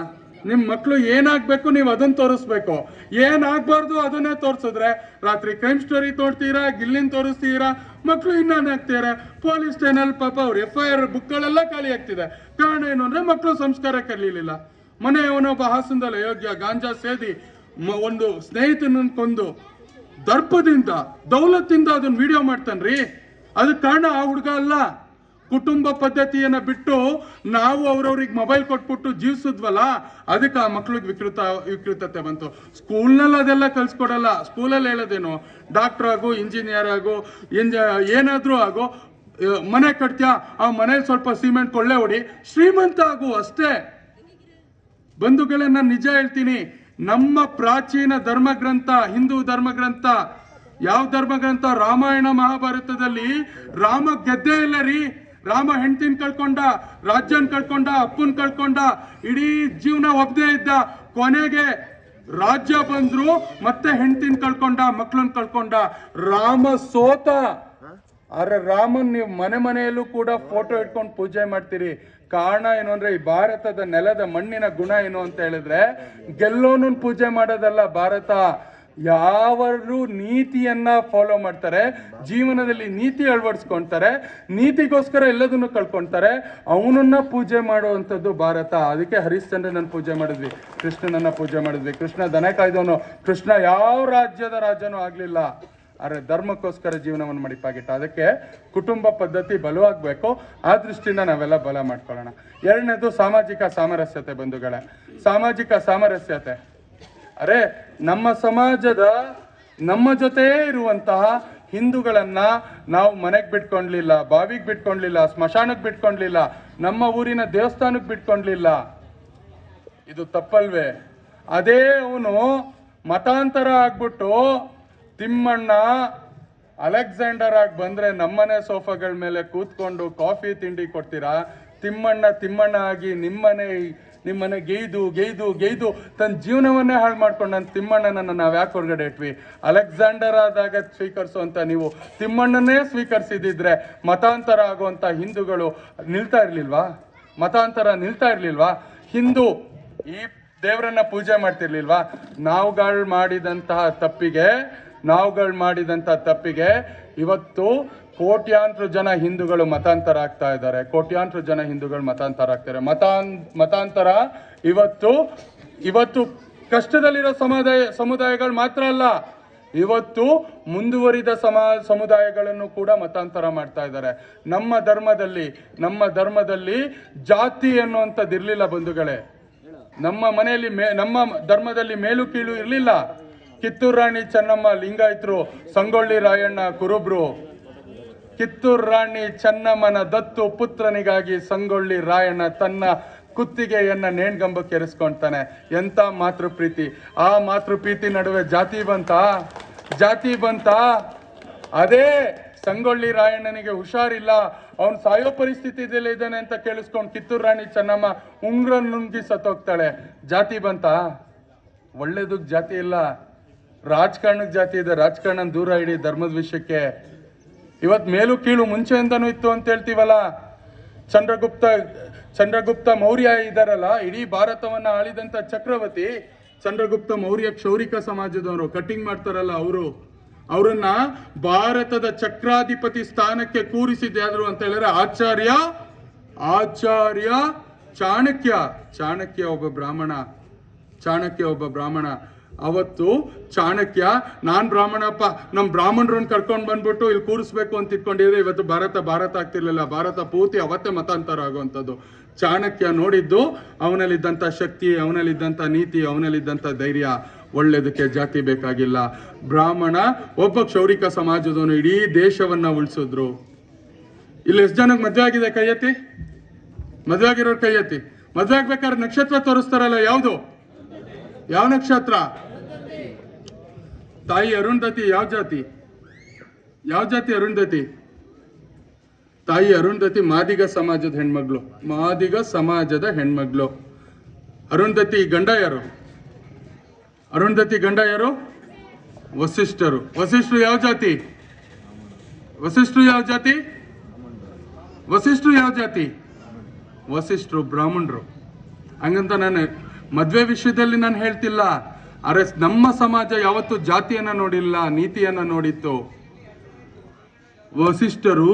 ನಿಮ್ ಮಕ್ಳು ಏನಾಗ್ಬೇಕು ನೀವು ಅದನ್ನ ತೋರಿಸ್ಬೇಕು. ಏನಾಗ್ಬಾರ್ದು ಅದನ್ನೇ ತೋರಿಸಿದ್ರೆ, ರಾತ್ರಿ ಕ್ರೈಮ್ ಸ್ಟೋರಿ ತೋರ್ತೀರಾ, ಗಿಲ್ಲಿನ್ ತೋರಿಸ್ತೀರಾ, ಮಕ್ಳು ಆಗ್ತೀರಾ. ಪೊಲೀಸ್ ಸ್ಟೇಷನ್ ಪಾಪ ಅವ್ರು FIR ಬುಕ್ಗಳೆಲ್ಲ ಖಾಲಿ ಆಗ್ತಿದೆ. ಕಾರಣ ಏನು ಅಂದ್ರೆ ಮಕ್ಳು ಸಂಸ್ಕಾರ ಕಲೀಲಿಲ್ಲ. ಮನೆಯವನೊಬ್ಬ ಹಾಸನದಲ್ಲಿ ಅಯೋಗ್ಯ ಗಾಂಜಾ ಸೇದಿ ಒಂದು ಸ್ನೇಹಿತನ ಕೊಂದು ದರ್ಪದಿಂದ ದೌಲತ್ತಿಂದ ಅದನ್ನ ವಿಡಿಯೋ ಮಾಡ್ತಾನ್ರಿ. ಅದಕ್ಕೆ ಕಾರಣ ಆ ಹುಡುಗ ಅಲ್ಲ. ಕುಟುಂಬ ಪದ್ಧತಿಯನ್ನ ಬಿಟ್ಟು ನಾವು ಅವ್ರವ್ರಿಗೆ ಮೊಬೈಲ್ ಕೊಟ್ಬಿಟ್ಟು ಜೀವಿಸಿದ್ವಲ್ಲ, ಅದಕ್ಕೆ ಆ ಮಕ್ಳಿಗೆ ವಿಕೃತತೆ ಬಂತು. ಸ್ಕೂಲ್ನಲ್ಲಿ ಅದೆಲ್ಲ ಕಲ್ಸ್ಕೊಡಲ್ಲ. ಸ್ಕೂಲಲ್ಲಿ ಹೇಳೋದೇನು, ಡಾಕ್ಟರ್ ಆಗು, ಇಂಜಿನಿಯರ್ ಆಗು, ಏನಾದ್ರೂ ಆಗು, ಮನೆ ಕಟ್ತೀಯಾ, ಆ ಮನೇಲಿ ಸ್ವಲ್ಪ ಸಿಮೆಂಟ್ ಕೊಳ್ಳೆ ಹೊಡಿ, ಶ್ರೀಮಂತ ಆಗು ಅಷ್ಟೇ. ಬಂಧುಗಳೇ, ನಾನು ನಿಜ ಹೇಳ್ತೀನಿ, ನಮ್ಮ ಪ್ರಾಚೀನ ಧರ್ಮಗ್ರಂಥ, ಹಿಂದೂ ಧರ್ಮಗ್ರಂಥ, ಯಾವ ಧರ್ಮಗ್ರಂಥ? ರಾಮಾಯಣ ಮಹಾಭಾರತದಲ್ಲಿ ರಾಮ ಗೆದ್ದೇ ಇಲ್ಲ ರೀ. ರಾಮ ಹೆಂಡತಿನ ಕಳ್ಕೊಂಡ, ರಾಜ್ಯನ್ ಕಳ್ಕೊಂಡ, ಅಪ್ಪನ್ ಕಳ್ಕೊಂಡ, ಇಡೀ ಜೀವನ ಒಬ್ಬನೇ ಇದ್ದ. ಕೊನೆಗೆ ರಾಜ್ಯ ಬಂದ್ರು, ಮತ್ತೆ ಹೆಂಡತಿನ ಕಳ್ಕೊಂಡ, ಮಕ್ಳನ್ ಕಳ್ಕೊಂಡ. ರಾಮ ಸೋತ. ಆದ್ರೆ ರಾಮನ್ ನೀವು ಮನೆಯಲ್ಲೂ ಕೂಡ ಫೋಟೋ ಇಟ್ಕೊಂಡು ಪೂಜೆ ಮಾಡ್ತೀರಿ. ಕಾರಣ ಏನು ಅಂದ್ರೆ, ಈ ಭಾರತದ ನೆಲದ ಮಣ್ಣಿನ ಗುಣ ಏನು ಅಂತ ಹೇಳಿದ್ರೆ, ಗೆಲ್ಲೋನು ಪೂಜೆ ಮಾಡೋದಲ್ಲ ಭಾರತ. ಯಾವರು ನೀತಿಯನ್ನ ಫಾಲೋ ಮಾಡ್ತಾರೆ, ಜೀವನದಲ್ಲಿ ನೀತಿ ಅಳವಡಿಸ್ಕೊಂತಾರೆ, ನೀತಿಗೋಸ್ಕರ ಎಲ್ಲದನ್ನು ಕಳ್ಕೊಂತಾರೆ, ಅವನನ್ನ ಪೂಜೆ ಮಾಡುವಂಥದ್ದು ಭಾರತ. ಅದಕ್ಕೆ ಹರಿಶ್ಚಂದ್ರನನ್ನ ಪೂಜೆ ಮಾಡಿದ್ವಿ, ಕೃಷ್ಣನನ್ನ ಪೂಜೆ ಮಾಡಿದ್ವಿ. ಕೃಷ್ಣ ದನ ಕಾಯ್ದವನು. ಕೃಷ್ಣ ಯಾವ ರಾಜ್ಯದ ರಾಜನೂ ಆಗ್ಲಿಲ್ಲ. ಆದರೆ ಧರ್ಮಕ್ಕೋಸ್ಕರ ಜೀವನವನ್ನು ಮಡಿಪಾಗಿಟ್ಟು ಅದಕ್ಕೆ ಕುಟುಂಬ ಪದ್ಧತಿ ಬಲವಾಗಬೇಕು. ಆ ದೃಷ್ಟಿಯಿಂದ ನಾವೆಲ್ಲ ಬಲ ಮಾಡ್ಕೊಳ್ಳೋಣ. ಎರಡನೇದು ಸಾಮಾಜಿಕ ಸಾಮರಸ್ಯತೆ ಬಂಧುಗಳೇ. ಸಾಮಾಜಿಕ ಸಾಮರಸ್ಯತೆ ಅರೆ ನಮ್ಮ ಸಮಾಜದ ನಮ್ಮ ಜೊತೆ ಇರುವಂತಹ ಹಿಂದೂಗಳನ್ನ ನಾವು ಮನೆಗೆ ಬಿಟ್ಕೊಂಡ್ಲಿಲ್ಲ, ಬಾವಿಗೆ ಬಿಟ್ಕೊಂಡ್ಲಿಲ್ಲ, ಸ್ಮಶಾನಕ್ಕೆ ಬಿಟ್ಕೊಂಡ್ಲಿಲ್ಲ, ನಮ್ಮ ಊರಿನ ದೇವಸ್ಥಾನಕ್ಕೆ ಬಿಟ್ಕೊಂಡ್ಲಿಲ್ಲ. ಇದು ತಪ್ಪಲ್ವೇ? ಅದೇ ಅವನು ಮತಾಂತರ ಆಗ್ಬಿಟ್ಟು ತಿಮ್ಮಣ್ಣ ಅಲೆಕ್ಸಾಂಡರ್ ಆಗಿ ಬಂದ್ರೆ ನಮ್ಮನೆ ಸೋಫಾಗಳ ಮೇಲೆ ಕೂತ್ಕೊಂಡು ಕಾಫಿ ತಿಂಡಿ ಕೊಡ್ತೀರಾ? ತಿಮ್ಮಣ್ಣ ಆಗಿ ನಿಮ್ಮನೆ ಗೇಯ್ದು ತನ್ನ ಜೀವನವನ್ನೇ ಹಾಳು ಮಾಡ್ಕೊಂಡು ನನ್ನ ತಿಮ್ಮಣ್ಣನನ್ನು ನಾವು ಯಾಕೆ ಹೊರಗಡೆ ಇಟ್ವಿ? ಅಲೆಕ್ಸಾಂಡರ್ ಆದಾಗ ಸ್ವೀಕರಿಸುವಂತ ನೀವು ತಿಮ್ಮಣ್ಣನೇ ಸ್ವೀಕರಿಸಿದಿದ್ರೆ ಮತಾಂತರ ಆಗುವಂತ ಹಿಂದೂಗಳು ನಿಲ್ತಾ ಇರ್ಲಿಲ್ವಾ? ಹಿಂದೂ ಈ ದೇವರನ್ನ ಪೂಜೆ ಮಾಡ್ತಿರ್ಲಿಲ್ವಾ? ನಾವುಗಳು ಮಾಡಿದಂತಹ ತಪ್ಪಿಗೆ ಇವತ್ತು ಕೋಟ್ಯಾಂತರ ಜನ ಹಿಂದೂಗಳು ಮತಾಂತರ ಆಗ್ತಾ ಇದ್ದಾರೆ. ಮತಾಂತರ ಇವತ್ತು ಕಷ್ಟದಲ್ಲಿರೋ ಸಮುದಾಯಗಳು ಮಾತ್ರ ಅಲ್ಲ, ಇವತ್ತು ಮುಂದುವರಿದ ಸಮುದಾಯಗಳನ್ನು ಕೂಡ ಮತಾಂತರ ಮಾಡ್ತಾ ಇದ್ದಾರೆ. ನಮ್ಮ ಧರ್ಮದಲ್ಲಿ ಜಾತಿ ಅನ್ನುವಂಥದ್ದು ಇರ್ಲಿಲ್ಲ ಬಂಧುಗಳೇ. ನಮ್ಮ ಮನೆಯಲ್ಲಿ ನಮ್ಮ ಧರ್ಮದಲ್ಲಿ ಮೇಲು ಕೀಳು ಇರಲಿಲ್ಲ. ಕಿತ್ತೂರು ರಾಣಿ ಚೆನ್ನಮ್ಮ ಲಿಂಗಾಯತರು, ಸಂಗೊಳ್ಳಿ ರಾಯಣ್ಣ ಕುರುಬ್ರು. ಕಿತ್ತೂರು ರಾಣಿ ಚೆನ್ನಮ್ಮನ ದತ್ತು ಪುತ್ರನಿಗಾಗಿ ಸಂಗೊಳ್ಳಿ ರಾಯಣ್ಣ ತನ್ನ ಕುತ್ತಿಗೆಯನ್ನ ನೇಣ್ಗಂಬಕ್ಕೆ ಎರೆಸ್ಕೊಳ್ತಾನೆ. ಎಂತ ಮಾತೃಪ್ರೀತಿ! ಆ ಮಾತೃಪ್ರೀತಿ ನಡುವೆ ಜಾತಿ ಬಂತ. ಅದೇ ಸಂಗೊಳ್ಳಿ ರಾಯಣ್ಣನಿಗೆ ಹುಷಾರಿಲ್ಲ, ಅವನು ಸಾಯೋ ಪರಿಸ್ಥಿತಿಯಲ್ಲಿ ಇದ್ದಾನೆ ಅಂತ ಕೇಳಿಸ್ಕೊಂಡು ಕಿತ್ತೂರು ರಾಣಿ ಚೆನ್ನಮ್ಮ ಉಂಗ್ರ ನುಂಗಿ ಸತ್ತೋಗ್ತಾಳೆ. ಜಾತಿ ಬಂತ? ಒಳ್ಳೇದಕ್ಕೆ ಜಾತಿ ಇಲ್ಲ, ರಾಜಕಾರಣಕ್ಕೆ ಜಾತಿ ಇದೆ. ರಾಜಕಾರಣ ದೂರ ಇಡಿ ಧರ್ಮದ ವಿಷಯಕ್ಕೆ. ಇವತ್ ಮೇಲು ಕೀಳು ಮುಂಚೆಯಿಂದನೂ ಇತ್ತು ಅಂತ ಹೇಳ್ತೀವಲ್ಲ. ಚಂದ್ರಗುಪ್ತ ಮೌರ್ಯ ಇದಾರಲ್ಲ, ಇಡೀ ಭಾರತವನ್ನ ಆಳಿದಂತ ಚಕ್ರವರ್ತಿ ಚಂದ್ರಗುಪ್ತ ಮೌರ್ಯ ಕ್ಷೌರಿಕ ಸಮಾಜದವರು ಕಟ್ಟಿಂಗ್ ಮಾಡ್ತಾರಲ್ಲ, ಅವರನ್ನ ಭಾರತದ ಚಕ್ರಾಧಿಪತಿ ಸ್ಥಾನಕ್ಕೆ ಕೂರಿಸಿದ್ಯಾದ್ರು ಅಂತ ಹೇಳಿದ್ರೆ ಆಚಾರ್ಯ ಚಾಣಕ್ಯ ಒಬ್ಬ ಬ್ರಾಹ್ಮಣ. ಅವತ್ತು ಚಾಣಕ್ಯ, ನಾನ್ ಬ್ರಾಹ್ಮಣಪ್ಪ, ನಮ್ ಬ್ರಾಹ್ಮಣರನ್ನ ಕರ್ಕೊಂಡ್ ಬಂದ್ಬಿಟ್ಟು ಇಲ್ಲಿ ಕೂರಿಸ್ಬೇಕು ಅಂತ ಇಟ್ಕೊಂಡಿದ್ರೆ ಇವತ್ತು ಭಾರತ ಆಗ್ತಿರ್ಲಿಲ್ಲ. ಭಾರತ ಪೂರ್ತಿ ಅವತ್ತೇ ಮತಾಂತರ ಆಗುವಂಥದ್ದು. ಚಾಣಕ್ಯ ನೋಡಿದ್ದು ಅವನಲ್ಲಿದ್ದಂಥ ಶಕ್ತಿ, ಅವನಲ್ಲಿದ್ದಂಥ ನೀತಿ, ಅವನಲ್ಲಿದ್ದಂಥ ಧೈರ್ಯ. ಒಳ್ಳೇದಕ್ಕೆ ಜಾತಿ ಬೇಕಾಗಿಲ್ಲ. ಬ್ರಾಹ್ಮಣ ಒಬ್ಬ ಕ್ಷೌರಿಕ ಸಮಾಜದವನು ಇಡೀ ದೇಶವನ್ನ ಉಳಿಸಿದ್ರು. ಇಲ್ಲಿ ಎಷ್ಟು ಜನಕ್ಕೆ ಮದ್ವೆ ಆಗಿದೆ? ಕೈ ಎತ್ತಿ. ಮದ್ವೆ ಆಗಿರೋರು ಕೈ ಎತ್ತಿ. ಮದ್ವೆ ಆಗ್ಬೇಕಾದ್ರೆ ನಕ್ಷತ್ರ ತೋರಿಸ್ತಾರಲ್ಲ, ಯಾವ ನಕ್ಷತ್ರ? ತಾಯಿ ಅರುಂಧತಿ ಯಾವ ಜಾತಿ ಅರುಂಧತಿ? ತಾಯಿ ಅರುಂಧತಿ ಮಾದಿಗ ಸಮಾಜದ ಹೆಣ್ಮಗಳು. ಅರುಂಧತಿ ಗಂಡ ಯಾರು? ವಸಿಷ್ಠರು ಯಾವ ಜಾತಿ? ವಸಿಷ್ಠರು ಬ್ರಾಹ್ಮಣರು. ಹಂಗಂತ ನಾನು ಮದ್ವೆ ವಿಷಯದಲ್ಲಿ ನಾನು ಹೇಳ್ತಿಲ್ಲ. ಅರೆ ನಮ್ಮ ಸಮಾಜ ಯಾವತ್ತು ಜಾತಿಯನ್ನ ನೋಡಿಲ್ಲ, ನೀತಿಯನ್ನ ನೋಡಿತ್ತು. ವಸಿಷ್ಠರು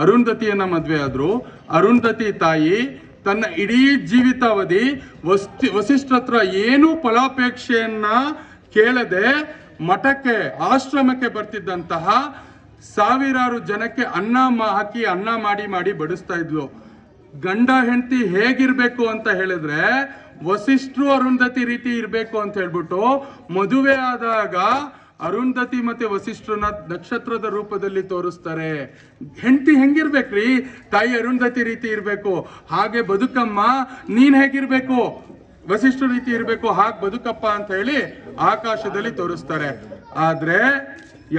ಅರುಂಧತಿಯನ್ನ ಮದ್ವೆ ಆದ್ರು. ಅರುಂಧತಿ ತಾಯಿ ತನ್ನ ಇಡೀ ಜೀವಿತಾವಧಿ ವಸಿಷ್ಠ ಹತ್ರ ಏನೂ ಫಲಾಪೇಕ್ಷೆಯನ್ನ ಕೇಳದೆ ಮಠಕ್ಕೆ, ಆಶ್ರಮಕ್ಕೆ ಬರ್ತಿದ್ದಂತಹ ಸಾವಿರಾರು ಜನಕ್ಕೆ ಅನ್ನ ಮಾಡಿ ಬಡಿಸ್ತಾ ಇದ್ಲು. ಗಂಡ ಹೆಂಡತಿ ಹೇಗಿರ್ಬೇಕು ಅಂತ ಹೇಳಿದ್ರೆ ವಸಿಷ್ಠರು ಅರುಂಧತಿ ರೀತಿ ಇರ್ಬೇಕು ಅಂತ ಹೇಳ್ಬಿಟ್ಟು ಮದುವೆ ಆದಾಗ ಅರುಂಧತಿ ಮತ್ತೆ ವಸಿಷ್ಠರನ್ನ ನಕ್ಷತ್ರದ ರೂಪದಲ್ಲಿ ತೋರಿಸ್ತಾರೆ. ಹೆಂಡತಿ ಹೆಂಗಿರ್ಬೇಕ್ರಿ? ತಾಯಿ ಅರುಂಧತಿ ರೀತಿ ಇರ್ಬೇಕು, ಹಾಗೆ ಬದುಕಮ್ಮ, ನೀನ್ ಹೇಗಿರ್ಬೇಕು? ವಸಿಷ್ಠ ರೀತಿ ಇರ್ಬೇಕು, ಹಾಗೆ ಬದುಕಪ್ಪ ಅಂತ ಹೇಳಿ ಆಕಾಶದಲ್ಲಿ ತೋರಿಸ್ತಾರೆ. ಆದ್ರೆ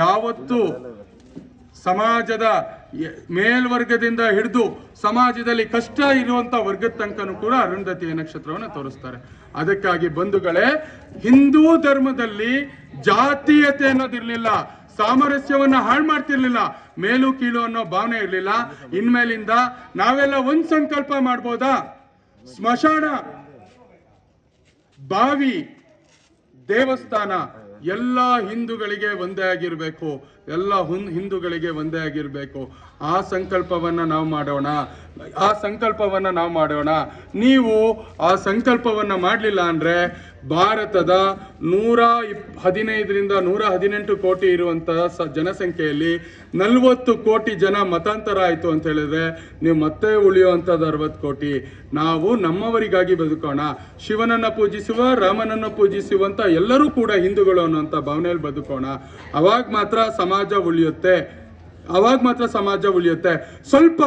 ಯಾವತ್ತು ಸಮಾಜದ ಮೇಲ್ವರ್ಗದಿಂದ ಹಿಡಿದು ಸಮಾಜದಲ್ಲಿ ಕಷ್ಟ ಇರುವಂತ ವರ್ಗದ ತನಕನೂ ಕೂಡ ಅರುಂಧತಿಯ ನಕ್ಷತ್ರವನ್ನು ತೋರಿಸ್ತಾರೆ. ಅದಕ್ಕಾಗಿ ಬಂಧುಗಳೇ, ಹಿಂದೂ ಧರ್ಮದಲ್ಲಿ ಜಾತೀಯತೆ ಅನ್ನೋದಿರ್ಲಿಲ್ಲ, ಸಾಮರಸ್ಯವನ್ನ ಹಾಳು ಮಾಡ್ತಿರ್ಲಿಲ್ಲ, ಮೇಲು ಕೀಳು ಅನ್ನೋ ಭಾವನೆ ಇರ್ಲಿಲ್ಲ. ಇನ್ಮೇಲಿಂದ ನಾವೆಲ್ಲ ಒಂದ್ ಸಂಕಲ್ಪ ಮಾಡ್ಬೋದಾ? ಸ್ಮಶಾನ, ಬಾವಿ, ದೇವಸ್ಥಾನ ಎಲ್ಲ ಹಿಂದೂಗಳಿಗೆ ಒಂದೇ ಆಗಿರ್ಬೇಕು. ಆ ಸಂಕಲ್ಪವನ್ನ ನಾವು ಮಾಡೋಣ. ಆ ಸಂಕಲ್ಪವನ್ನು ನಾವು ಮಾಡೋಣ. ನೀವು ಆ ಸಂಕಲ್ಪವನ್ನು ಮಾಡಲಿಲ್ಲ ಅಂದರೆ ಭಾರತದ 115ರಿಂದ 118 ಕೋಟಿ ಇರುವಂತಹ ಜನಸಂಖ್ಯೆಯಲ್ಲಿ 40 ಕೋಟಿ ಜನ ಮತಾಂತರ ಆಯಿತು ಅಂತ ಹೇಳಿದ್ರೆ ನೀವು ಮತ್ತೆ ಉಳಿಯುವಂಥದ್ದು 60 ಕೋಟಿ. ನಾವು ನಮ್ಮವರಿಗಾಗಿ ಬದುಕೋಣ. ಶಿವನನ್ನು ಪೂಜಿಸುವ, ರಾಮನನ್ನು ಪೂಜಿಸುವಂಥ ಎಲ್ಲರೂ ಕೂಡ ಹಿಂದೂಗಳು ಅನ್ನುವಂಥ ಭಾವನೆಯಲ್ಲಿ ಬದುಕೋಣ. ಅವಾಗ ಮಾತ್ರ ಸಮಾಜ ಉಳಿಯುತ್ತೆ. ಸ್ವಲ್ಪ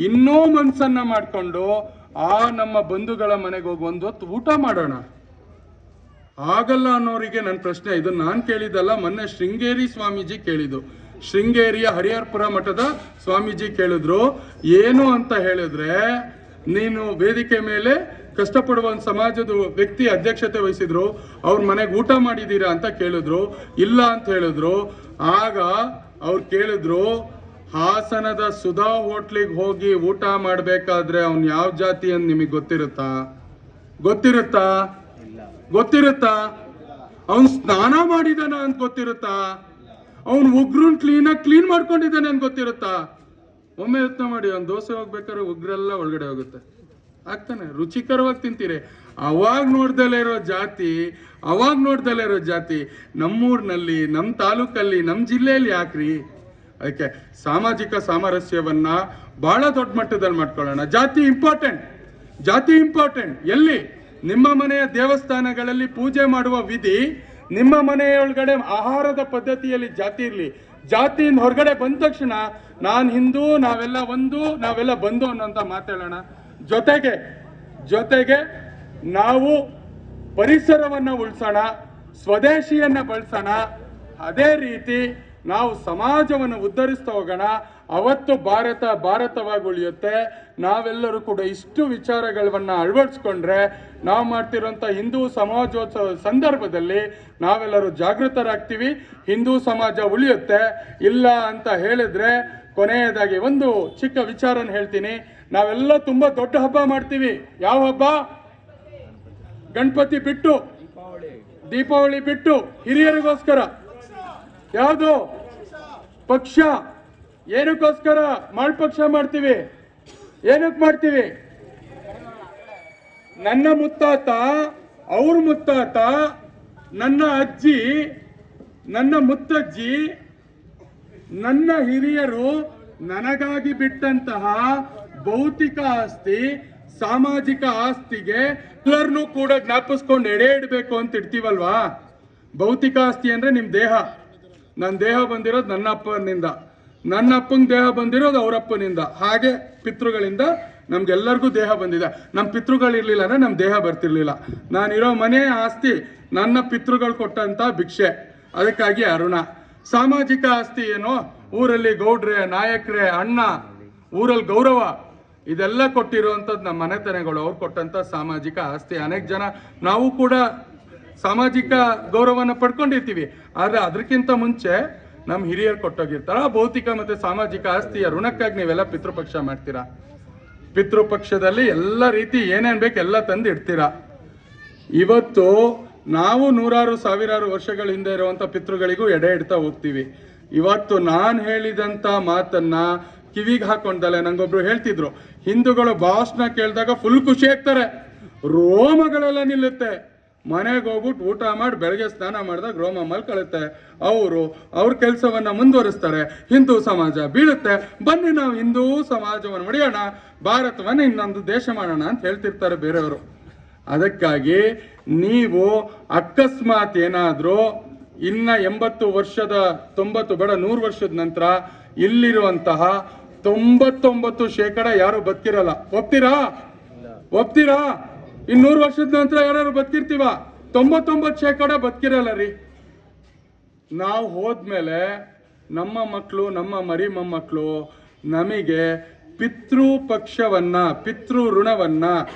ಇನ್ನೂ ಮನಸ್ಸನ್ನ ಮಾಡಿಕೊಂಡು ನಮ್ಮ ಬಂಧುಗಳ ಮನೆಗೆ ಹೋಗಿ ಒಂದು ಹೊತ್ತು ಊಟ ಮಾಡೋಣ. ಆಗಲ್ಲ ಅನ್ನೋರಿಗೆ ನನ್ನ ಪ್ರಶ್ನೆ, ಇದು ನಾನು ಕೇಳಿದ್ದಲ್ಲ, ಮೊನ್ನೆ ಶೃಂಗೇರಿ ಸ್ವಾಮೀಜಿ ಕೇಳಿದ್ದು. ಶೃಂಗೇರಿಯ ಹರಿಹರಪುರ ಮಠದ ಸ್ವಾಮೀಜಿ ಕೇಳಿದ್ರು. ಏನು ಅಂತ ಹೇಳಿದ್ರೆ, ನೀನು ವೇದಿಕೆ ಮೇಲೆ ಕಷ್ಟಪಡುವ ಒಂದು ಸಮಾಜದ ವ್ಯಕ್ತಿ ಅಧ್ಯಕ್ಷತೆ ವಹಿಸಿದ್ರು, ಅವ್ರ ಮನೆಗೆ ಊಟ ಮಾಡಿದ್ದೀರಾ ಅಂತ ಕೇಳಿದ್ರು. ಇಲ್ಲ ಅಂತ ಹೇಳಿದ್ರು. ಆಗ ಅವ್ರು ಕೇಳಿದ್ರು, ಹಾಸನದ ಸುಧಾ ಹೋಟ್ಲಿಗೆ ಹೋಗಿ ಊಟ ಮಾಡಬೇಕಾದ್ರೆ ಅವ್ನು ಯಾವ ಜಾತಿ ಅಂತ ನಿಮಗೆ ಗೊತ್ತಿರುತ್ತಾ? ಅವನು ಸ್ನಾನ ಮಾಡಿದಾನ ಅಂತ ಗೊತ್ತಿರುತ್ತಾ? ಅವನು ಉಗ್ರನ್ ಕ್ಲೀನ್ ಮಾಡ್ಕೊಂಡಿದ್ದಾನೆ ಅಂತ ಗೊತ್ತಿರುತ್ತಾ? ಒಮ್ಮೆ ಯತ್ನ ಮಾಡಿ, ಅವ್ನು ದೋಸೆ ಹೋಗ್ಬೇಕಾದ್ರೆ ಉಗ್ರೆಲ್ಲ ಒಳಗಡೆ ಹೋಗುತ್ತೆ, ಆಗ್ತಾನೆ, ರುಚಿಕರವಾಗಿ ತಿಂತೀರಿ. ಅವಾಗ ನೋಡ್ದಲೇ ಇರೋ ಜಾತಿ ನಮ್ಮೂರಿನಲ್ಲಿ, ನಮ್ಮ ತಾಲೂಕಲ್ಲಿ, ನಮ್ಮ ಜಿಲ್ಲೆಯಲ್ಲಿ ಯಾಕ್ರಿ? ಅದಕ್ಕೆ ಸಾಮಾಜಿಕ ಸಾಮರಸ್ಯವನ್ನ ಬಹಳ ದೊಡ್ಡ ಮಟ್ಟದಲ್ಲಿ ಮಾಡ್ಕೊಳ್ಳೋಣ. ಜಾತಿ ಇಂಪಾರ್ಟೆಂಟ್. ಎಲ್ಲಿ ನಿಮ್ಮ ಮನೆಯ ದೇವಸ್ಥಾನಗಳಲ್ಲಿ ಪೂಜೆ ಮಾಡುವ ವಿಧಿ, ನಿಮ್ಮ ಮನೆಯೊಳಗಡೆ ಆಹಾರದ ಪದ್ಧತಿಯಲ್ಲಿ ಜಾತಿ ಇರಲಿ. ಜಾತಿಯಿಂದ ಹೊರಗಡೆ ಬಂದ ತಕ್ಷಣ ನಾನು ಹಿಂದೂ, ನಾವೆಲ್ಲ ಬಂಧು ಅನ್ನೋಂಥ ಮಾತಾಡೋಣ. ಜೊತೆಗೆ ನಾವು ಪರಿಸರವನ್ನು ಉಳಿಸೋಣ, ಸ್ವದೇಶಿಯನ್ನ ಬಳಸೋಣ. ಅದೇ ರೀತಿ ನಾವು ಸಮಾಜವನ್ನು ಉದ್ಧರಿಸ್ತಾ ಹೋಗೋಣ. ಅವತ್ತು ಭಾರತವಾಗಿ ಉಳಿಯುತ್ತೆ. ನಾವೆಲ್ಲರೂ ಕೂಡ ಇಷ್ಟು ವಿಚಾರಗಳನ್ನ ಅಳವಡಿಸ್ಕೊಂಡ್ರೆ ನಾವು ಮಾಡ್ತಿರೋಂಥ ಹಿಂದೂ ಸಮಾಜೋತ್ಸವ ಸಂದರ್ಭದಲ್ಲಿ ನಾವೆಲ್ಲರೂ ಜಾಗೃತರಾಗ್ತೀವಿ. ಹಿಂದೂ ಸಮಾಜ ಉಳಿಯುತ್ತೆ. ಇಲ್ಲ ಅಂತ ಹೇಳಿದ್ರೆ, ಕೊನೆಯದಾಗಿ ಒಂದು ಚಿಕ್ಕ ವಿಚಾರನ ಹೇಳ್ತೀನಿ. ನಾವೆಲ್ಲ ತುಂಬಾ ದೊಡ್ಡ ಹಬ್ಬ ಮಾಡ್ತೀವಿ. ಯಾವ ಹಬ್ಬ? ಗಣಪತಿ ಬಿಟ್ಟು, ದೀಪಾವಳಿ ಬಿಟ್ಟು, ಹಿರಿಯರಿಗೋಸ್ಕರ. ಯಾವುದು ಪಕ್ಷ? ಏನಕ್ಕೋಸ್ಕರ ಪಕ್ಷ ಮಾಡ್ತೀವಿ? ಏನಕ್ಕೆ ಮಾಡ್ತೀವಿ? ನನ್ನ ಮುತ್ತಾತ, ಅವ್ರ ಮುತ್ತಾತ, ನನ್ನ ಅಜ್ಜಿ, ನನ್ನ ಮುತ್ತಜ್ಜಿ, ನನ್ನ ಹಿರಿಯರು ನನಗಾಗಿ ಬಿಟ್ಟಂತಹ ಭೌತಿಕ ಆಸ್ತಿ, ಸಾಮಾಜಿಕ ಆಸ್ತಿಗೆ ಎಲ್ಲರನ್ನೂ ಕೂಡ ಜ್ಞಾಪಿಸ್ಕೊಂಡು ಎಡೆ ಇಡಬೇಕು ಅಂತ ಇಡ್ತೀವಲ್ವಾ? ಭೌತಿಕ ಆಸ್ತಿ ಅಂದ್ರೆ ನಿಮ್ ದೇಹ. ನನ್ನ ದೇಹ ಬಂದಿರೋದು ನನ್ನ ಅಪ್ಪನಿಂದ, ನನ್ನ ಅಪ್ಪಂಗೆ ದೇಹ ಬಂದಿರೋದು ಅವರಪ್ಪನಿಂದ. ಹಾಗೆ ಪಿತೃಗಳಿಂದ ನಮ್ಗೆಲ್ಲರಿಗೂ ದೇಹ ಬಂದಿದೆ. ನಮ್ಮ ಪಿತೃಗಳಿರ್ಲಿಲ್ಲ ಅಂದ್ರೆ ನಮ್ಮ ದೇಹ ಬರ್ತಿರ್ಲಿಲ್ಲ. ನಾನಿರೋ ಮನೆ ಆಸ್ತಿ ನನ್ನ ಪಿತೃಗಳು ಕೊಟ್ಟಂತ ಭಿಕ್ಷೆ. ಅದಕ್ಕಾಗಿ ಅರುಣ. ಸಾಮಾಜಿಕ ಆಸ್ತಿ ಏನು? ಊರಲ್ಲಿ ಗೌಡ್ರೆ, ನಾಯಕ್ರೆ, ಅಣ್ಣ, ಊರಲ್ಲಿ ಗೌರವ, ಇದೆಲ್ಲ ಕೊಟ್ಟಿರುವಂಥದ್ದು ನಮ್ಮ ಮನೆತನಗಳು, ಅವ್ರು ಕೊಟ್ಟಂತ ಸಾಮಾಜಿಕ ಆಸ್ತಿ. ಅನೇಕ ಜನ ನಾವು ಕೂಡ ಸಾಮಾಜಿಕ ಗೌರವನ ಪಡ್ಕೊಂಡಿರ್ತೀವಿ. ಆದ್ರೆ ಅದಕ್ಕಿಂತ ಮುಂಚೆ ನಮ್ಮ ಹಿರಿಯರು ಕೊಟ್ಟೋಗಿರ್ತಾರ. ಭೌತಿಕ ಮತ್ತೆ ಸಾಮಾಜಿಕ ಆಸ್ತಿಯ ಋಣಕ್ಕಾಗಿ ನೀವೆಲ್ಲ ಪಿತೃಪಕ್ಷ ಮಾಡ್ತೀರಾ. ಪಿತೃಪಕ್ಷದಲ್ಲಿ ಎಲ್ಲ ರೀತಿ ಏನೇನ್ ಬೇಕು ಎಲ್ಲ ತಂದು ಇಡ್ತೀರಾ. ಇವತ್ತು ನಾವು ನೂರಾರು ಸಾವಿರಾರು ವರ್ಷಗಳ ಹಿಂದೆ ಇರುವಂತ ಪಿತೃಗಳಿಗೂ ಎಡೆ ಇಡ್ತಾ ಹೋಗ್ತೀವಿ. ಇವತ್ತು ನಾನು ಹೇಳಿದಂತ ಮಾತನ್ನ ಕಿವಿಗೆ ಹಾಕೊಂಡಲ್ಲ. ನಂಗೊಬ್ರು ಹೇಳ್ತಿದ್ರು, ಹಿಂದೂಗಳು ಭಾಷಣ ಕೇಳಿದಾಗ ಫುಲ್ ಖುಷಿ ಆಗ್ತಾರೆ, ರೋಮಗಳೆಲ್ಲ ನಿಲ್ಲುತ್ತೆ. ಮನೆಗೆ ಹೋಗ್ಬಿಟ್ಟು ಊಟ ಮಾಡಿ ಬೆಳಗ್ಗೆ ಸ್ನಾನ ಮಾಡಿದಾಗ ರೋಮ ಮಲ್ಕೊಳ್ಳುತ್ತೆ. ಅವ್ರ ಕೆಲಸವನ್ನ ಮುಂದುವರಿಸ್ತಾರೆ. ಹಿಂದೂ ಸಮಾಜ ಬೀಳುತ್ತೆ. ಬನ್ನಿ ನಾವು ಹಿಂದೂ ಸಮಾಜವನ್ನು ಒಡೆಯೋಣ, ಭಾರತವನ್ನು ಇನ್ನೊಂದು ದೇಶ ಮಾಡೋಣ ಅಂತ ಹೇಳ್ತಿರ್ತಾರೆ ಬೇರೆಯವರು. ಅದಕ್ಕಾಗಿ ನೀವು ಅಕಸ್ಮಾತ್ ಏನಾದ್ರೂ ಇನ್ನ 80 ವರ್ಷದ 90 ಬೇಡ 100 ವರ್ಷದ ನಂತರ ಇಲ್ಲಿರುವಂತಹ 99% ಯಾರು ಬದುಕಿರಲ್ಲ. ಒಪ್ತೀರಾ? ಇನ್ನು 100 ವರ್ಷದ ನಂತರ ಯಾರು ಬದುಕಿರ್ತೀವ? 99% ಬದುಕಿರಲ್ಲ ರೀ. ನಾವು ಹೋದ್ಮೇಲೆ ನಮ್ಮ ಮಕ್ಕಳು, ನಮ್ಮ ಮರಿ ಮೊಮ್ಮಕ್ಕಳು ನಮಗೆ ಪಿತೃ ಪಕ್ಷವನ್ನ, ಪಿತೃ ಋಣವನ್ನ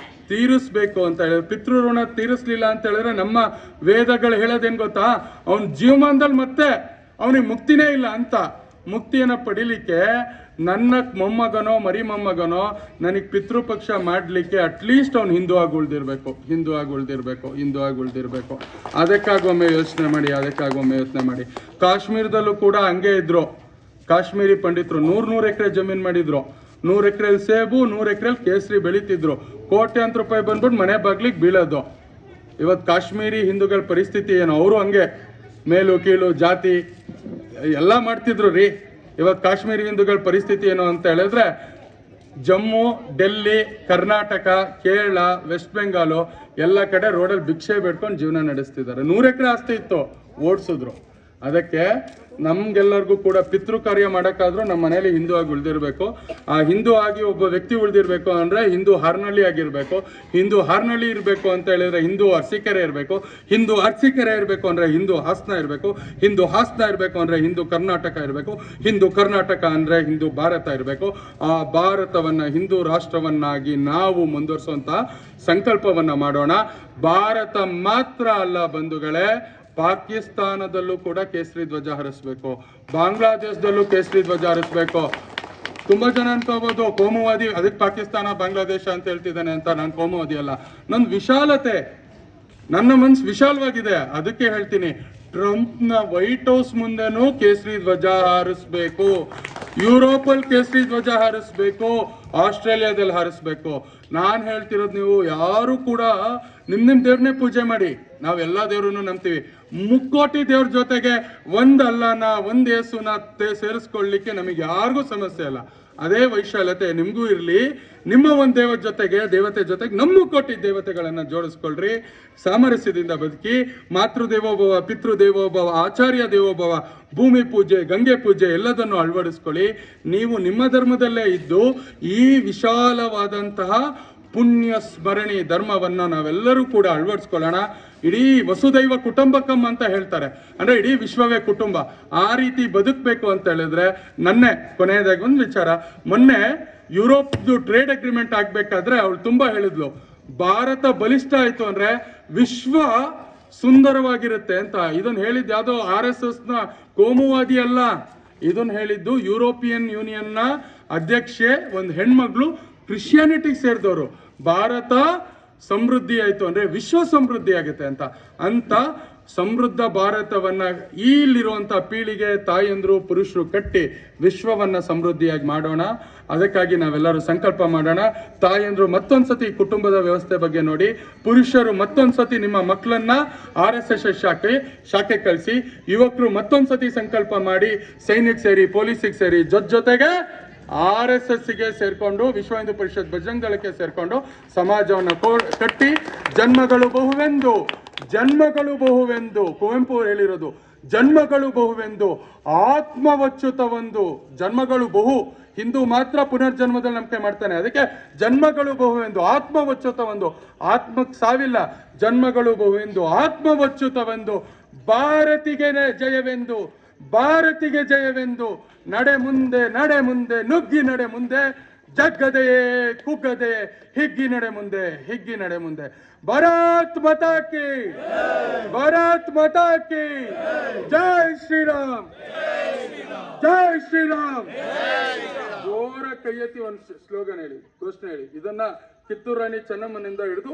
ತೀರಿಸ್ಬೇಕು ಅಂತ ಹೇಳಿದ್ರೆ, ಪಿತೃ ಋಣ ತೀರಿಸ್ಲಿಲ್ಲ ಅಂತ ಹೇಳಿದ್ರೆ ನಮ್ಮ ವೇದಗಳು ಹೇಳೋದೇನ್ ಗೊತ್ತಾ? ಅವನ ಜೀವಮಾನದಲ್ಲಿ ಮತ್ತೆ ಅವನಿಗೆ ಮುಕ್ತಿನೇ ಇಲ್ಲ ಅಂತ. ಮುಕ್ತಿಯನ್ನ ಪಡಿಲಿಕ್ಕೆ ನನ್ನ ಮೊಮ್ಮಗನೋ ಮರಿ ಮೊಮ್ಮಗನೋ ನನಗೆ ಪಿತೃಪಕ್ಷ ಮಾಡಲಿಕ್ಕೆ ಅಟ್ಲೀಸ್ಟ್ ಅವ್ನು ಹಿಂದೂ ಆಗಿ ಉಳ್ದಿರ್ಬೇಕು. ಅದಕ್ಕಾಗೊಮ್ಮೆ ಯೋಚನೆ ಮಾಡಿ. ಕಾಶ್ಮೀರದಲ್ಲೂ ಕೂಡ ಹಂಗೆ ಇದ್ರು. ಕಾಶ್ಮೀರಿ ಪಂಡಿತರು 100 ಎಕರೆ ಜಮೀನು ಮಾಡಿದ್ರು. 100 ಎಕರೆಲಿ ಸೇಬು, 100 ಎಕರೆಲಿ ಕೇಸರಿ ಬೆಳೀತಿದ್ರು. ಕೋಟ್ಯಾಂತರ ರೂಪಾಯಿ ಬಂದ್ಬಿಟ್ಟು ಮನೆ ಬಾಗ್ಲಿಗೆ ಬೀಳೋದು. ಇವತ್ತು ಕಾಶ್ಮೀರಿ ಹಿಂದೂಗಳ ಪರಿಸ್ಥಿತಿ ಏನು? ಅವರು ಹಂಗೆ ಮೇಲು ಕೀಳು ಜಾತಿ ಎಲ್ಲ ಮಾಡ್ತಿದ್ರು ರೀ. ಇವತ್ತು ಕಾಶ್ಮೀರಿ ಹಿಂದೂಗಳ ಪರಿಸ್ಥಿತಿ ಏನು ಅಂತ ಹೇಳಿದ್ರೆ, ಜಮ್ಮು, ಡೆಲ್ಲಿ, ಕರ್ನಾಟಕ, ಕೇರಳ, ವೆಸ್ಟ್ ಬೆಂಗಾಲು ಎಲ್ಲ ಕಡೆ ರೋಡಲ್ಲಿ ಭಿಕ್ಷೆ ಬೇಡ್ಕೊಂಡು ಜೀವನ ನಡೆಸ್ತಿದ್ದಾರೆ. 100 ಎಕರೆ ಆಸ್ತಿ ಇತ್ತು, ಓಡಿಸಿದ್ರು. ಅದಕ್ಕೆ ನಮ್ಗೆಲ್ಲರಿಗೂ ಕೂಡ ಪಿತೃ ಕಾರ್ಯ ಮಾಡೋಕ್ಕಾದ್ರೂ ನಮ್ಮ ಮನೇಲಿ ಹಿಂದೂ ಆಗಿ ಉಳಿದಿರ್ಬೇಕು. ಆ ಹಿಂದೂ ಆಗಿ ಒಬ್ಬ ವ್ಯಕ್ತಿ ಉಳಿದಿರ್ಬೇಕು ಅಂದರೆ ಹಿಂದೂ ಹಾರ್ನಳ್ಳಿ ಆಗಿರಬೇಕು. ಹಿಂದೂ ಹಾರ್ನಳ್ಳಿ ಇರಬೇಕು ಅಂತ ಹೇಳಿದ್ರೆ ಹಿಂದೂ ಅರಸೀಕೆರೆ ಇರಬೇಕು. ಹಿಂದೂ ಅರಸೀಕೆರೆ ಇರಬೇಕು ಅಂದರೆ ಹಿಂದೂ ಹಾಸನ ಇರಬೇಕು. ಹಿಂದೂ ಹಾಸನ ಇರಬೇಕು ಅಂದರೆ ಹಿಂದೂ ಕರ್ನಾಟಕ ಇರಬೇಕು. ಹಿಂದೂ ಕರ್ನಾಟಕ ಅಂದರೆ ಹಿಂದೂ ಭಾರತ ಇರಬೇಕು. ಆ ಭಾರತವನ್ನು ಹಿಂದೂ ರಾಷ್ಟ್ರವನ್ನಾಗಿ ನಾವು ಮುಂದುವರಿಸುವಂಥ ಸಂಕಲ್ಪವನ್ನು ಮಾಡೋಣ. ಭಾರತ ಮಾತ್ರ ಅಲ್ಲ ಬಂಧುಗಳೇ, ಪಾಕಿಸ್ತಾನದಲ್ಲೂ ಕೂಡ ಕೇಸರಿ ಧ್ವಜ ಹಾರಿಸ್ಬೇಕು, ಬಾಂಗ್ಲಾದೇಶದಲ್ಲೂ ಕೇಸರಿ ಧ್ವಜ ಹಾರಿಸ್ಬೇಕು. ತುಂಬಾ ಜನ ಅನ್ಕೋಬಹುದು ಕೋಮುವಾದಿ, ಅದಕ್ಕೆ ಪಾಕಿಸ್ತಾನ ಬಾಂಗ್ಲಾದೇಶ ಅಂತ ಹೇಳ್ತಿದ್ದಾನೆ ಅಂತ. ನಾನು ಕೋಮುವಾದಿ ಅಲ್ಲ, ನನ್ನ ವಿಶಾಲತೆ, ನನ್ನ ಮನ್ಸು ವಿಶಾಲವಾಗಿದೆ. ಅದಕ್ಕೆ ಹೇಳ್ತೀನಿ, ಟ್ರಂಪ್ನ ವೈಟ್ ಹೌಸ್ ಮುಂದೆನೂ ಕೇಸರಿ ಧ್ವಜ ಹಾರಿಸ್ಬೇಕು, ಯುರೋಪಲ್ಲಿ ಕೇಸರಿ ಧ್ವಜ ಹಾರಿಸ್ಬೇಕು, ಆಸ್ಟ್ರೇಲಿಯಾದಲ್ಲಿ ಹಾರಿಸ್ಬೇಕು. ನಾನು ಹೇಳ್ತಿರೋದು, ನೀವು ಯಾರು ಕೂಡ ನಿಮ್ಮ ದೇವ್ರನ್ನೇ ಪೂಜೆ ಮಾಡಿ. ನಾವೆಲ್ಲ ದೇವ್ರನ್ನು ನಂಬ್ತೀವಿ. 3 ಕೋಟಿ ದೇವ್ರ ಜೊತೆಗೆ ಒಂದು ಅಲ್ಲನ, ಒಂದು ಯೇಸುನ ಸೇರಿಸ್ಕೊಳ್ಳಿಕ್ಕೆ ನಮಗೆ ಯಾರಿಗೂ ಸಮಸ್ಯೆ ಇಲ್ಲ. ಅದೇ ವೈಶಾಲ್ಯತೆ ನಿಮಗೂ ಇರಲಿ. ನಿಮ್ಮ ಒಂದು ದೇವತೆ ಜೊತೆಗೆ ನಮ್ಮ 3 ಕೋಟಿ ದೇವತೆಗಳನ್ನು ಜೋಡಿಸ್ಕೊಳ್ರಿ. ಸಾಮರಸ್ಯದಿಂದ ಬದುಕಿ. ಮಾತೃದೇವೋಭವ, ಪಿತೃದೇವೋಭವ, ಆಚಾರ್ಯ ದೇವೋಭವ, ಭೂಮಿ ಪೂಜೆ, ಗಂಗೆ ಪೂಜೆ ಎಲ್ಲದನ್ನು ಅಳವಡಿಸ್ಕೊಳ್ಳಿ. ನೀವು ನಿಮ್ಮ ಧರ್ಮದಲ್ಲೇ ಇದ್ದು ಈ ವಿಶಾಲವಾದಂತಹ ಪುಣ್ಯ ಸ್ಮರಣಿ ಧರ್ಮವನ್ನು ನಾವೆಲ್ಲರೂ ಕೂಡ ಅಳವಡಿಸ್ಕೊಳ್ಳೋಣ. ಇಡೀ ವಸುದೈವ ಕುಟುಂಬಕಂ ಅಂತ ಹೇಳ್ತಾರೆ, ಅಂದರೆ ಇಡೀ ವಿಶ್ವವೇ ಕುಟುಂಬ. ಆ ರೀತಿ ಬದುಕಬೇಕು ಅಂತ ಹೇಳಿದ್ರೆ, ಕೊನೆಯದಾಗಿ ಒಂದು ವಿಚಾರ, ಮೊನ್ನೆ ಯುರೋಪ್ದು ಟ್ರೇಡ್ ಅಗ್ರಿಮೆಂಟ್ ಆಗ್ಬೇಕಾದ್ರೆ ಅವಳು ತುಂಬಾ ಹೇಳಿದ್ಲು, ಭಾರತ ಬಲಿಷ್ಠ ಆಯ್ತು ಅಂದ್ರೆ ವಿಶ್ವ ಸುಂದರವಾಗಿರುತ್ತೆ ಅಂತ. ಇದನ್ನ ಹೇಳಿದ್ದು ಯಾವುದೋ RSS ನ ಕೋಮುವಾದಿ ಅಲ್ಲ, ಇದನ್ನ ಹೇಳಿದ್ದು ಯುರೋಪಿಯನ್ ಯೂನಿಯನ್ನ ಅಧ್ಯಕ್ಷೆ, ಒಂದು ಹೆಣ್ಮಗಳು, ಕ್ರಿಶ್ಚಿಯಾನಿಟಿಗೆ ಸೇರಿದವರು. ಭಾರತ ಸಮೃದ್ಧಿ ಆಯ್ತು ಅಂದ್ರೆ ವಿಶ್ವ ಸಮೃದ್ಧಿ ಆಗುತ್ತೆ ಅಂತ ಸಮೃದ್ಧ ಭಾರತವನ್ನ ಇಲ್ಲಿರುವಂತ ಪೀಳಿಗೆ, ತಾಯಂದ್ರು, ಪುರುಷರು ಕಟ್ಟಿ ವಿಶ್ವವನ್ನ ಸಮೃದ್ಧಿಯಾಗಿ ಮಾಡೋಣ. ಅದಕ್ಕಾಗಿ ನಾವೆಲ್ಲರೂ ಸಂಕಲ್ಪ ಮಾಡೋಣ. ತಾಯಂದ್ರು ಮತ್ತೊಂದ್ಸತಿ ಕುಟುಂಬದ ವ್ಯವಸ್ಥೆ ಬಗ್ಗೆ ನೋಡಿ, ಪುರುಷರು ಮತ್ತೊಂದ್ಸತಿ ನಿಮ್ಮ ಮಕ್ಕಳನ್ನ RSS ಶಾಖೆ ಕಳಿಸಿ, ಯುವಕರು ಮತ್ತೊಂದ್ಸತಿ ಸಂಕಲ್ಪ ಮಾಡಿ ಸೈನಿಕ್ ಸೇರಿ, ಪೊಲೀಸಿಗೆ ಸೇರಿ, ಜೊತೆಗೆ RSSಗೆ ಸೇರ್ಕೊಂಡು, ವಿಶ್ವ ಹಿಂದೂ ಪರಿಷತ್ ಬಜರಂಗ ದಳಕ್ಕೆ ಸೇರ್ಕೊಂಡು ಸಮಾಜವನ್ನು ಕಟ್ಟಿ ಜನ್ಮಗಳು ಬಹುವೆಂದು ಕುವೆಂಪು ಹೇಳಿರೋದು, ಜನ್ಮಗಳು ಬಹುವೆಂದು ಆತ್ಮವಚ್ಯುತವೊಂದು. ಜನ್ಮಗಳು ಬಹು, ಹಿಂದೂ ಮಾತ್ರ ಪುನರ್ಜನ್ಮದಲ್ಲಿ ನಂಬಿಕೆ ಮಾಡ್ತಾನೆ. ಅದಕ್ಕೆ ಜನ್ಮಗಳು ಬಹುವೆಂದು ಆತ್ಮವಚ್ಯುತವೊಂದು, ಆತ್ಮಕ್ಕೆ ಸಾವಿಲ್ಲ. ಜನ್ಮಗಳು ಬಹುವೆಂದು ಆತ್ಮವಚ್ಯುತವೆಂದು, ಭಾರತಿಗೆ ಜಯವೆಂದು ನಡೆ ಮುಂದೆ ನುಗ್ಗಿ ನಡೆ ಮುಂದೆ, ಜಗ್ಗದೆಯೇ ಕುಗ್ಗದೆ ಹಿಗ್ಗಿ ನಡೆ ಮುಂದೆ. ಭಾರತ್ ಮಾತಾ ಕಿ ಜೈ ಶ್ರೀರಾಮ್, ಜೈ ಶ್ರೀರಾಮ್. ಜೋರ ಕೈ ಎತ್ತಿ ಒಂದು ಸ್ಲೋಗನ್ ಹೇಳಿ, ಘೋಷಣೆ ಹೇಳಿ. ಇದನ್ನ ಕಿತ್ತೂರು ರಾಣಿ ಚೆನ್ನಮ್ಮನಿಂದ ಹಿಡಿದು